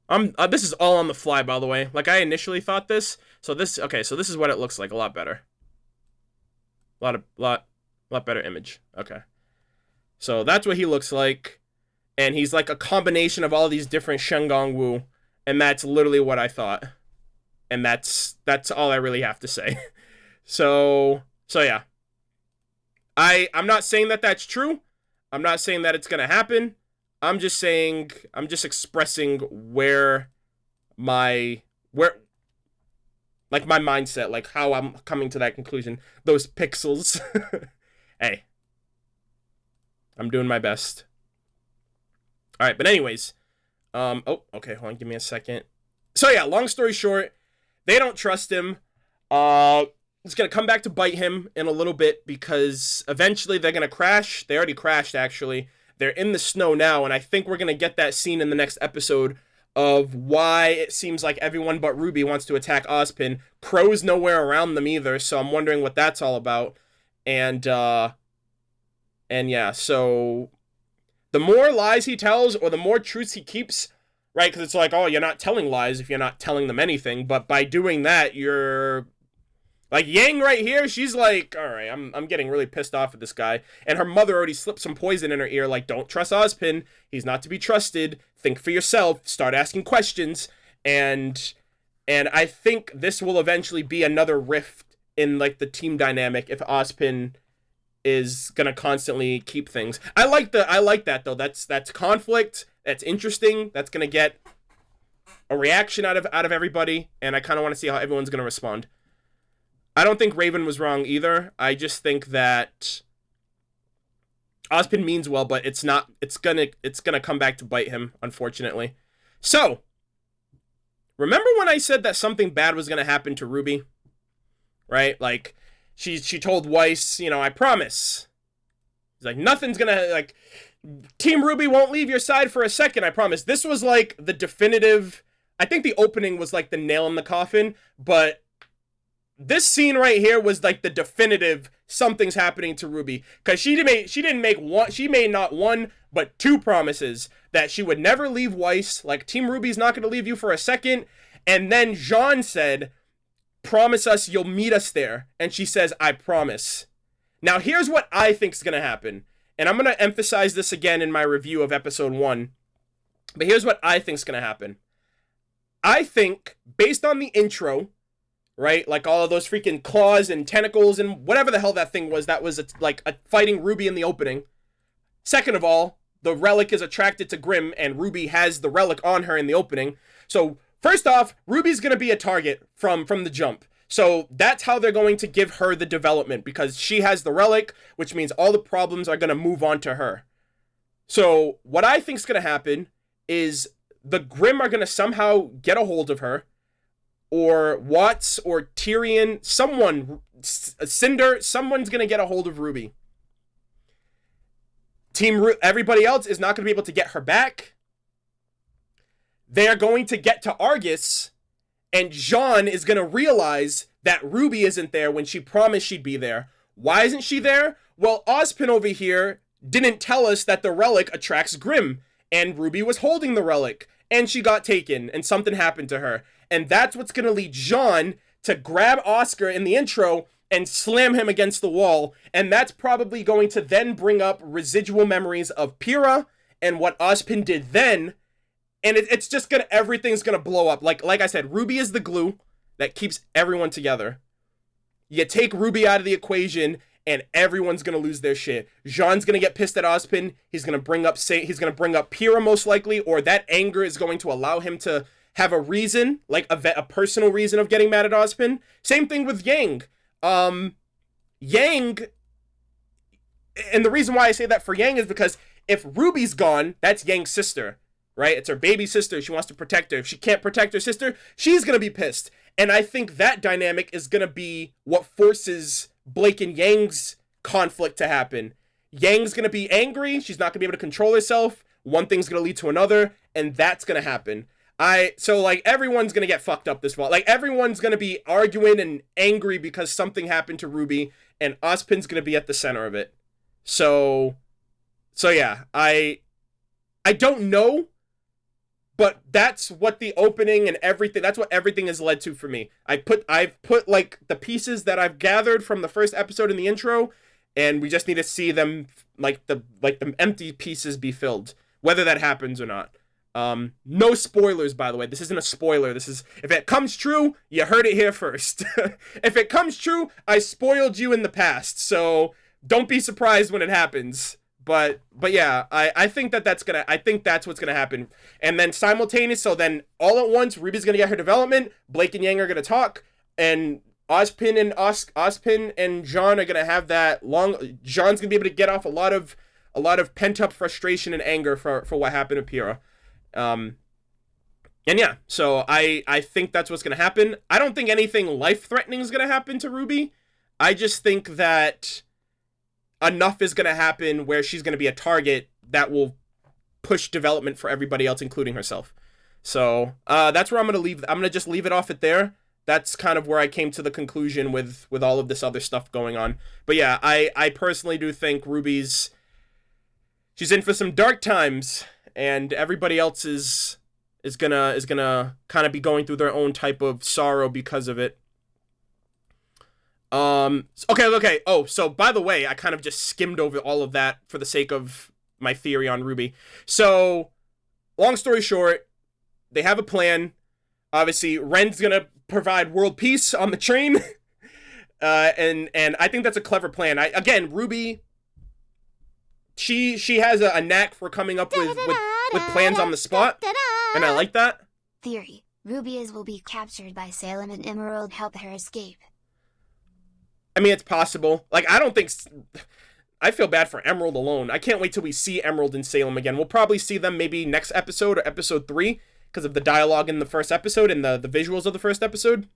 This is all on the fly, by the way. Like, I initially thought this. So this is what it looks like. A lot better. Lot better image. Okay. So that's what he looks like. And he's like a combination of all these different Shengong Wu. And that's literally what I thought. And that's all I really have to say. So yeah. I'm not saying that that's true. I'm not saying that it's going to happen. I'm just expressing where my mindset, like how I'm coming to that conclusion. Those pixels. Hey. I'm doing my best. All right, but anyways. Oh, okay, hold on, give me a second. So yeah, long story short, they don't trust him. It's going to come back to bite him in a little bit because eventually they're going to crash. They already crashed, actually. They're in the snow now, and I think we're going to get that scene in the next episode of why it seems like everyone but RWBY wants to attack Ozpin. Crow's nowhere around them either, so I'm wondering what that's all about. And yeah, so the more lies he tells or the more truths he keeps, right? Because it's like, oh, you're not telling lies if you're not telling them anything, but by doing that, you're... Like, Yang right here, she's like, all right, I'm getting really pissed off at this guy. And her mother already slipped some poison in her ear, like, don't trust Ozpin. He's not to be trusted. Think for yourself. Start asking questions. And I think this will eventually be another rift in, like, the team dynamic if Ozpin is gonna constantly keep things. I like that, though. That's conflict. That's interesting. That's gonna get a reaction out of everybody. And I kind of want to see how everyone's gonna respond. I don't think Raven was wrong either. I just think that Ozpin means well, but it's gonna come back to bite him, unfortunately. So, remember when I said that something bad was gonna happen to RWBY? Right? Like, she told Weiss, I promise. He's like, nothing's gonna, like, Team RWBY won't leave your side for a second, I promise. This was like the definitive, I think the opening was like the nail in the coffin, but this scene right here was like the definitive something's happening to RWBY, because she made not one but two promises that she would never leave Weiss, like Team RWBY's not going to leave you for a second, and then Jean said, promise us you'll meet us there, and she says, I promise. Now here's what I think's going to happen, and I'm going to emphasize this again in my review of episode 1, but here's what I think's going to happen. I think, based on the intro, right? Like all of those freaking claws and tentacles and whatever the hell that thing was, that was like a fighting RWBY in the opening. Second of all, the Relic is attracted to Grimm and RWBY has the Relic on her in the opening. So first off, RWBY's going to be a target from the jump. So that's how they're going to give her the development, because she has the Relic, which means all the problems are going to move on to her. So what I think is going to happen is the Grimm are going to somehow get a hold of her, or Watts, or Tyrion, Cinder, someone's going to get a hold of RWBY. Everybody else is not going to be able to get her back. They're going to get to Argus, and Jean is going to realize that RWBY isn't there when she promised she'd be there. Why isn't she there? Well, Ozpin over here didn't tell us that the Relic attracts Grimm, and RWBY was holding the Relic, and she got taken, and something happened to her. And that's what's going to lead Jean to grab Oscar in the intro and slam him against the wall. And that's probably going to then bring up residual memories of Pyrrha and what Ozpin did then. And it's just everything's going to blow up. Like I said, RWBY is the glue that keeps everyone together. You take RWBY out of the equation and everyone's going to lose their shit. Jean's going to get pissed at Ozpin. He's going to bring up Pyrrha most likely, or that anger is going to allow him to have a reason, like a personal reason of getting mad at Ozpin. Same thing with Yang. Yang, and the reason why I say that for Yang is because if RWBY's gone, that's Yang's sister, right? It's her baby sister. She wants to protect her. If she can't protect her sister, she's going to be pissed. And I think that dynamic is going to be what forces Blake and Yang's conflict to happen. Yang's going to be angry. She's not going to be able to control herself. One thing's going to lead to another, and that's going to happen. So like everyone's gonna get fucked up this fall. Like everyone's gonna be arguing and angry because something happened to RWBY, and Ozpin's gonna be at the center of it. So yeah, I don't know, but that's what the opening and everything. That's what everything has led to for me. I've put like the pieces that I've gathered from the first episode in the intro, and we just need to see them like the empty pieces be filled, whether that happens or not. No spoilers, by the way. This isn't a spoiler. This is, if it comes true, you heard it here first. If it comes true, I spoiled you in the past, so don't be surprised when it happens. But yeah, I think that's what's gonna happen. And then simultaneous, so then all at once, Ruby's gonna get her development, Blake and Yang are gonna talk, and Ozpin and John are gonna have that long. John's gonna be able to get off a lot of pent up frustration and anger for what happened to Pyrrha. And yeah, so I think that's what's gonna happen. I don't think anything life threatening is gonna happen to Ruby. I just think that enough is gonna happen where she's gonna be a target that will push development for everybody else, including herself. So that's where I'm gonna just leave it off at there. That's kind of where I came to the conclusion with all of this other stuff going on. But yeah, I personally do think she's in for some dark times, and everybody else is gonna kind of be going through their own type of sorrow because of it. Okay. Oh, so by the way, I kind of just skimmed over all of that for the sake of my theory on RWBY. So, long story short, they have a plan. Obviously, Ren's gonna provide world peace on the train. And I think that's a clever plan. RWBY, she has a knack for coming up with plans on the spot, and I like that. Theory: RWBY will be captured by Salem and Emerald help her escape. I mean, it's possible. Like, I feel bad for Emerald alone. I can't wait till we see Emerald and Salem again. We'll probably see them maybe next episode or episode 3 because of the dialogue in the first episode and the visuals of the first episode.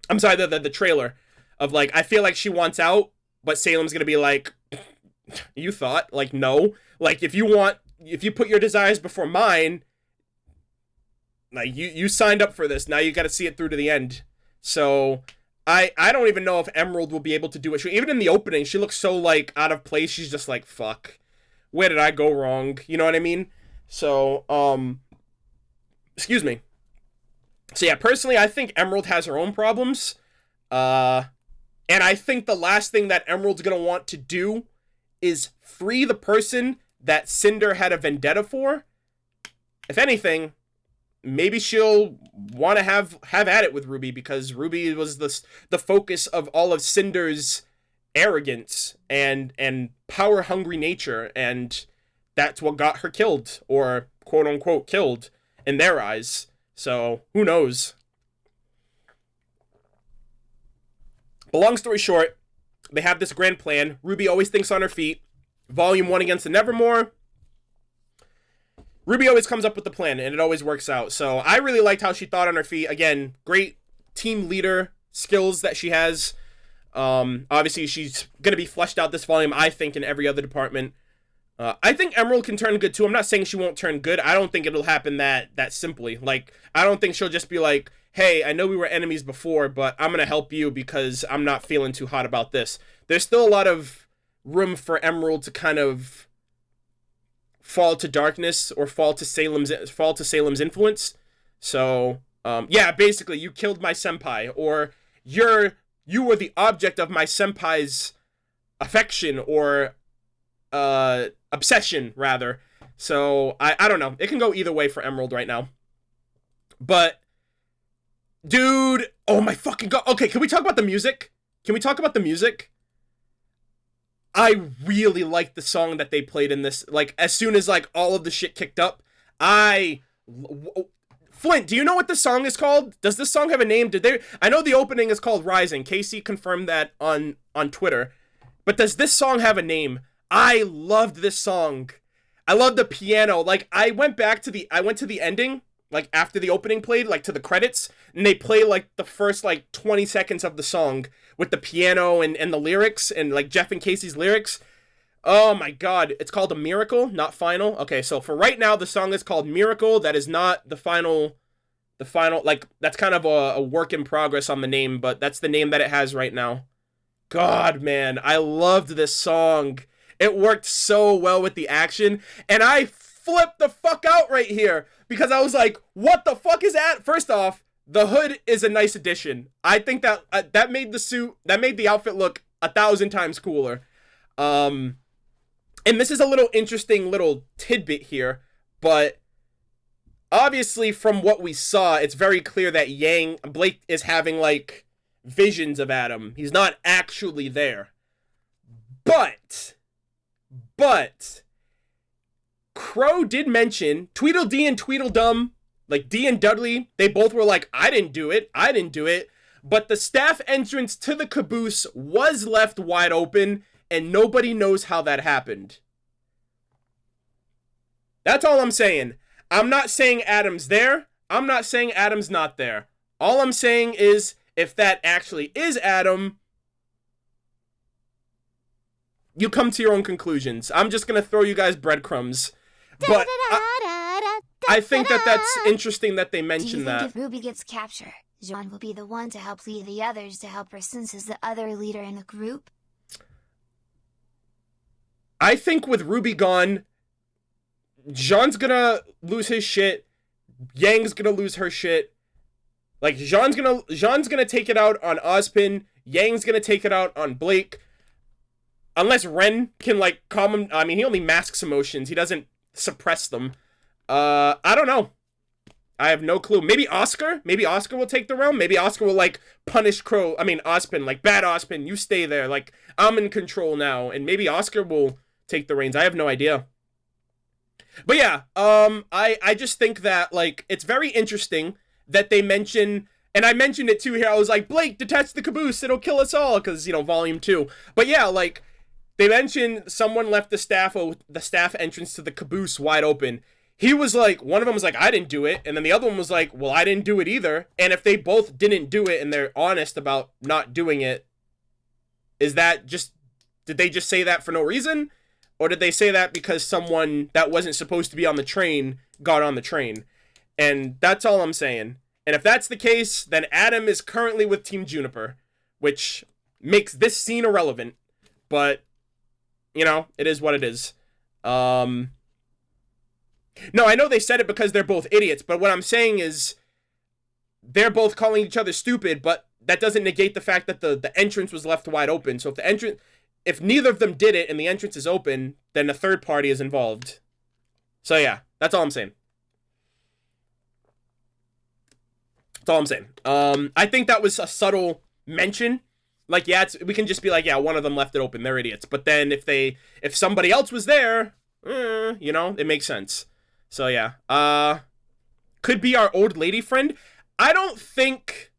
I'm sorry, the trailer of, like, I feel like she wants out, but Salem's gonna be like, you thought? Like, no. Like, if you put your desires before mine, like, you signed up for this. Now you gotta see it through to the end. So I don't even know if Emerald will be able to do it. Even in the opening, she looks so, like, out of place. She's just like, fuck. Where did I go wrong? You know what I mean? So, excuse me. So, yeah, personally, I think Emerald has her own problems. And I think the last thing that Emerald's gonna want to do is free the person that Cinder had a vendetta for. If anything, maybe she'll want to have at it with RWBY, because RWBY was the focus of all of Cinder's arrogance and power-hungry nature, and that's what got her killed, or quote-unquote killed, in their eyes. So, who knows? But long story short, they have this grand plan. RWBY always thinks on her feet. Volume 1 against the Nevermore. RWBY always comes up with the plan, and it always works out. So I really liked how she thought on her feet. Again, great team leader skills that she has. Obviously, she's going to be fleshed out this volume, I think, in every other department. I think Emerald can turn good, too. I'm not saying she won't turn good. I don't think it'll happen that simply. Like, I don't think she'll just be like, hey, I know we were enemies before, but I'm going to help you because I'm not feeling too hot about this. There's still a lot of room for Emerald to kind of fall to darkness or fall to Salem's influence. So, yeah, basically, you killed my senpai, or you were the object of my senpai's affection or obsession, rather. So, I don't know. It can go either way for Emerald right now. But, dude, oh my fucking god. Okay, can we talk about the music? I really liked the song that they played in this. Like, as soon as, like, all of the shit kicked up, Flint, do you know what this song is called? Does this song have a name? I know the opening is called Rising. Casey confirmed that on Twitter. But does this song have a name? I loved this song. I loved the piano. Like, I went to the ending, like, after the opening played, like, to the credits, and they play, like, the first, like, 20 seconds of the song with the piano and the lyrics, and, like, Jeff and Casey's lyrics. Oh, my God. It's called A Miracle, not Final. Okay, so for right now, the song is called Miracle. That is not the final, like, that's kind of a work in progress on the name, but that's the name that it has right now. God, man, I loved this song. It worked so well with the action, and I flipped the fuck out right here, because I was like, what the fuck is that? First off, the hood is a nice addition. I think that that made the outfit look 1,000 times cooler. And this is a little interesting little tidbit here, but obviously from what we saw, it's very clear that Blake is having, like, visions of Adam. He's not actually there. But, Crow did mention, Tweedledee and Tweedledum, like Dee and Dudley, they both were like, I didn't do it, but the staff entrance to the caboose was left wide open, and nobody knows how that happened. That's all I'm saying. I'm not saying Adam's there, I'm not saying Adam's not there. All I'm saying is, if that actually is Adam, you come to your own conclusions. I'm just gonna throw you guys breadcrumbs. But I think that that's interesting that they mentioned that. If RWBY gets captured, Jean will be the one to help lead the others to help her since he's the other leader in the group? I think with RWBY gone, Jean's gonna lose his shit. Yang's gonna lose her shit. Like, Jean's gonna take it out on Ozpin. Yang's gonna take it out on Blake. Unless Ren can, like, calm him. I mean, he only masks emotions. He doesn't suppress them. I don't know. I have no clue. Maybe Oscar will take the realm. Maybe Oscar will, like, punish Ozpin. Like, bad Ozpin, you stay there. Like, I'm in control now. And maybe Oscar will take the reins. I have no idea. But yeah, I just think that, like, it's very interesting that they mention, and I mentioned it too here, I was like, Blake, detach the caboose, it'll kill us all, because, you know, volume 2. But yeah, like, they mentioned someone left the staff entrance to the caboose wide open. He was like, one of them was like, I didn't do it, and then the other one was like, well, I didn't do it either. And if they both didn't do it, and they're honest about not doing it, is that just, did they just say that for no reason? Or did they say that because someone that wasn't supposed to be on the train got on the train? And that's all I'm saying. And if that's the case, then Adam is currently with Team Juniper, which makes this scene irrelevant. But, you know, it is what it is. No, I know they said it because they're both idiots, but what I'm saying is they're both calling each other stupid, but that doesn't negate the fact that the entrance was left wide open. So if neither of them did it and the entrance is open, then a third party is involved. So yeah, that's all I'm saying. That's all I'm saying. I think that was a subtle mention. Like, yeah, we can just be like, yeah, one of them left it open. They're idiots. But then if somebody else was there, you know, it makes sense. So yeah. Could be our old lady friend. I don't think...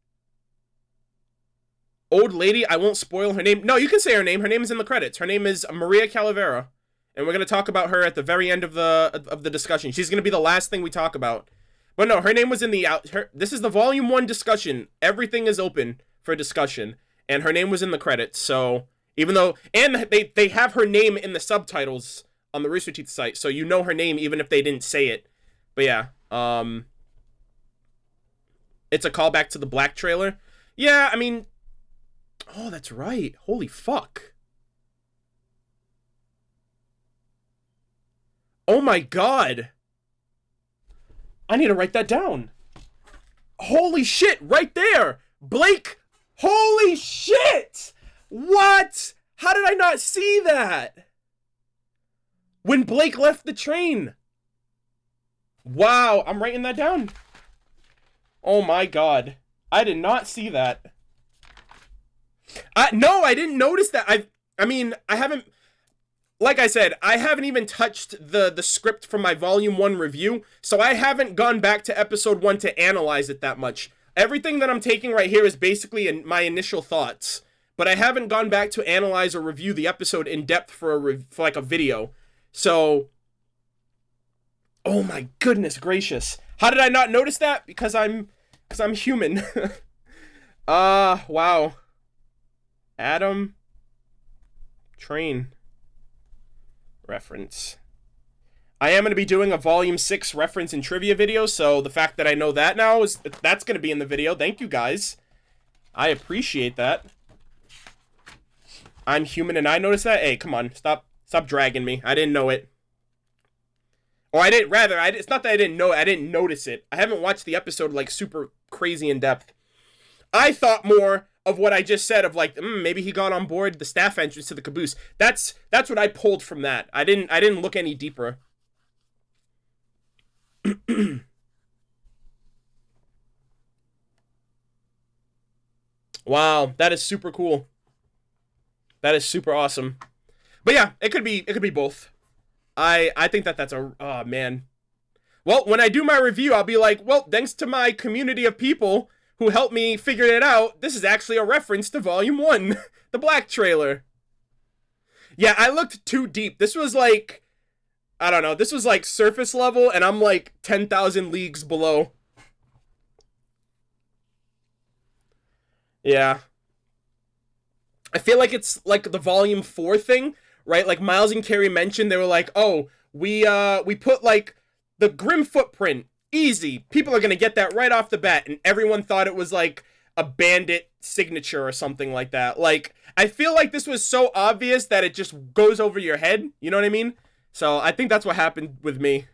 Old lady, I won't spoil her name. No, you can say her name. Her name is in the credits. Her name is Maria Calavera. And we're going to talk about her at the very end of the discussion. She's going to be the last thing we talk about. But no, her name was in the... This is the Volume 1 discussion. Everything is open for discussion. And her name was in the credits. So, even though... And they have her name in the subtitles on the Rooster Teeth site. So you know her name even if they didn't say it. But yeah. It's a callback to the Black trailer. Yeah, I mean... Oh, that's right. Holy fuck. Oh my god. I need to write that down. Holy shit, right there. Blake. Holy shit. What? How did I not see that? When Blake left the train. Wow, I'm writing that down. Oh my god. I did not see that. No, I didn't notice that. I mean, I haven't... Like I said, I haven't even touched the script from my Volume 1 review, so I haven't gone back to Episode 1 to analyze it that much. Everything that I'm taking right here is basically my initial thoughts, but I haven't gone back to analyze or review the episode in depth for like a video. So... Oh my goodness gracious. How did I not notice that? Because I'm human. Wow. Adam train reference. I am going to be doing a Volume 6 reference and trivia video, so the fact that I know that now that's going to be in the video. Thank you guys. I appreciate that. I'm human and I noticed that. Hey, come on. Stop dragging me. I didn't know it. Or it's not that I didn't know it, I didn't notice it. I haven't watched the episode like super crazy in depth. I thought more of what I just said of like, maybe he got on board the staff entrance to the caboose. That's what I pulled from that. I didn't look any deeper. Wow, that is super cool. That is super awesome. But yeah, it could be both. I think that's oh man. Well, when I do my review, I'll be like, well, thanks to my community of people who helped me figure it out, this is actually a reference to Volume 1, the Black trailer. Yeah, I looked too deep. This was like, I don't know, this was like surface level, and I'm like 10,000 leagues below. Yeah. I feel like it's like the Volume 4 thing, right? Like Miles and Carrie mentioned, they were like, oh, we put like the Grimm footprint, easy. People are gonna get that right off the bat, and everyone thought it was like a bandit signature or something like that. Like, I feel like this was so obvious that it just goes over your head, you know what I mean? So I think that's what happened with me.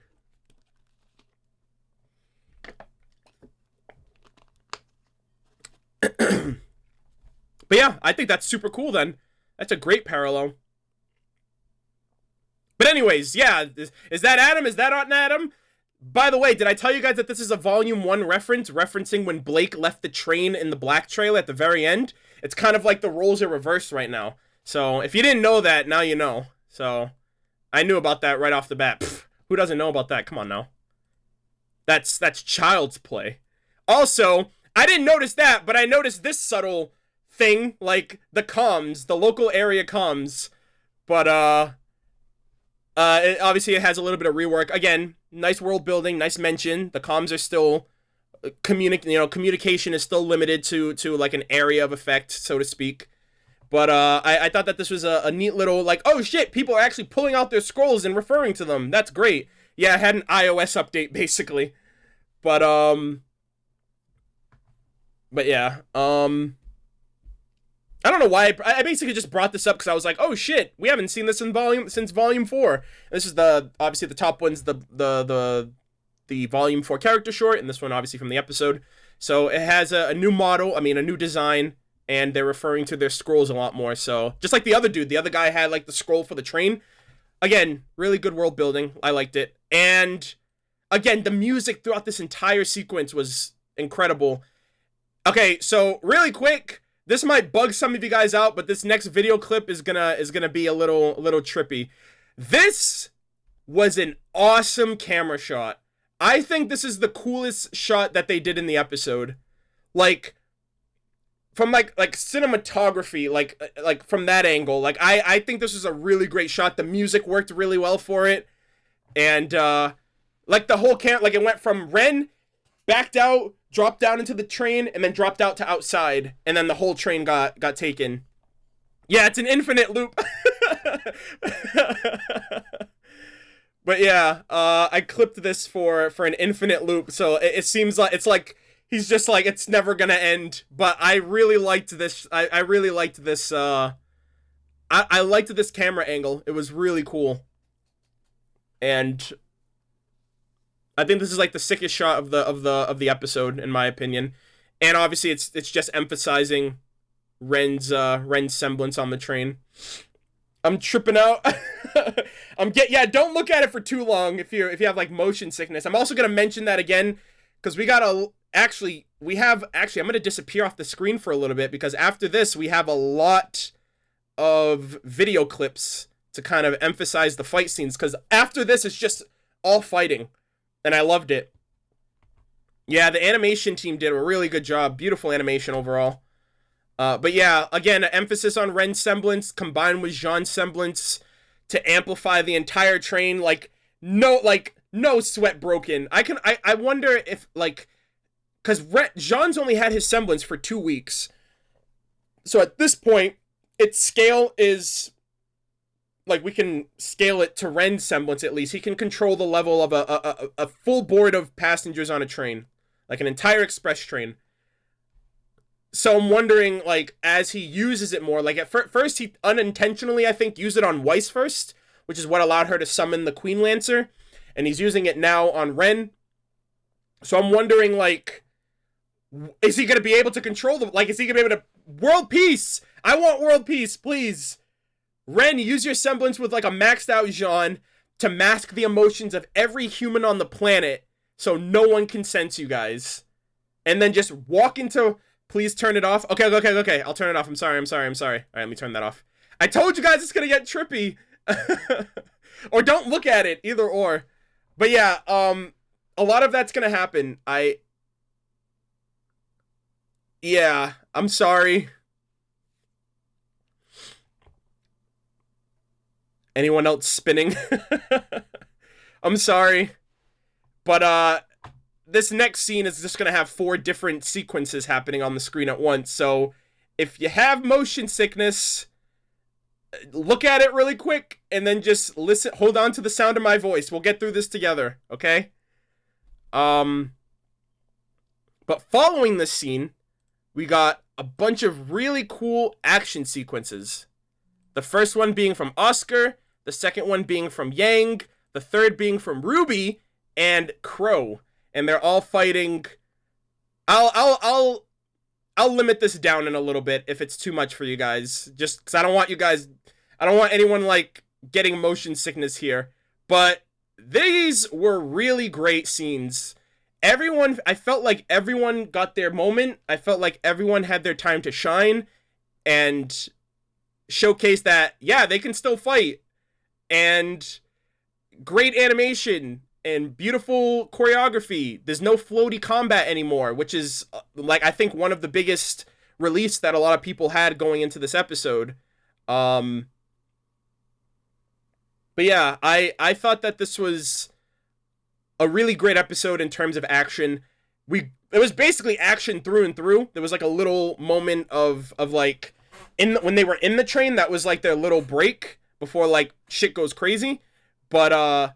But yeah, I think that's super cool then. That's a great parallel. But anyways, yeah, is that Adam? Is that Aunt Adam? By the way, did I tell you guys that this is a Volume 1 reference, referencing when Blake left the train in the Black trailer at the very end? It's kind of like the roles are reversed right now. So, if you didn't know that, now you know. So, I knew about that right off the bat. Pfft, who doesn't know about that? Come on now. That's child's play. Also, I didn't notice that, but I noticed this subtle thing, like the comms, the local area comms. But, obviously it has a little bit of rework. Again, nice world building, nice mention. The comms are still communication is still limited to like an area of effect, so to speak. But I thought that this was a neat little, like, oh shit, people are actually pulling out their scrolls and referring to them. That's great. Yeah, I had an iOS update basically. But yeah, I don't know why I basically just brought this up because I was like, oh shit, we haven't seen this since Volume 4. And this is obviously the top one's the Volume 4 character short, and this one obviously from the episode. So it has a new model, a new design, and they're referring to their scrolls a lot more. So just like the other dude, the other guy had like the scroll for the train. Again, really good world building. I liked it. And again, the music throughout this entire sequence was incredible. Okay, so really quick, this might bug some of you guys out, but this next video clip is gonna be a little trippy. This was an awesome camera shot. I think this is the coolest shot that they did in the episode. Like, from like cinematography, like from that angle. Like, I think this was a really great shot. The music worked really well for it. And like the whole like it went from Ren backed out, dropped down into the train, and then dropped out to outside, and then the whole train got taken. Yeah, it's an infinite loop. But yeah, I clipped this for an infinite loop, so it seems like it's like he's just like, it's never gonna end. But I really liked this. I really liked this. I liked this camera angle. It was really cool, and I think this is like the sickest shot of the episode, in my opinion. And obviously it's just emphasizing Ren's semblance on the train. I'm tripping out. Don't look at it for too long if you have like motion sickness. I'm also gonna mention that again, because I'm gonna disappear off the screen for a little bit, because after this we have a lot of video clips to kind of emphasize the fight scenes, because after this it's just all fighting. And I loved it. Yeah, the animation team did a really good job. Beautiful animation overall. But yeah, again, an emphasis on Ren's semblance combined with Jean's semblance to amplify the entire train. Like, no sweat broken. I wonder if, like, because Jean's only had his semblance for 2 weeks. So at this point, its scale is, like, we can scale it to Ren's semblance at least. He can control the level of a full board of passengers on a train. Like an entire express train. So I'm wondering, like, as he uses it more, like at first he unintentionally, I think, used it on Weiss first, which is what allowed her to summon the Queen Lancer. And he's using it now on Ren. So I'm wondering, like, is he going to be able to control is he going to be able to world peace. I want world peace, please. Ren, use your semblance with like a maxed out Jean to mask the emotions of every human on the planet so no one can sense you guys. And then just walk into... Please turn it off. Okay. I'll turn it off. I'm sorry. All right, let me turn that off. I told you guys it's gonna get trippy. Or don't look at it, either or. But yeah, a lot of that's gonna happen. Yeah, I'm sorry. Anyone else spinning? I'm sorry. But, this next scene is just gonna have 4 different sequences happening on the screen at once. So, if you have motion sickness, look at it really quick, and then just listen, hold on to the sound of my voice. We'll get through this together, okay? But following this scene, we got a bunch of really cool action sequences. The first one being from Oscar, the second one being from Yang, the third being from RWBY and Crow, and they're all fighting. I'll limit this down in a little bit if it's too much for you guys, just because I don't want anyone like getting motion sickness here. But these were really great scenes. I felt like everyone got their moment. I felt like everyone had their time to shine and showcase that, yeah, they can still fight. And great animation and beautiful choreography. There's no floaty combat anymore, which is, like, I think one of the biggest reliefs that a lot of people had going into this episode. But yeah, I thought that this was a really great episode in terms of action. It was basically action through and through. There was like a little moment of like when they were in the train, that was like their little break before like shit goes crazy. But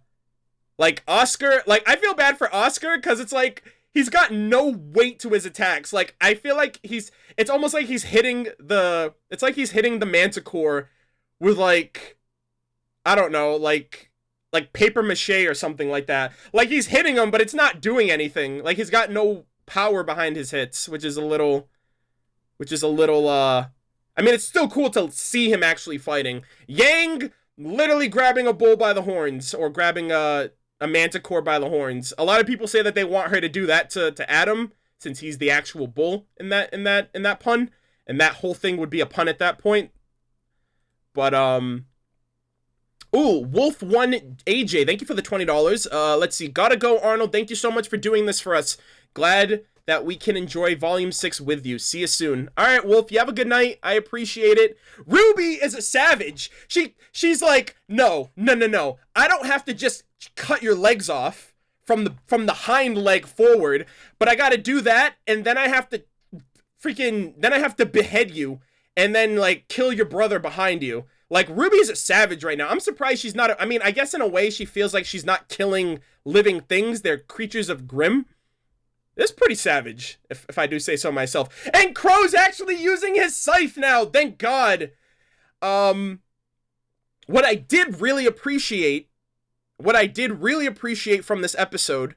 like Oscar, like I feel bad for Oscar because it's like he's got no weight to his attacks. Like I feel like it's almost like he's hitting the Manticore with like, I don't know, like paper mache or something like that. Like he's hitting him, but it's not doing anything. Like he's got no power behind his hits, which is a little I mean, it's still cool to see him actually fighting. Yang literally grabbing a bull by the horns, or grabbing a Manticore by the horns. A lot of people say that they want her to do that to Adam, since he's the actual bull in that pun, and that whole thing would be a pun at that point. But ooh, Wolf1 AJ, thank you for the $20. Let's see, Gotta Go Arnold, thank you so much for doing this for us. Glad that we can enjoy Volume 6 with you. See you soon. Alright, Wolf, you have a good night. I appreciate it. RWBY is a savage. She's like, no. I don't have to just cut your legs off from the hind leg forward, but I gotta do that, and then I have to behead you, and then, like, kill your brother behind you. Like, RWBY is a savage right now. I'm surprised she's not... I mean, I guess in a way she feels like she's not killing living things. They're creatures of Grimm. It's pretty savage, if I do say so myself. And Crow's actually using his scythe now! Thank God! What I did really appreciate from this episode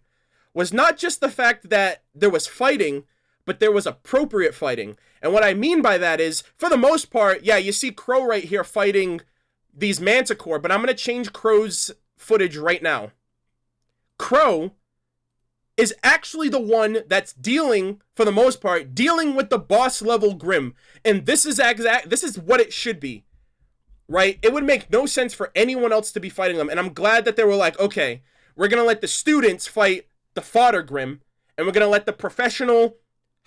was not just the fact that there was fighting, but there was appropriate fighting. And what I mean by that is, for the most part, yeah, you see Crow right here fighting these Manticore, but I'm going to change Crow's footage right now. Crow is actually the one that's dealing, for the most part, dealing with the boss level Grimm. And this is what it should be. Right? It would make no sense for anyone else to be fighting them. And I'm glad that they were like, okay, we're going to let the students fight the fodder Grimm, and we're going to let the professional,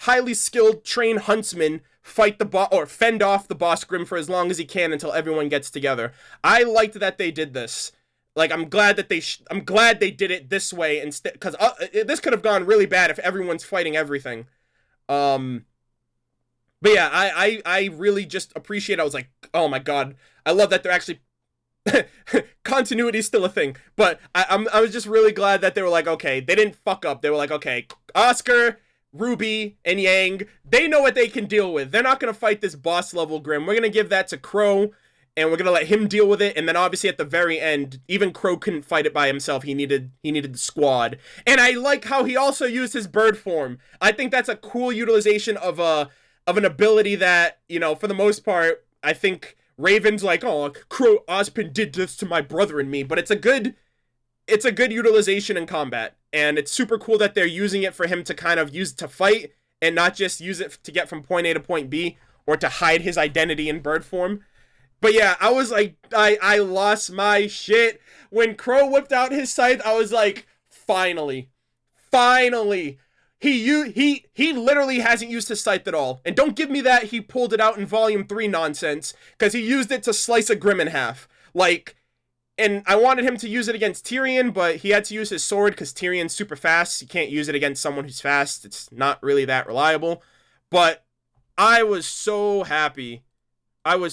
highly skilled, trained huntsman fight the boss, or fend off the boss Grimm for as long as he can until everyone gets together. I liked that they did this. Like, I'm glad that I'm glad they did it this way instead, because this could have gone really bad if everyone's fighting everything. But yeah, I really just appreciate. I was like, oh my God, I love that they're actually continuity is still a thing. But I was just really glad that they were like, okay, they didn't fuck up. They were like, okay, Oscar, RWBY, and Yang, they know what they can deal with. They're not gonna fight this boss level Grimm. We're gonna give that to Crow, and we're gonna let him deal with it. And then obviously at the very end, even Crow couldn't fight it by himself. He needed the squad. And I like how he also used his bird form. I think that's a cool utilization of of an ability that, you know, for the most part, I think Raven's like, oh, Ozpin did this to my brother and me, but it's a good utilization in combat, and it's super cool that they're using it for him to kind of use to fight and not just use it to get from point A to point B or to hide his identity in bird form. But yeah, I was like, I lost my shit when Crow whipped out his scythe. I was like, finally. He literally hasn't used his scythe at all. And don't give me that he pulled it out in Volume 3 nonsense, because he used it to slice a Grimm in half. Like, and I wanted him to use it against Tyrion, but he had to use his sword because Tyrion's super fast. You can't use it against someone who's fast. It's not really that reliable. But I was so happy. To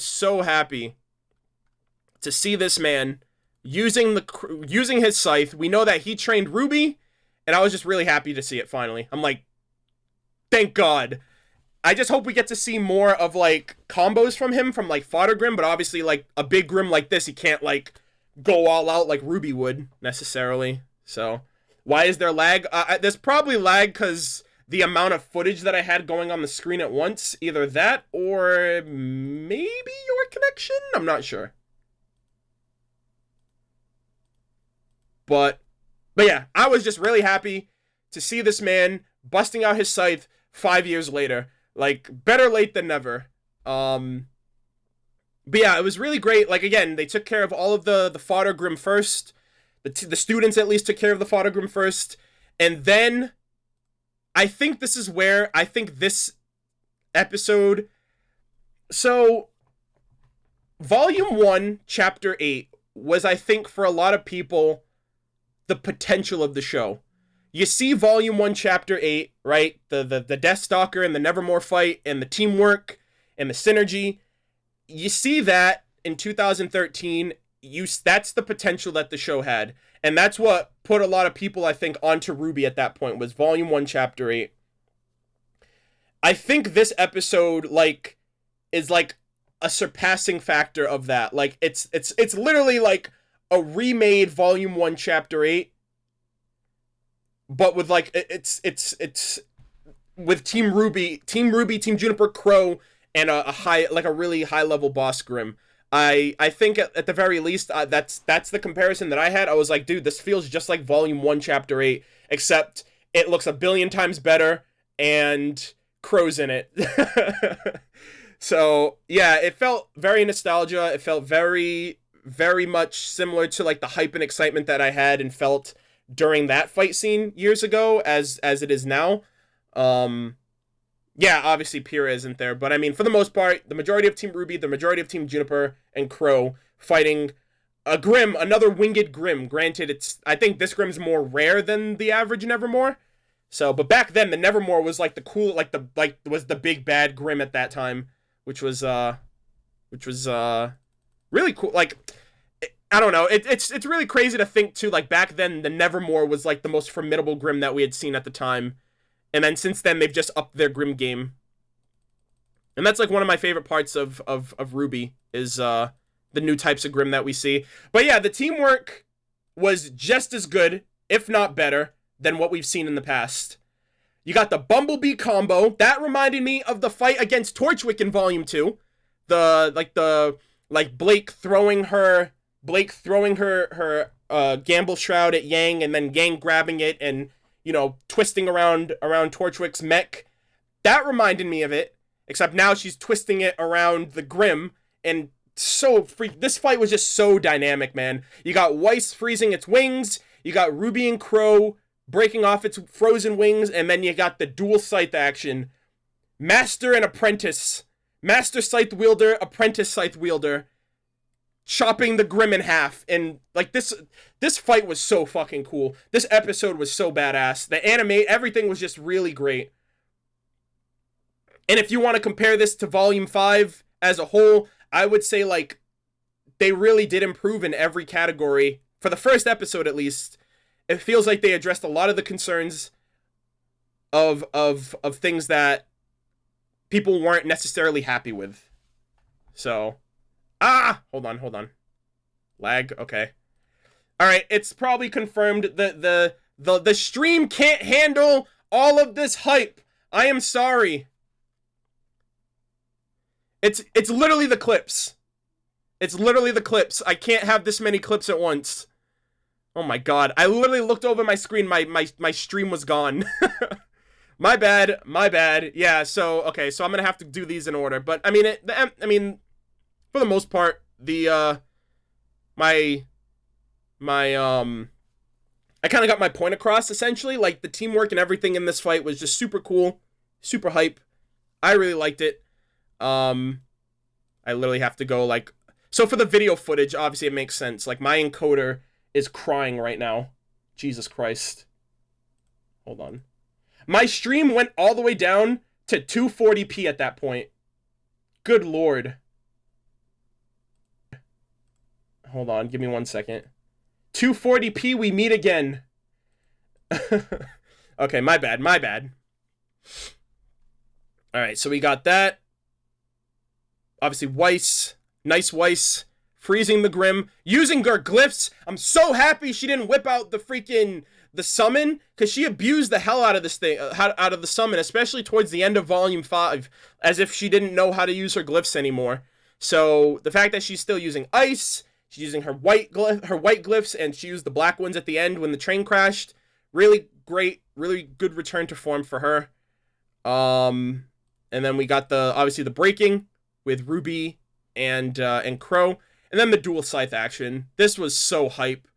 see this man using his scythe. We know that he trained RWBY, and I was just really happy to see it finally. I'm like, thank God. I just hope we get to see more of, like, combos from him, from, like, fodder Grimm, but obviously, like, a big Grimm like this, he can't, like, go all out like RWBY would, necessarily. So, why is there lag? There's probably lag because the amount of footage that I had going on the screen at once. Either that, or maybe your connection? I'm not sure. But yeah, I was just really happy to see this man busting out his scythe 5 years later. Like, better late than never. But yeah, it was really great. Like, again, they took care of all of the fodder Grimm first. The students at least took care of the fodder Grimm first. And then, I think this is where, I think this episode... So, Volume 1, Chapter 8 was, I think, for a lot of people, the potential of the show. You see Volume 1, Chapter 8, right? The Deathstalker and the Nevermore fight, and the teamwork, and the synergy. You see that in 2013, that's the potential that the show had. And that's what put a lot of people, I think, onto RWBY at that point, was Volume 1, Chapter 8. I think this episode, like, is like a surpassing factor of that. Like, it's literally like a remade Volume 1, Chapter 8, but with, like, it's with Team RWBY, Team Juniper, Crow, and a really high level boss Grimm. I think at the very least, that's the comparison that I had. I was like, dude, this feels just like Volume 1, Chapter 8, except it looks a billion times better, and Crow's in it. So, yeah, it felt very nostalgia. It felt very, very much similar to, like, the hype and excitement that I had and felt during that fight scene years ago as it is now. Yeah, obviously Pyrrha isn't there, but I mean, for the most part, the majority of Team RWBY, the majority of Team Juniper, and Crow fighting a Grimm, another winged Grimm. Granted, I think this Grimm's more rare than the average Nevermore. So, but back then, the Nevermore was like the cool, was the big bad Grimm at that time, which was really cool. Like, I don't know, it's really crazy to think too. Like, back then, the Nevermore was like the most formidable Grimm that we had seen at the time. And then since then, they've just upped their Grimm game. And that's like one of my favorite parts of RWBY is the new types of Grimm that we see. But yeah, the teamwork was just as good, if not better, than what we've seen in the past. You got the Bumblebee combo. That reminded me of the fight against Torchwick in Volume 2. Blake throwing her Gamble Shroud at Yang, and then Yang grabbing it and, you know, twisting around Torchwick's mech. That reminded me of it, except now she's twisting it around the Grimm, and this fight was just so dynamic, man. You got Weiss freezing its wings, you got RWBY and Crow breaking off its frozen wings, and then you got the dual scythe action. Master and apprentice. Master scythe wielder, apprentice scythe wielder, chopping the Grimm in half. And like this fight was so fucking cool. This episode was so badass. The everything was just really great. And if you want to compare this to Volume 5 as a whole, I would say, like, they really did improve in every category. For the first episode, at least, it feels like they addressed a lot of the concerns of things that people weren't necessarily happy with. So, hold on. Lag, okay. Alright, it's probably confirmed that the stream can't handle all of this hype. I am sorry. It's literally the clips. It's literally the clips. I can't have this many clips at once. Oh my god. I literally looked over my screen. My stream was gone. My bad. My bad. Yeah, so, okay, so I'm gonna have to do these in order. But, I mean, for the most part, I kind of got my point across, essentially. Like, the teamwork and everything in this fight was just super cool. Super hype. I really liked it. I literally have to go, like... So for the video footage, obviously it makes sense. Like, my encoder is crying right now. Jesus Christ. Hold on. My stream went all the way down to 240p at that point. Good lord. Hold on, give me 1 second. 240p, we meet again. Okay, my bad, my bad. Alright, so we got that. Obviously, Weiss. Nice Weiss. Freezing the Grimm. Using her glyphs. I'm so happy she didn't whip out the freaking... the summon, because she abused the hell out of this thing, out of the summon, especially towards the end of Volume 5, as if she didn't know how to use her glyphs anymore. So, the fact that she's still using ice, she's using her white glyphs, and she used the black ones at the end when the train crashed. Really great, really good return to form for her. And then we got obviously the breaking with RWBY and Crow, and then the dual scythe action. This was so hype.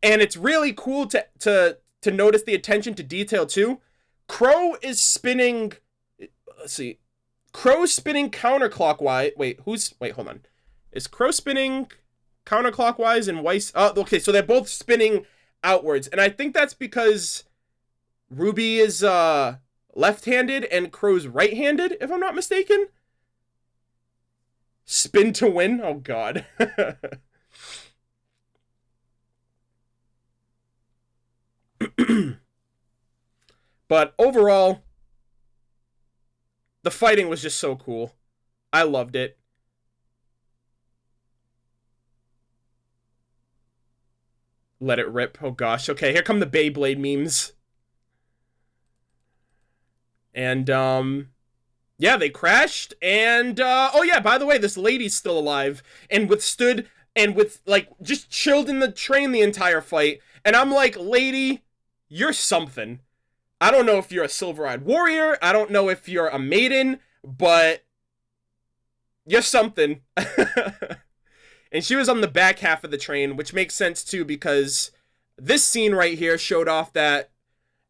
And it's really cool to notice the attention to detail, too. Crow is spinning... Let's see. Crow's spinning counterclockwise... Wait, hold on. Is Crow spinning counterclockwise and Weiss... Oh, okay, so they're both spinning outwards. And I think that's because RWBY is left-handed and Crow's right-handed, if I'm not mistaken. Spin to win? Oh, God. But overall, the fighting was just so cool. I loved it. Let it rip. Oh gosh. Okay, here come the Beyblade memes. And, yeah, they crashed. And, oh yeah, by the way, this lady's still alive and withstood and just chilled in the train the entire fight. And I'm like, lady, you're something. I don't know if you're a silver-eyed warrior. I don't know if you're a maiden, but you're something. And she was on the back half of the train, which makes sense too, because this scene right here showed off that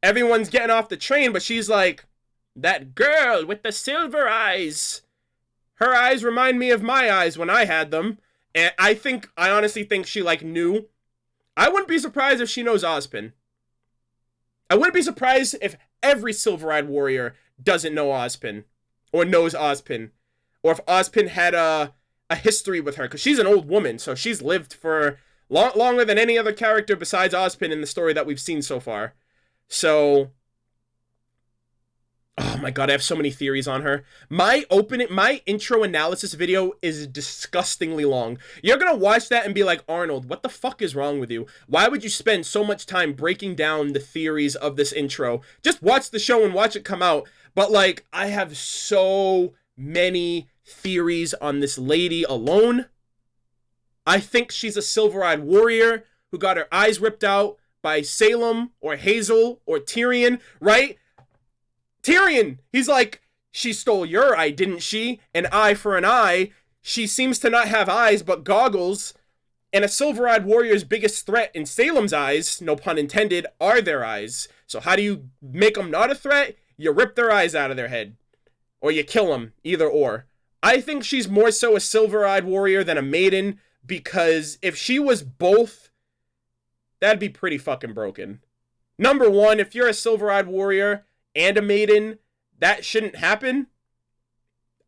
everyone's getting off the train, but she's like, that girl with the silver eyes. Her eyes remind me of my eyes when I had them. And I honestly think she, like, knew. I wouldn't be surprised if she knows Ozpin. I wouldn't be surprised if every silver-eyed warrior doesn't know Ozpin. Or knows Ozpin. Or if Ozpin had a history with her. Because she's an old woman, so she's lived for longer than any other character besides Ozpin in the story that we've seen so far. So... oh my god, I have so many theories on her. My intro analysis video is disgustingly long. You're gonna watch that and be like, Arnold, what the fuck is wrong with you? Why would you spend so much time breaking down the theories of this intro? Just watch the show and watch it come out. But, like, I have so many theories on this lady alone. I think she's a silver-eyed warrior who got her eyes ripped out by Salem or Hazel or Tyrion, right? Tyrion, he's like, she stole your eye, didn't she? An eye for an eye. She seems to not have eyes but goggles. And a silver-eyed warrior's biggest threat in Salem's eyes, no pun intended, are their eyes. So how do you make them not a threat? You rip their eyes out of their head. Or you kill them, either or. I think she's more so a silver-eyed warrior than a maiden, because if she was both, that'd be pretty fucking broken. Number one, if you're a silver-eyed warrior and a maiden, that shouldn't happen.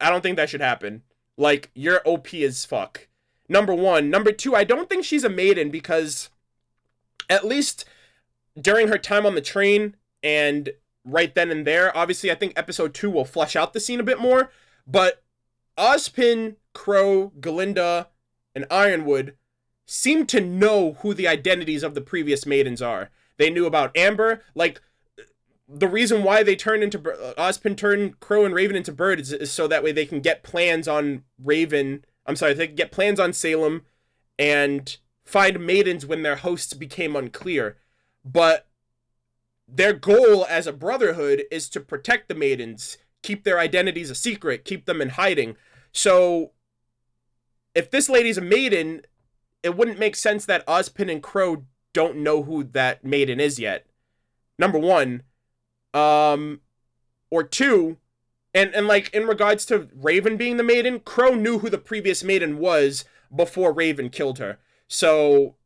I don't think that should happen. Like, you're OP as fuck. Number one. Number two, I don't think she's a maiden because, at least during her time on the train and right then and there, obviously I think episode 2 will flesh out the scene a bit more, but Ozpin, Crow, Galinda, and Ironwood seem to know who the identities of the previous maidens are. They knew about Amber. Like, the reason why they turned into Ozpin turned Crow and Raven into birds is so that way they can get plans on Raven. I'm sorry, they can get plans on Salem and find maidens when their hosts became unclear. But their goal as a brotherhood is to protect the maidens, keep their identities a secret, keep them in hiding. So if this lady's a maiden, it wouldn't make sense that Ozpin and Crow don't know who that maiden is yet. Number one. Or two, and like in regards to Raven being the maiden, Crow knew who the previous maiden was before Raven killed her. So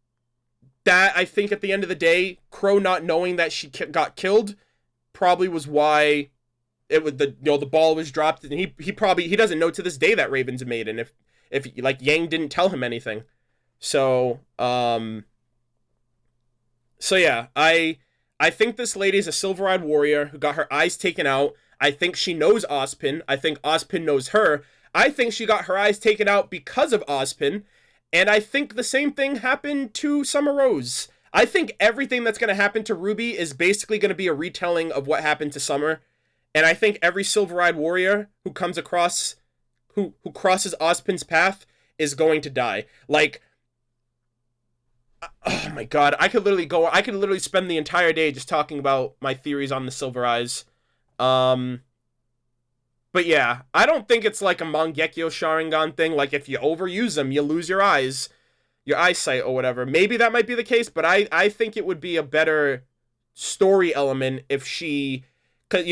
that, I think at the end of the day, Crow not knowing that she got killed probably was why it was the ball was dropped, and he doesn't know to this day that Raven's a maiden if like Yang didn't tell him anything. So yeah, I think this lady's a silver-eyed warrior who got her eyes taken out. I think she knows Ozpin. I think Ozpin knows her. I think she got her eyes taken out because of Ozpin. And I think the same thing happened to Summer Rose. I think everything that's going to happen to RWBY is basically going to be a retelling of what happened to Summer. And I think every silver-eyed warrior who comes across, who crosses Ozpin's path is going to die. Like, oh my god, I could literally spend the entire day just talking about my theories on the Silver Eyes. But yeah, I don't think it's like a Mangekyo Sharingan thing, like if you overuse them, you lose your eyes, your eyesight or whatever. Maybe that might be the case, but I think it would be a better story element if she, because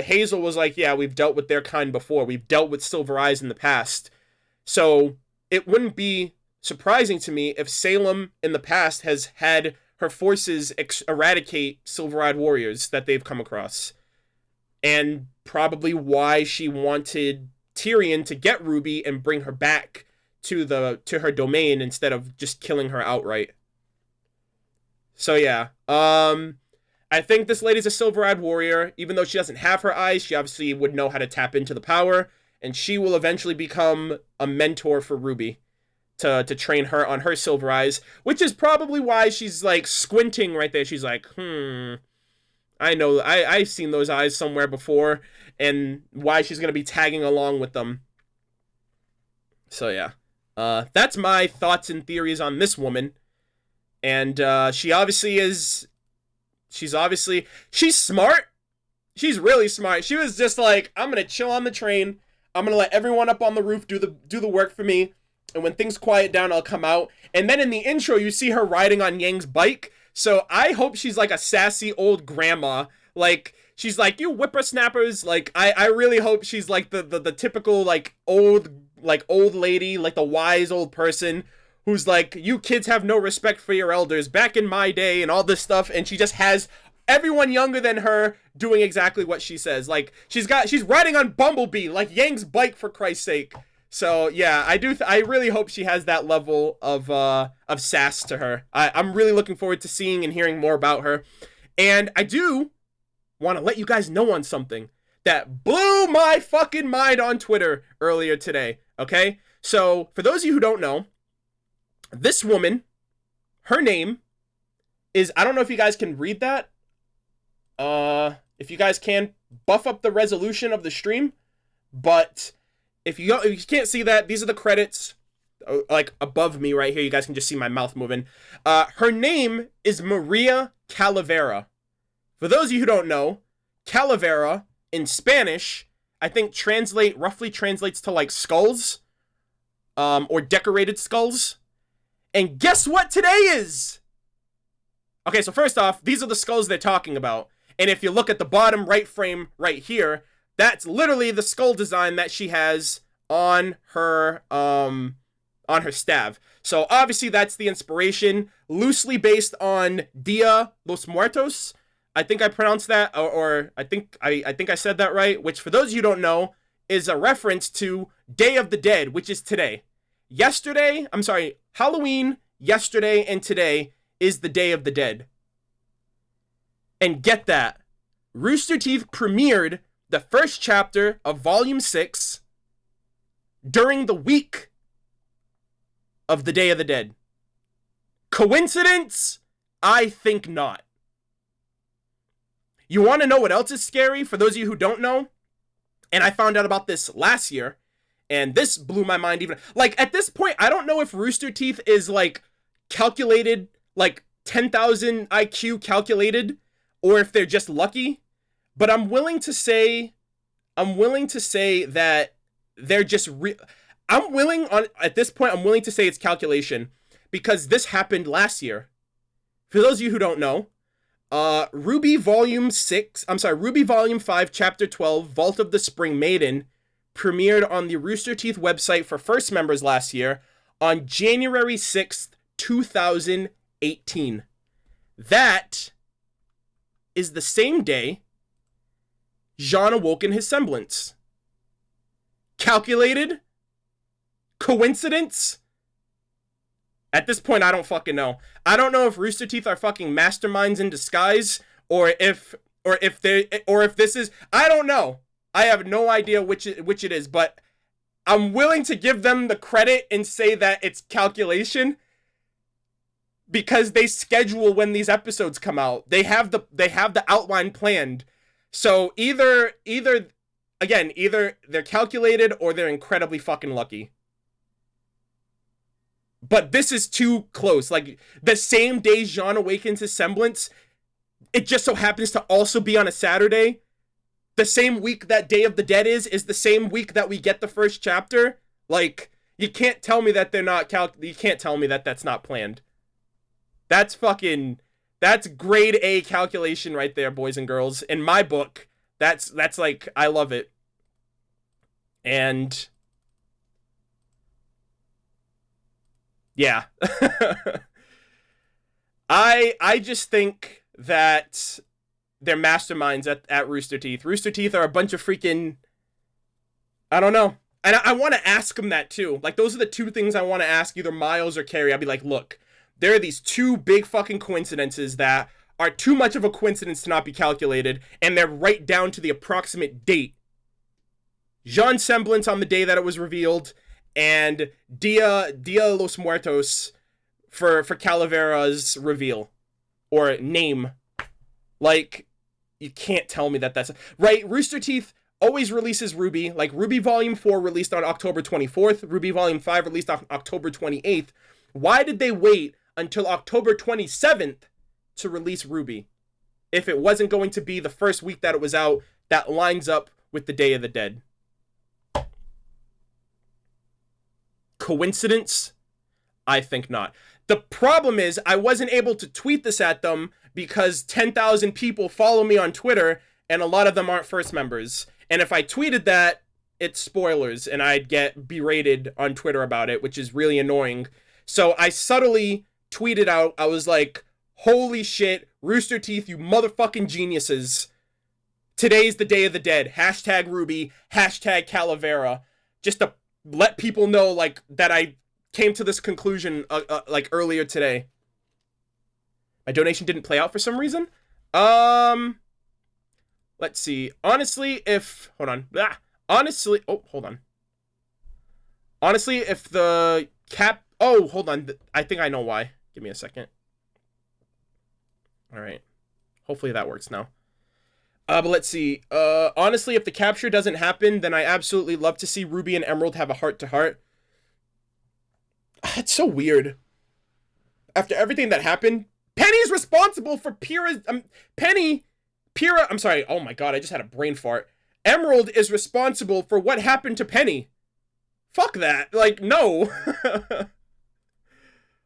Hazel was like, yeah, we've dealt with their kind before, we've dealt with Silver Eyes in the past, so it wouldn't be surprising to me if Salem in the past has had her forces eradicate silver-eyed warriors that they've come across. And probably why she wanted Tyrion to get RWBY and bring her back to her domain instead of just killing her outright. So yeah, I think this lady's a silver-eyed warrior. Even though she doesn't have her eyes, she obviously would know how to tap into the power, and she will eventually become a mentor for RWBY. To train her on her silver eyes, which is probably why she's like squinting right there. She's like, I know, I've seen those eyes somewhere before, and why she's gonna be tagging along with them. So yeah, that's my thoughts and theories on this woman. And she's smart. She's really smart. She was just like, I'm gonna chill on the train. I'm gonna let everyone up on the roof do the work for me. And when things quiet down, I'll come out. And then in the intro, you see her riding on Yang's bike. So I hope she's like a sassy old grandma. Like, she's like, you whippersnappers. Like, I really hope she's like the typical like old lady, like the wise old person who's like, you kids have no respect for your elders back in my day and all this stuff. And she just has everyone younger than her doing exactly what she says. Like, she's riding on Bumblebee, like Yang's bike, for Christ's sake. So yeah, I really hope she has that level of sass to her. I'm really looking forward to seeing and hearing more about her. And I do want to let you guys know on something that blew my fucking mind on Twitter earlier today, okay? So, for those of you who don't know, this woman, her name is, I don't know if you guys can read that. If you guys can, buff up the resolution of the stream, but if you can't see that, these are the credits, like above me right here. You guys can just see my mouth moving. Her name is Maria Calavera. For those of you who don't know, Calavera in Spanish, I think roughly translates to like skulls, or decorated skulls. And guess what today is? Okay, so first off, these are the skulls they're talking about. And if you look at the bottom right frame right here, that's literally the skull design that she has on her staff. So obviously that's the inspiration, loosely based on Dia los Muertos. I think I pronounced that, or I think I said that right, which for those of you who don't know, is a reference to Day of the Dead, which is today. Halloween, yesterday, and today is the Day of the Dead. And get that, Rooster Teeth premiered the first chapter of Volume 6 during the week of the Day of the Dead. Coincidence? I think not. You want to know what else is scary? For those of you who don't know, and I found out about this last year, and this blew my mind even. Like, at this point, I don't know if Rooster Teeth is, like, calculated, like, 10,000 IQ calculated, or if they're just lucky. But I'm willing to say that they're just at this point, I'm willing to say it's calculation, because this happened last year. For those of you who don't know, RWBY Volume 5, Chapter 12, Vault of the Spring Maiden, premiered on the Rooster Teeth website for first members last year on January 6th, 2018. That is the same day Jean awoke in his semblance. Calculated? Coincidence? At this point, I don't fucking know. I don't know if Rooster Teeth are fucking masterminds in disguise, or if this is, I don't know. I have no idea which it is, but I'm willing to give them the credit and say that it's calculation, because they schedule when these episodes come out. They have the outline planned. So either they're calculated or they're incredibly fucking lucky. But this is too close. Like, the same day Jean awakens his semblance, it just so happens to also be on a Saturday. The same week that Day of the Dead is the same week that we get the first chapter. Like, you can't tell me that they're not you can't tell me that that's not planned. That's grade A calculation right there, boys and girls. In my book, that's like, I love it. And yeah. I just think that they're masterminds at Rooster Teeth. Rooster Teeth are a bunch of freaking, I don't know. And I want to ask them that too. Like, those are the two things I want to ask either Miles or Carrie. I'd be like, look, there are these two big fucking coincidences that are too much of a coincidence to not be calculated, and they're right down to the approximate date. Jean's semblance on the day that it was revealed, and Dia los Muertos for Calavera's reveal or name. Like, you can't tell me that that's right. Rooster Teeth always releases RWBY. Like, RWBY Volume 4 released on October 24th. RWBY Volume 5 released on October 28th. Why did they wait until October 27th to release RWBY if it wasn't going to be the first week that it was out that lines up with the Day of the Dead? Coincidence? I think not. The problem is I wasn't able to tweet this at them because 10,000 people follow me on Twitter and a lot of them aren't first members. And if I tweeted that, it's spoilers and I'd get berated on Twitter about it, which is really annoying. So I subtly tweeted out, I was like, holy shit, Rooster Teeth, you motherfucking geniuses. Today's the Day of the Dead. Hashtag RWBY, hashtag Calavera. Just to let people know, like, that I came to this conclusion, like, earlier today. My donation didn't play out for some reason. Let's see. Honestly, if... Hold on. Honestly... Oh, hold on. Honestly, if the cap... Oh, hold on. I think I know why. Give me a second. Alright. Hopefully that works now. But let's see. Honestly, if the capture doesn't happen, then I absolutely love to see Ruby and Emerald have a heart-to-heart. It's so weird. After everything that happened, Penny's responsible for Pyrrha's... Pyrrha... I'm sorry. Oh my god, I just had a brain fart. Emerald is responsible for what happened to Penny. Fuck that. Like, no.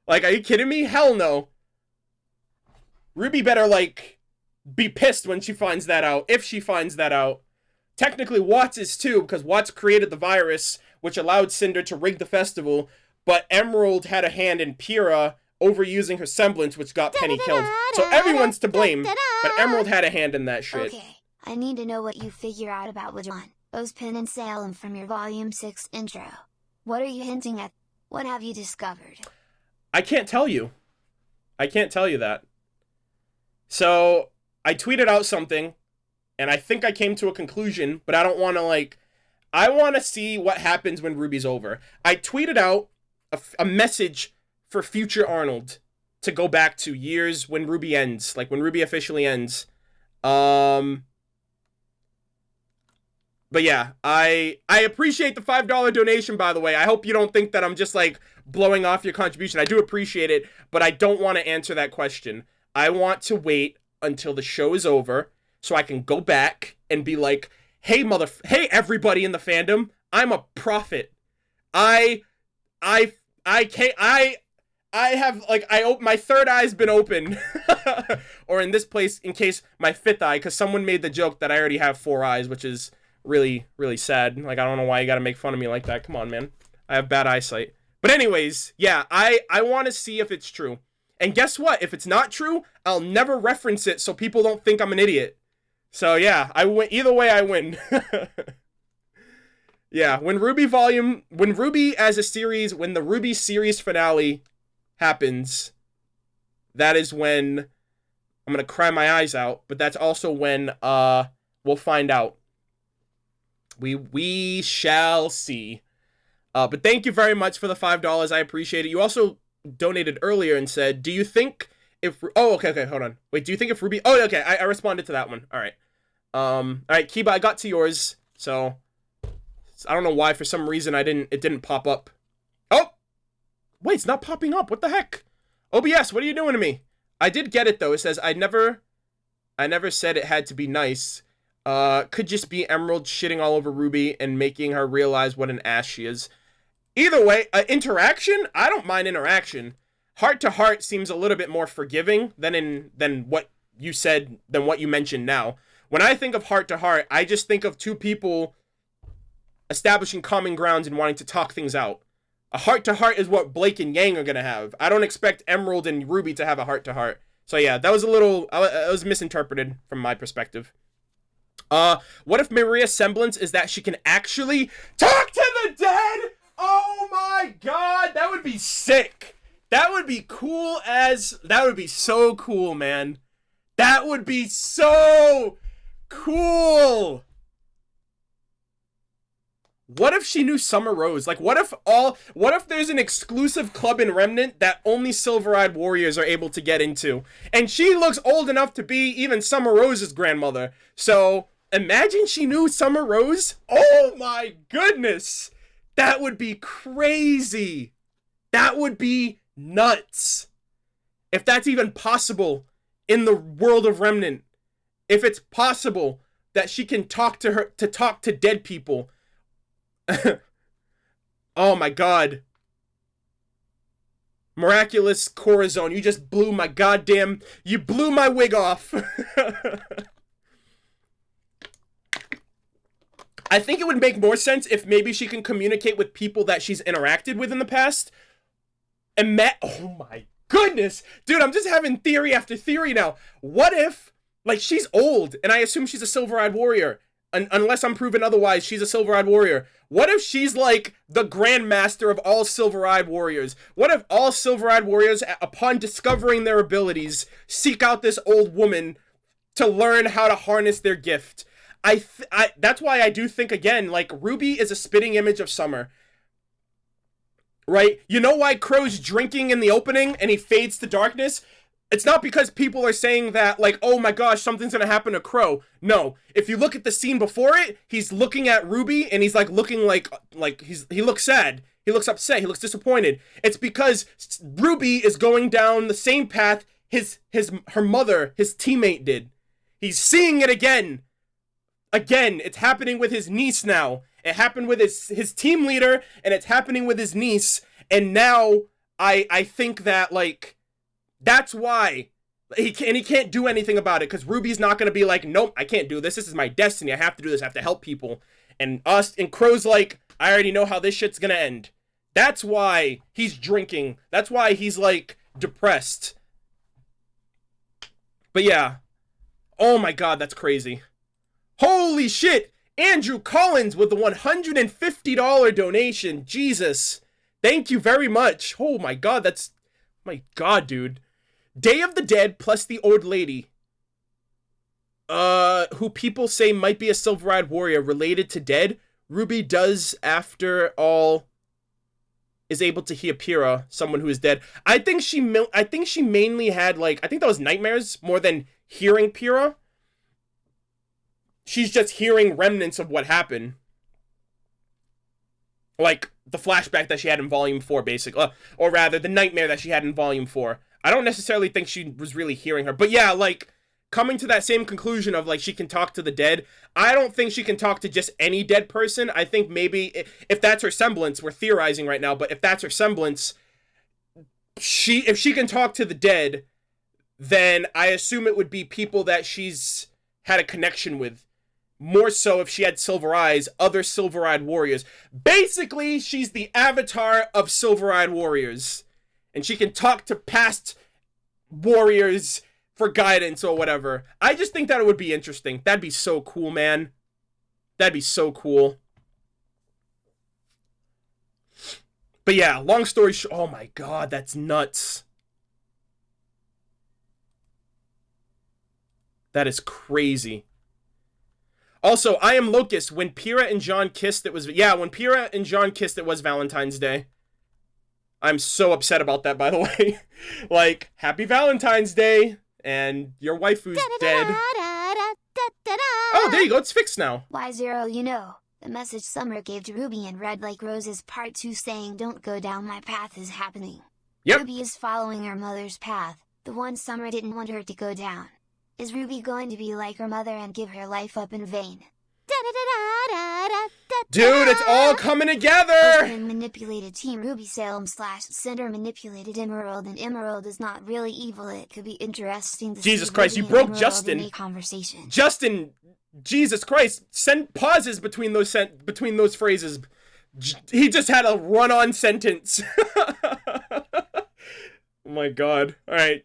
Like, are you kidding me? Hell no. Ruby better, like, be pissed when she finds that out. If she finds that out. Technically, Watts is too, because Watts created the virus, which allowed Cinder to rig the festival, but Emerald had a hand in Pyrrha overusing her semblance, which got Penny killed. So everyone's to blame, but Emerald had a hand in that shit. Okay, I need to know what you figure out about John, Ozpin and Salem from your Volume 6 intro. What are you hinting at? What have you discovered? I can't tell you. I can't tell you that. So, I tweeted out something, and I think I came to a conclusion, but I don't want to, like... I want to see what happens when RWBY's over. I tweeted out a message for future Arnold to go back to years when RWBY ends, like when RWBY officially ends. But yeah, I appreciate the $5 donation, by the way. I hope you don't think that I'm just like blowing off your contribution. I do appreciate it, but I don't want to answer that question. I want to wait until the show is over so I can go back and be like, hey everybody in the fandom, I'm a prophet. I have, like, my third eye's been open. Or in this place, in case, my fifth eye, because someone made the joke that I already have 4 eyes, which is really, really sad. Like, I don't know why you gotta make fun of me like that. Come on, man. I have bad eyesight. But anyways, yeah, I want to see if it's true. And guess what? If it's not true, I'll never reference it so people don't think I'm an idiot. So yeah, I win. Either way, I win. Yeah, when RWBY as a series, when the RWBY series finale happens, that is when I'm gonna cry my eyes out. But that's also when we'll find out. We shall see. But thank you very much for the $5. I appreciate it. You also donated earlier and said, do you think if... Oh, okay, hold on. Wait, do you think if RWBY... Oh, okay, I responded to that one. All right. All right, Kiba, I got to yours. So, I don't know why, for some reason, it didn't pop up. Oh! Wait, it's not popping up. What the heck? OBS, what are you doing to me? I did get it, though. It says, I never said it had to be nice. Could just be Emerald shitting all over RWBY and making her realize what an ass she is. Either way, interaction? I don't mind interaction. Heart to heart seems a little bit more forgiving than what you said, than what you mentioned now. When I think of heart to heart, I just think of two people establishing common grounds and wanting to talk things out. A heart to heart is what Blake and Yang are gonna have. I don't expect Emerald and RWBY to have a heart to heart. So yeah, that was it was misinterpreted from my perspective. What if Maria's semblance is that she can actually talk to the dead? Oh my god, that would be sick. That would be cool that would be so cool, man. That would be so cool. What if she knew Summer Rose? Like, what if there's an exclusive club in Remnant that only silver-eyed warriors are able to get into? And she looks old enough to be even Summer Rose's grandmother. So, imagine she knew Summer Rose? Oh my goodness! That would be crazy! That would be nuts! If that's even possible in the world of Remnant. If it's possible that she can talk to dead people. Oh my god. Miraculous Corazon, you just blew my you blew my wig off. I think it would make more sense if maybe she can communicate with people that she's interacted with in the past. Oh my goodness. Dude, I'm just having theory after theory now. What if, like, she's old, and I assume she's a silver-eyed warrior. Unless I'm proven otherwise, she's a silver-eyed warrior. What if she's like the grandmaster of all silver-eyed warriors? What if all silver-eyed warriors, upon discovering their abilities, seek out this old woman to learn how to harness their gift? That's why I do think, again, like, RWBY is a spitting image of Summer. Right? You know why Crow's drinking in the opening and he fades to darkness? It's not because people are saying that, like, oh my gosh, something's gonna happen to Crow. No. If you look at the scene before it, he's looking at RWBY and he's, like, looking like he looks sad. He looks upset. He looks disappointed. It's because RWBY is going down the same path her mother, his teammate, did. He's seeing it again. Again, it's happening with his niece now. It happened with his team leader, and it's happening with his niece. And now, I think that, like, that's why he can't do anything about it, because RWBY's not going to be like, nope, I can't do this. This is my destiny. I have to do this. I have to help people. And Crow's like, I already know how this shit's going to end. That's why he's drinking. That's why he's, like, depressed. But yeah. Oh my god, that's crazy. Holy shit! Andrew Collins with the $150 donation. Jesus. Thank you very much. Oh my god, my god, dude. Day of the Dead plus the old lady. Who people say might be a silver-eyed warrior related to Dead. RWBY does, after all, is able to hear Pyrrha, someone who is dead. I think she mainly had, like, I think that was nightmares more than hearing Pyrrha. she's just hearing remnants of what happened. Like, the flashback that she had in Volume 4, basically. Or rather, the nightmare that she had in Volume 4. I don't necessarily think she was really hearing her. But yeah, like, coming to that same conclusion of, like, she can talk to the dead. I don't think she can talk to just any dead person. I think maybe, if that's her semblance, we're theorizing right now, but if that's her semblance, if she can talk to the dead, then I assume it would be people that she's had a connection with. More so if she had silver eyes, other silver-eyed warriors. Basically, she's the avatar of silver-eyed warriors. And she can talk to past warriors for guidance or whatever. I just think that it would be interesting. That'd be so cool, man. That'd be so cool. But yeah, long story short. Oh my god, that's nuts. That is crazy. Also, I am Locust. When Pyrrha and John kissed, it was... Yeah, when Pyrrha and John kissed, it was Valentine's Day. I'm so upset about that, by the way. Like, happy Valentine's Day, and your waifu's dead. Oh, there you go. It's fixed now. Y0, you know, the message Summer gave to Ruby in Red Like Roses Part 2 saying don't go down my path is happening. Yep. Ruby is following her mother's path, the one Summer didn't want her to go down. Is Ruby going to be like her mother and give her life up in vain? Dude, it's all coming together! Ozpin manipulated Team Ruby Salem / Cinder manipulated Emerald, and Emerald is not really evil. It could be interesting to Jesus see Christ, Ruby you and broke Emerald Justin. in a conversation. Justin, Jesus Christ, send pauses between those phrases. He just had a run-on sentence. Oh my god. Alright.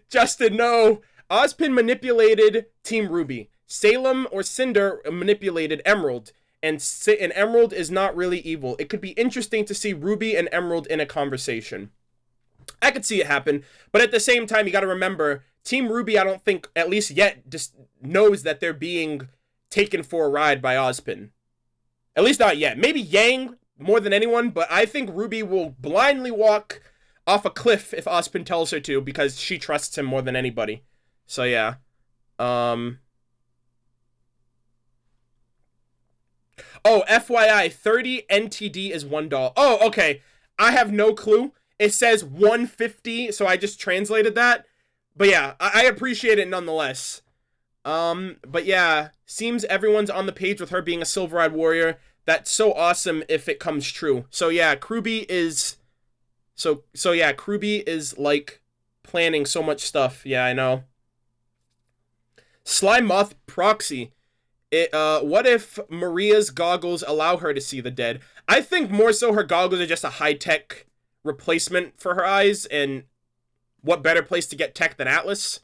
Justin, no. Ozpin manipulated Team Ruby. Salem or Cinder manipulated Emerald. And Emerald is not really evil. It could be interesting to see Ruby and Emerald in a conversation. I could see it happen. But at the same time, you gotta remember, Team Ruby, I don't think, at least yet, just knows that they're being taken for a ride by Ozpin. At least not yet. Maybe Yang more than anyone, but I think Ruby will blindly walk off a cliff if Ozpin tells her to, because she trusts him more than anybody. So yeah. Oh, FYI, 30 NTD is $1. Oh, okay. I have no clue. It says 150, so I just translated that. But yeah, I appreciate it nonetheless. But yeah, seems everyone's on the page with her being a silver-eyed warrior. That's so awesome if it comes true. So yeah, Kruby is... So yeah, Kruby is, like, planning so much stuff. Yeah, I know. Slime Moth Proxy. What if Maria's goggles allow her to see the dead? I think more so her goggles are just a high-tech replacement for her eyes, and what better place to get tech than Atlas?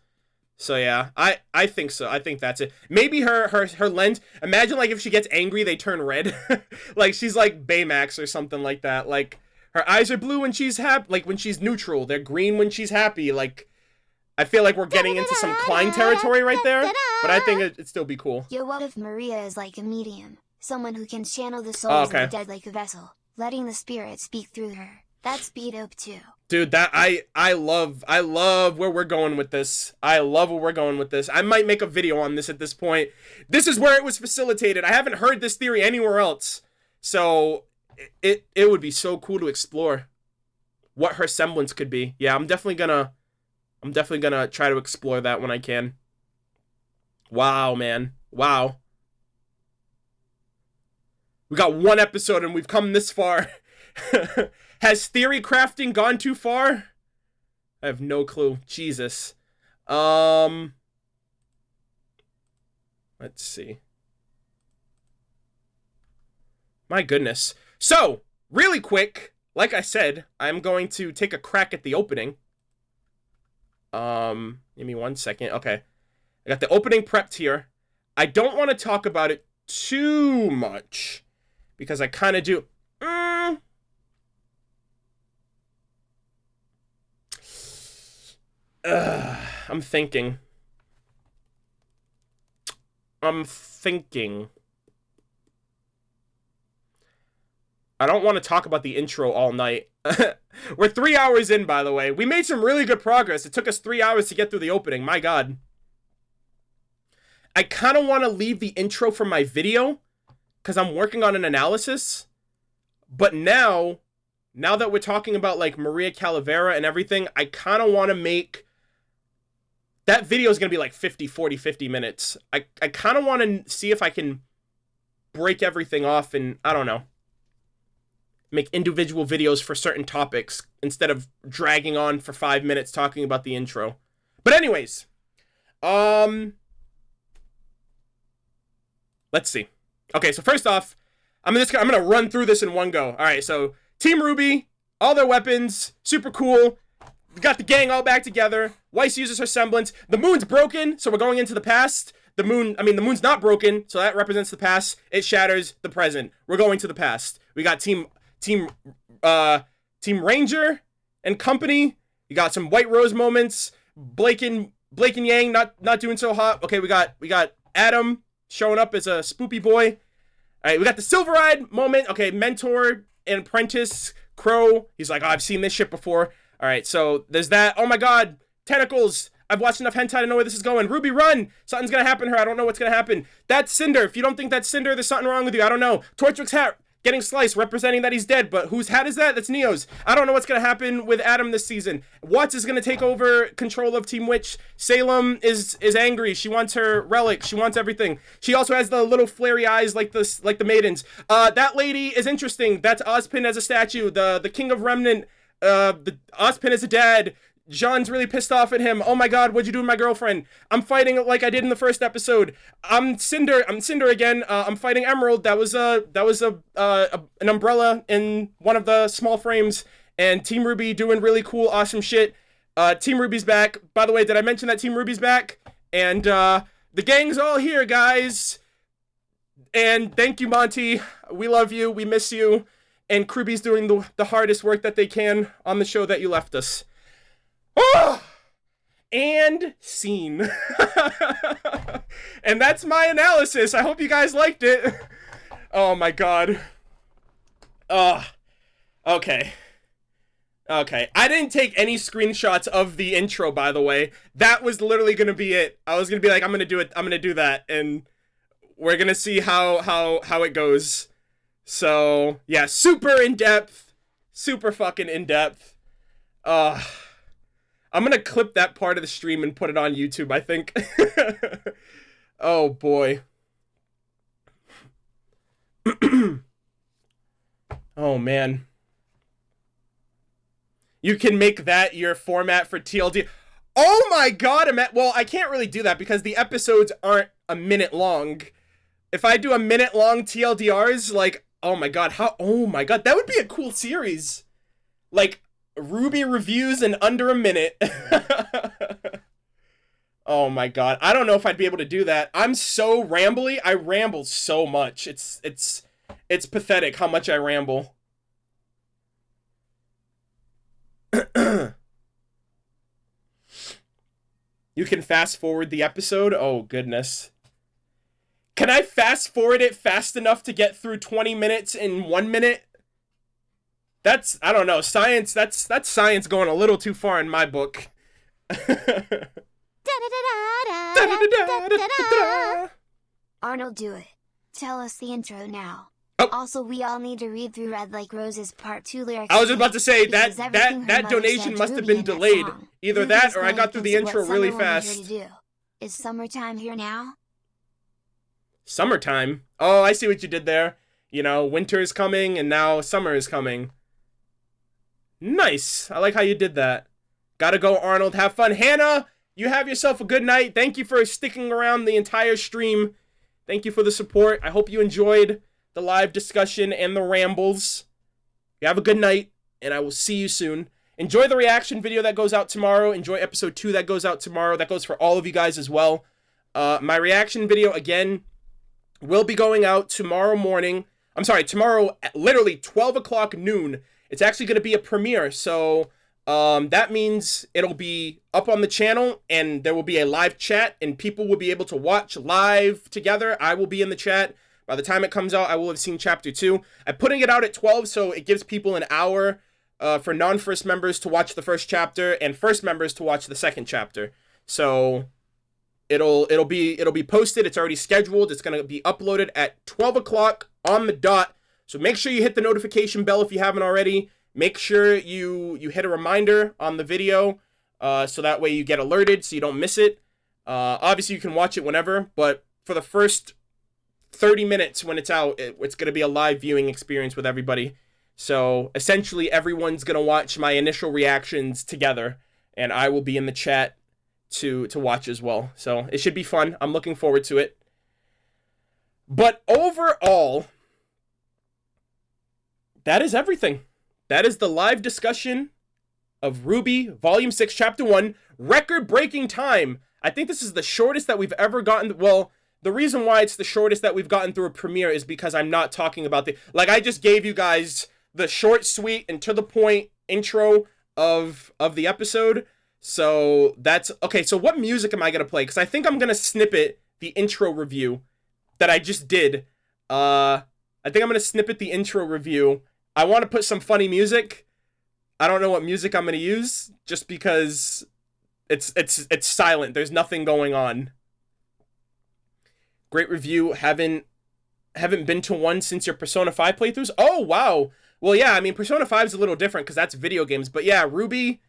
So yeah, I think so. I think that's it. Maybe her lens, imagine like if she gets angry, they turn red. Like she's like Baymax or something like that. Like her eyes are blue when she's happy, like when she's neutral. They're green when she's happy. Like, I feel like we're getting into some Klein territory right there, but I think it'd still be cool. Yo, what if Maria is like a medium? Someone who can channel the souls of the dead like a vessel, letting the spirit speak through her. That's speed up too. Dude, that I love where we're going with this. I love where we're going with this. I might make a video on this at this point. This is where it was facilitated. I haven't heard this theory anywhere else. So it would be so cool to explore what her semblance could be. Yeah, I'm definitely gonna try to explore that when I can. Wow, man. Wow. We got one episode and we've come this far. Has theory crafting gone too far? I have no clue. Jesus. Let's see. My goodness. So, really quick, like I said, I'm going to take a crack at the opening. Give me 1 second. Okay. I got the opening prepped here. I don't want to talk about it too much because I kind of do. I'm thinking. I don't want to talk about the intro all night. We're 3 hours in, by the way. We made some really good progress. It took us 3 hours to get through the opening. My God. I kind of want to leave the intro for my video because I'm working on an analysis. But now that we're talking about like Maria Calavera and everything, I kind of want to make that video is going to be like 50 minutes. I kind of want to see if I can break everything off and, I don't know, make individual videos for certain topics instead of dragging on for 5 minutes talking about the intro. But anyways, let's see. Okay, so first off, I'm gonna run through this in one go. All right, so Team RWBY, all their weapons, super cool. We got the gang all back together. Weiss uses her semblance. The moon's broken, so we're going into the past. The moon's not broken, so that represents the past. It shatters the present. We're going to the past. We got Team Ranger and company. You got some White Rose moments. Blake and Yang not doing so hot. Okay, we got Adam showing up as a spoopy boy. All right, we got the Silver-Eyed moment. Okay, mentor and apprentice Crow. He's like, oh, I've seen this shit before. All right, so there's that. Oh my God, tentacles. I've watched enough hentai to know where this is going. RWBY, run! Something's gonna happen to her. I don't know what's gonna happen. That's Cinder. If you don't think that's Cinder, there's something wrong with you. I don't know. Torchwick's hat getting sliced, representing that he's dead. But whose hat is that? That's Neo's. I don't know what's gonna happen with Adam this season. Watts is gonna take over control of Team Witch. Salem is angry. She wants her relic. She wants everything. She also has the little flary eyes like the maidens. That lady is interesting. That's Ozpin as a statue. The King of Remnant. The Ozpin is a dad. Jean's really pissed off at him. Oh my God, what'd you do with my girlfriend? I'm fighting like I did in the first episode. I'm Cinder again. I'm fighting Emerald. That was an umbrella in one of the small frames. And Team RWBY doing really cool, awesome shit. Team RWBY's back. By the way, did I mention that Team RWBY's back? And the gang's all here, guys. And thank you, Monty. We love you. We miss you. And Kruby's doing the hardest work that they can on the show that you left us. Oh! And scene. And that's my analysis. I hope you guys liked it. Oh my God. Okay. I didn't take any screenshots of the intro, by the way. That was literally gonna be it. I was gonna be like, I'm gonna do it. I'm gonna do that, and we're gonna see how it goes. So yeah, super in depth, super fucking in depth. I'm gonna clip that part of the stream and put it on YouTube, I think. Oh boy. Oh man. You can make that your format for TLD. Oh my God, well, I can't really do that because the episodes aren't a minute long. If I do a minute long TLDRs, like, oh my God, that would be a cool series. Like, RWBY reviews in under a minute. Oh my God, I don't know if I'd be able to do that. I'm so rambly. I ramble so much. It's pathetic how much I ramble. You can fast forward the episode? Oh goodness. Can I fast forward it fast enough to get through 20 minutes in 1 minute? That's, I don't know, science, that's science going a little too far in my book. Arnold, do it. Tell us the intro now. Oh. Also, we all need to read through Red Like Rose's part 2 lyrics. I was just about to say because that everything her that mother donation said to must have RWBY been in that delayed. song. Either RWBY's that or I going got through the against intro what really summer wanted her fast. to do. Is summertime here now? Summertime? Oh, I see what you did there. You know, winter is coming and now summer is coming. Nice. I like how you did that. Gotta go, Arnold. Have fun. Hannah, you have yourself a good night. Thank you for sticking around the entire stream. Thank you for the support. I hope you enjoyed the live discussion and the rambles. You have a good night, and I will see you soon. Enjoy the reaction video that goes out tomorrow. Enjoy episode 2 that goes out tomorrow. That goes for all of you guys as well. My reaction video, again, will be going out tomorrow morning. I'm sorry, tomorrow at literally 12 o'clock noon. It's actually going to be a premiere, so that means it'll be up on the channel, and there will be a live chat, and people will be able to watch live together. I will be in the chat. By the time it comes out, I will have seen chapter 2. I'm putting it out at 12, so it gives people an hour for non-first members to watch the first chapter, and first members to watch the second chapter. So It'll be posted. It's already scheduled. It's gonna be uploaded at 12 o'clock on the dot. So make sure you hit the notification bell if you haven't already. Make sure you hit a reminder on the video, so that way you get alerted so you don't miss it. Obviously you can watch it whenever, but for the first 30 minutes when it's out, it's gonna be a live viewing experience with everybody. So essentially everyone's gonna watch my initial reactions together, and I will be in the chat to watch as well. So it should be fun. I'm looking forward to it. But overall, that is everything. That is the live discussion of RWBY Volume 6, Chapter 1. Record-breaking time. I think this is the shortest that we've ever gotten. Well, the reason why it's the shortest that we've gotten through a premiere is because I'm not talking about the... Like, I just gave you guys the short, sweet, and to-the-point intro of the episode. So that's... Okay, so what music am I going to play? Because I think I'm going to snippet the intro review that I just did. I think I'm going to snippet the intro review. I want to put some funny music. I don't know what music I'm going to use, just because it's silent. There's nothing going on. Great review. Haven't been to one since your Persona 5 playthroughs. Oh, wow. Well, yeah, I mean, Persona 5 is a little different because that's video games. But yeah, RWBY,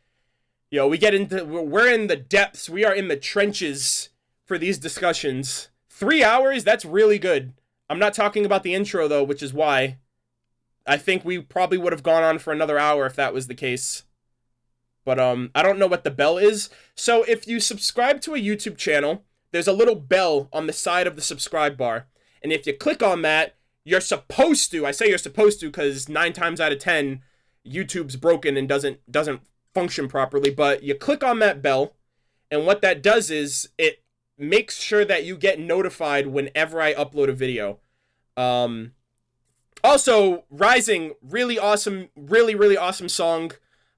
we're in the depths. We are in the trenches for these discussions. 3 hours, that's really good. I'm not talking about the intro, though, which is why. I think we probably would have gone on for another hour if that was the case. But I don't know what the bell is. So if you subscribe to a YouTube channel, there's a little bell on the side of the subscribe bar. And if you click on that, you're supposed to, I say you're supposed to because 9 times out of 10, YouTube's broken and doesn't function properly. But you click on that bell, and what that does is it makes sure that you get notified whenever I upload a video. Also, Rising, really awesome, really awesome song.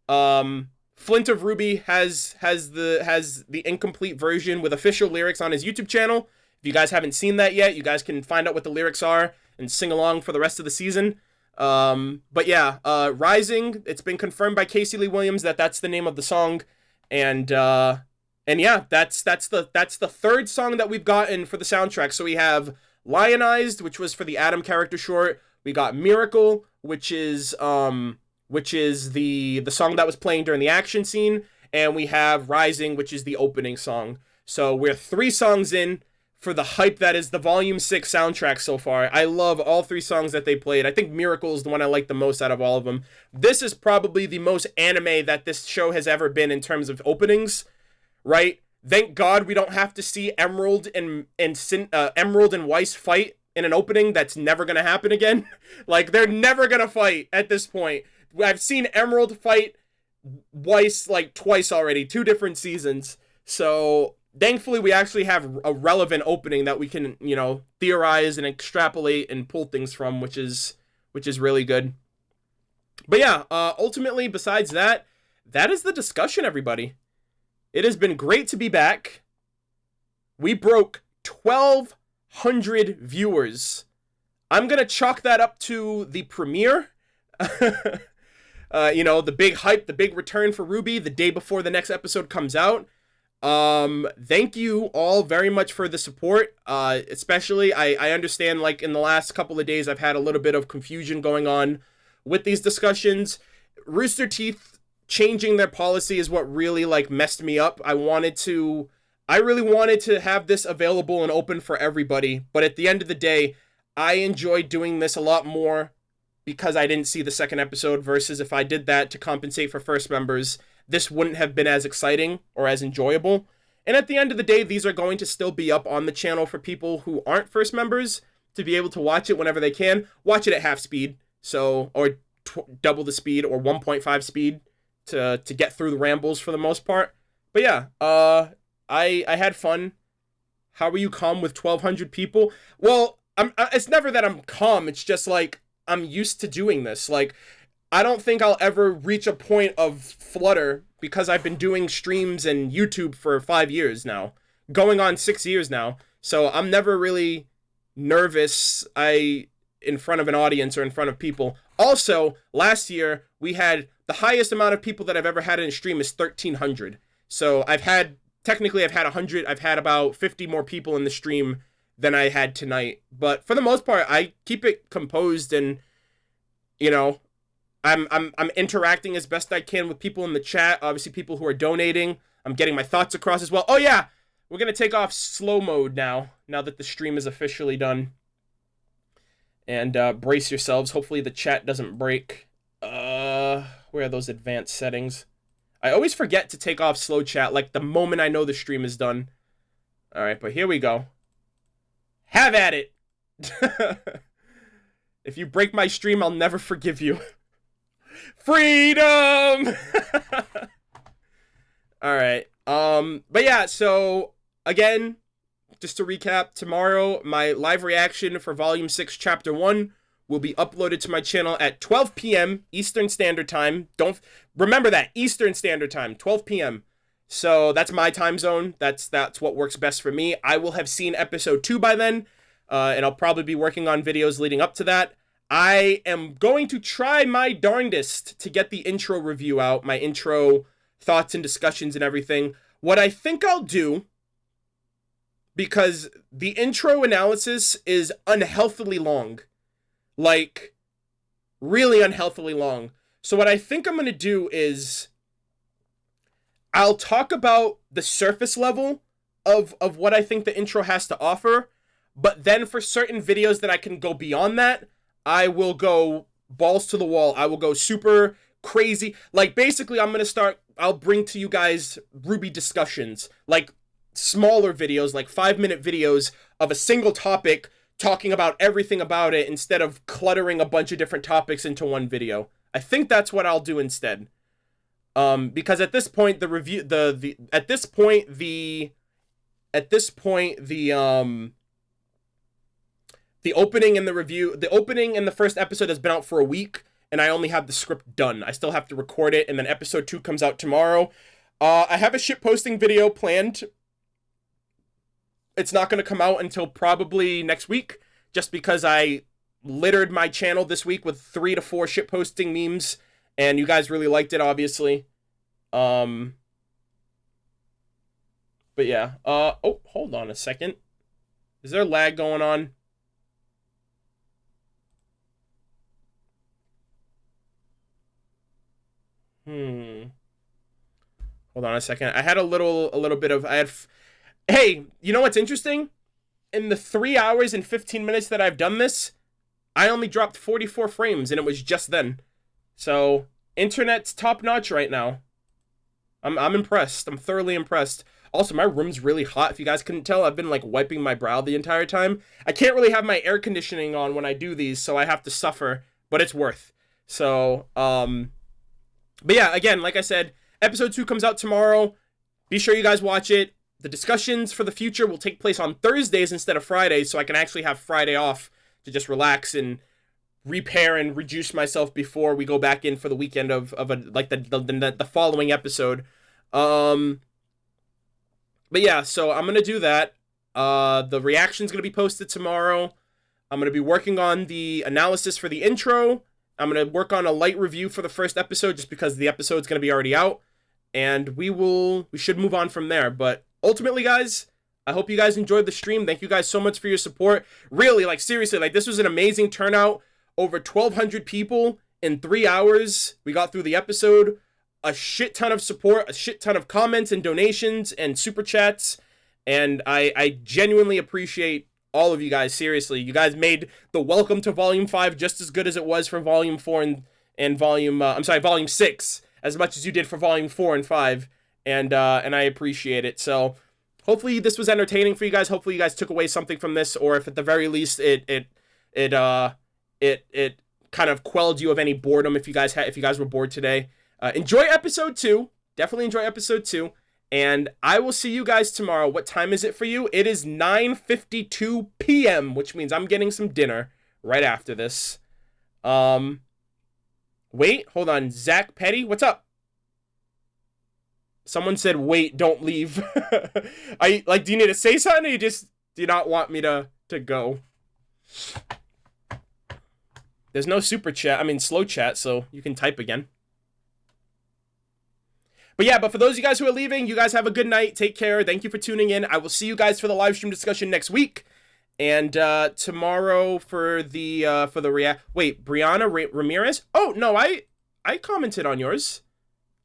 Flint of RWBY has the incomplete version with official lyrics on his YouTube channel. If you guys haven't seen that yet, you guys can find out what the lyrics are and sing along for the rest of the season. But yeah, Rising, it's been confirmed by Casey Lee Williams that that's the name of the song, and yeah, that's the third song that we've gotten for the soundtrack. So we have Lionized, which was for the Adam character short. We got Miracle, which is the song that was playing during the action scene, and we have Rising, which is the opening song. So we're 3 songs in for the hype that is the Volume 6 soundtrack so far. I love all 3 songs that they played. I think Miracle is the one I like the most out of all of them. This is probably the most anime that this show has ever been in terms of openings, right? Thank God we don't have to see Emerald and Weiss fight in an opening. That's never gonna happen again. Like, they're never gonna fight at this point. I've seen Emerald fight Weiss like twice already, 2 different seasons. So thankfully we actually have a relevant opening that we can, theorize and extrapolate and pull things from, which is really good. But yeah, ultimately, besides that, that is the discussion, everybody. It has been great to be back. We broke 1,200 viewers. I'm gonna chalk that up to the premiere. The big hype, the big return for RWBY the day before the next episode comes out. Thank you all very much for the support. Especially, I understand, like, in the last couple of days, I've had a little bit of confusion going on with these discussions. Rooster Teeth changing their policy is what really, like, messed me up. I really wanted to have this available and open for everybody, but at the end of the day, I enjoyed doing this a lot more because I didn't see the second episode, versus if I did that to compensate for first members, this wouldn't have been as exciting or as enjoyable. And at the end of the day, these are going to still be up on the channel for people who aren't first members to be able to watch it whenever they can. Watch it at half speed, or double the speed, or 1.5 speed to get through the rambles for the most part. But yeah, I had fun. How are you calm with 1,200 people? Well, it's never that I'm calm. It's just like, I'm used to doing this. Like, I don't think I'll ever reach a point of flutter because I've been doing streams and YouTube for 5 years now, going on 6 years now. So I'm never really nervous in front of an audience or in front of people. Also, last year we had the highest amount of people that I've ever had in a stream is 1,300. So I've had technically I've had about 50 more people in the stream than I had tonight. But for the most part, I keep it composed, and you know, I'm interacting as best I can with people in the chat. Obviously, people who are donating. I'm getting my thoughts across as well. Oh yeah, we're gonna take off slow mode now that the stream is officially done. And brace yourselves. Hopefully the chat doesn't break. Where are those advanced settings? I always forget to take off slow chat, like the moment I know the stream is done. Alright, but here we go. Have at it! If you break my stream, I'll never forgive you. Freedom! Alright, but yeah, so, again, just to recap, tomorrow, my live reaction for Volume 6, Chapter 1 will be uploaded to my channel at 12 p.m. Eastern Standard Time. Don't remember that, Eastern Standard Time, 12 p.m. So that's my time zone. That's what works best for me. I will have seen episode 2 by then, and I'll probably be working on videos leading up to that. I am going to try my darndest to get the intro review out, my intro thoughts and discussions and everything. What I think I'll do, because the intro analysis is unhealthily long. Like, really unhealthily long. So what I think I'm going to do is I'll talk about the surface level of what I think the intro has to offer, but then for certain videos that I can go beyond that, I will go balls to the wall. I will go super crazy. Like, basically, I'll bring to you guys RWBY discussions, like smaller videos, like 5-minute videos of a single topic, talking about everything about it instead of cluttering a bunch of different topics into one video. I think that's what I'll do instead. Because at this point, the opening and the first episode has been out for a week, and I only have the script done. I still have to record it, and then episode 2 comes out tomorrow. I have a shitposting video planned. It's not going to come out until probably next week, just because I littered my channel this week with 3 to 4 shitposting memes, and you guys really liked it, obviously. But yeah. Oh, hold on a second. Is there lag going on? Hold on a second. I had a little bit of, hey, you know what's interesting? In the 3 hours and 15 minutes that I've done this, I only dropped 44 frames, and it was just then. So, internet's top-notch right now. I'm impressed. I'm thoroughly impressed. Also, my room's really hot. If you guys couldn't tell, I've been, like, wiping my brow the entire time. I can't really have my air conditioning on when I do these, so I have to suffer, but it's worth. So, but yeah, again, like I said, episode 2 comes out tomorrow. Be sure you guys watch it. The discussions for the future will take place on Thursdays instead of Fridays, so I can actually have Friday off to just relax and repair and rejuice myself before we go back in for the weekend of the following episode. But yeah, so I'm gonna do that. The reaction's gonna be posted tomorrow. I'm gonna be working on the analysis for the intro. I'm gonna work on a light review for the first episode, just because the episode's gonna be already out, and we should move on from there. But ultimately, guys, I hope you guys enjoyed the stream. Thank you guys so much for your support. Really, like, seriously, like, this was an amazing turnout. Over 1,200 people in 3 hours. We got through the episode. A shit ton of support, a shit ton of comments and donations and super chats. And I genuinely appreciate all of you guys. Seriously, you guys made the welcome to Volume 5 just as good as it was for Volume 4 and Volume 6, as much as you did for Volume 4 and 5. And I appreciate it. So hopefully this was entertaining for you guys. Hopefully you guys took away something from this, or if at the very least it kind of quelled you of any boredom if you guys were bored today. Enjoy episode 2. Definitely enjoy episode 2. And I will see you guys tomorrow. What time is it for you? It is 9:52 p.m., which means I'm getting some dinner right after this. Wait, hold on. Zach Petty, what's up? Someone said, wait, don't leave. Do you need to say something, or you just do not want me to go? There's no super chat, slow chat, so you can type again. But yeah, but for those of you guys who are leaving, you guys have a good night. Take care. Thank you for tuning in. I will see you guys for the live stream discussion next week. And tomorrow for the react. Wait, Brianna Ramirez? Oh, no, I commented on yours.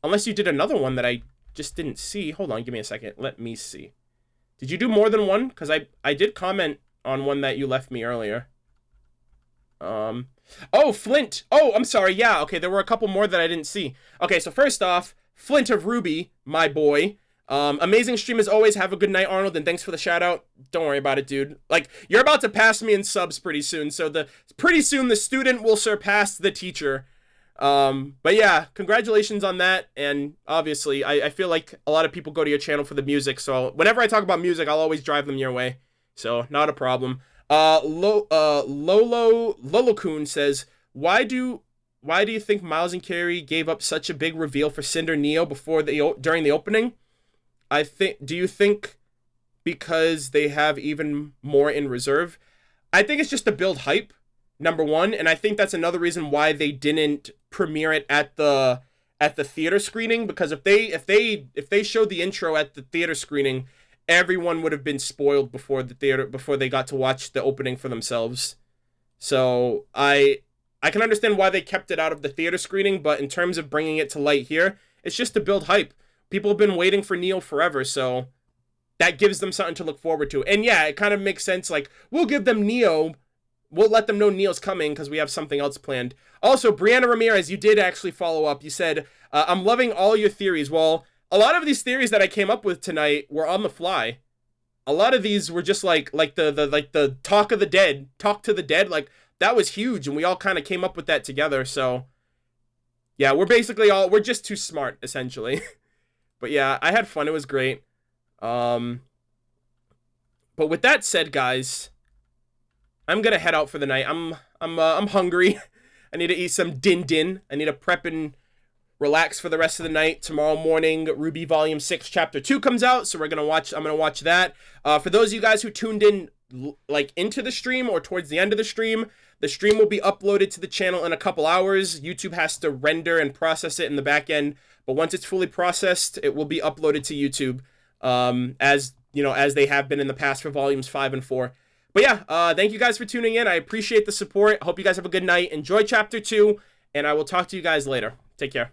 Unless you did another one that I just didn't see. Hold on, give me a second. Let me see. Did you do more than one? Because I did comment on one that you left me earlier. Oh, Flint. Oh, I'm sorry. Yeah, okay, there were a couple more that I didn't see. Okay, so first off, Flint of RWBY, my boy. Amazing stream as always. Have a good night, Arnold, and thanks for the shout out. Don't worry about it, dude. Like, you're about to pass me in subs pretty soon, so pretty soon the student will surpass the teacher. But yeah, congratulations on that, and obviously, I feel like a lot of people go to your channel for the music, so whenever I talk about music, I'll always drive them your way, so not a problem. Lolo-kun says, why do you think Miles and Carrie gave up such a big reveal for Cinder Neo during the opening? Do you think because they have even more in reserve? I think it's just to build hype, number one, and I think that's another reason why they didn't premiere it at the theater screening, because if they showed the intro at the theater screening, everyone would have been spoiled before they got to watch the opening for themselves. So I can understand why they kept it out of the theater screening, but in terms of bringing it to light here, it's just to build hype. People have been waiting for Neo forever, so that gives them something to look forward to. And yeah, it kind of makes sense, like, we'll give them Neo, we'll let them know Neo's coming because we have something else planned. Also, Brianna Ramirez, you did actually follow up. You said, I'm loving all your theories. Well, a lot of these theories that I came up with tonight were on the fly. A lot of these were just like the talk to the dead, like, that was huge, and we all kind of came up with that together, so yeah, we're just too smart, essentially. But yeah, I had fun, it was great. But with that said, guys, I'm gonna head out for the night. I'm hungry. I need to eat some din. I need to prep and relax for the rest of the night. Tomorrow morning, RWBY Volume 6, Chapter 2 comes out, so I'm gonna watch that. For those of you guys who tuned in, like, into the stream or towards the end of the stream will be uploaded to the channel in a couple hours. YouTube has to render and process it in the back end, but once it's fully processed, it will be uploaded to YouTube, as you know, as they have been in the past for Volumes 5 and 4. But yeah, thank you guys for tuning in. I appreciate the support. I hope you guys have a good night. Enjoy Chapter 2, and I will talk to you guys later. Take care.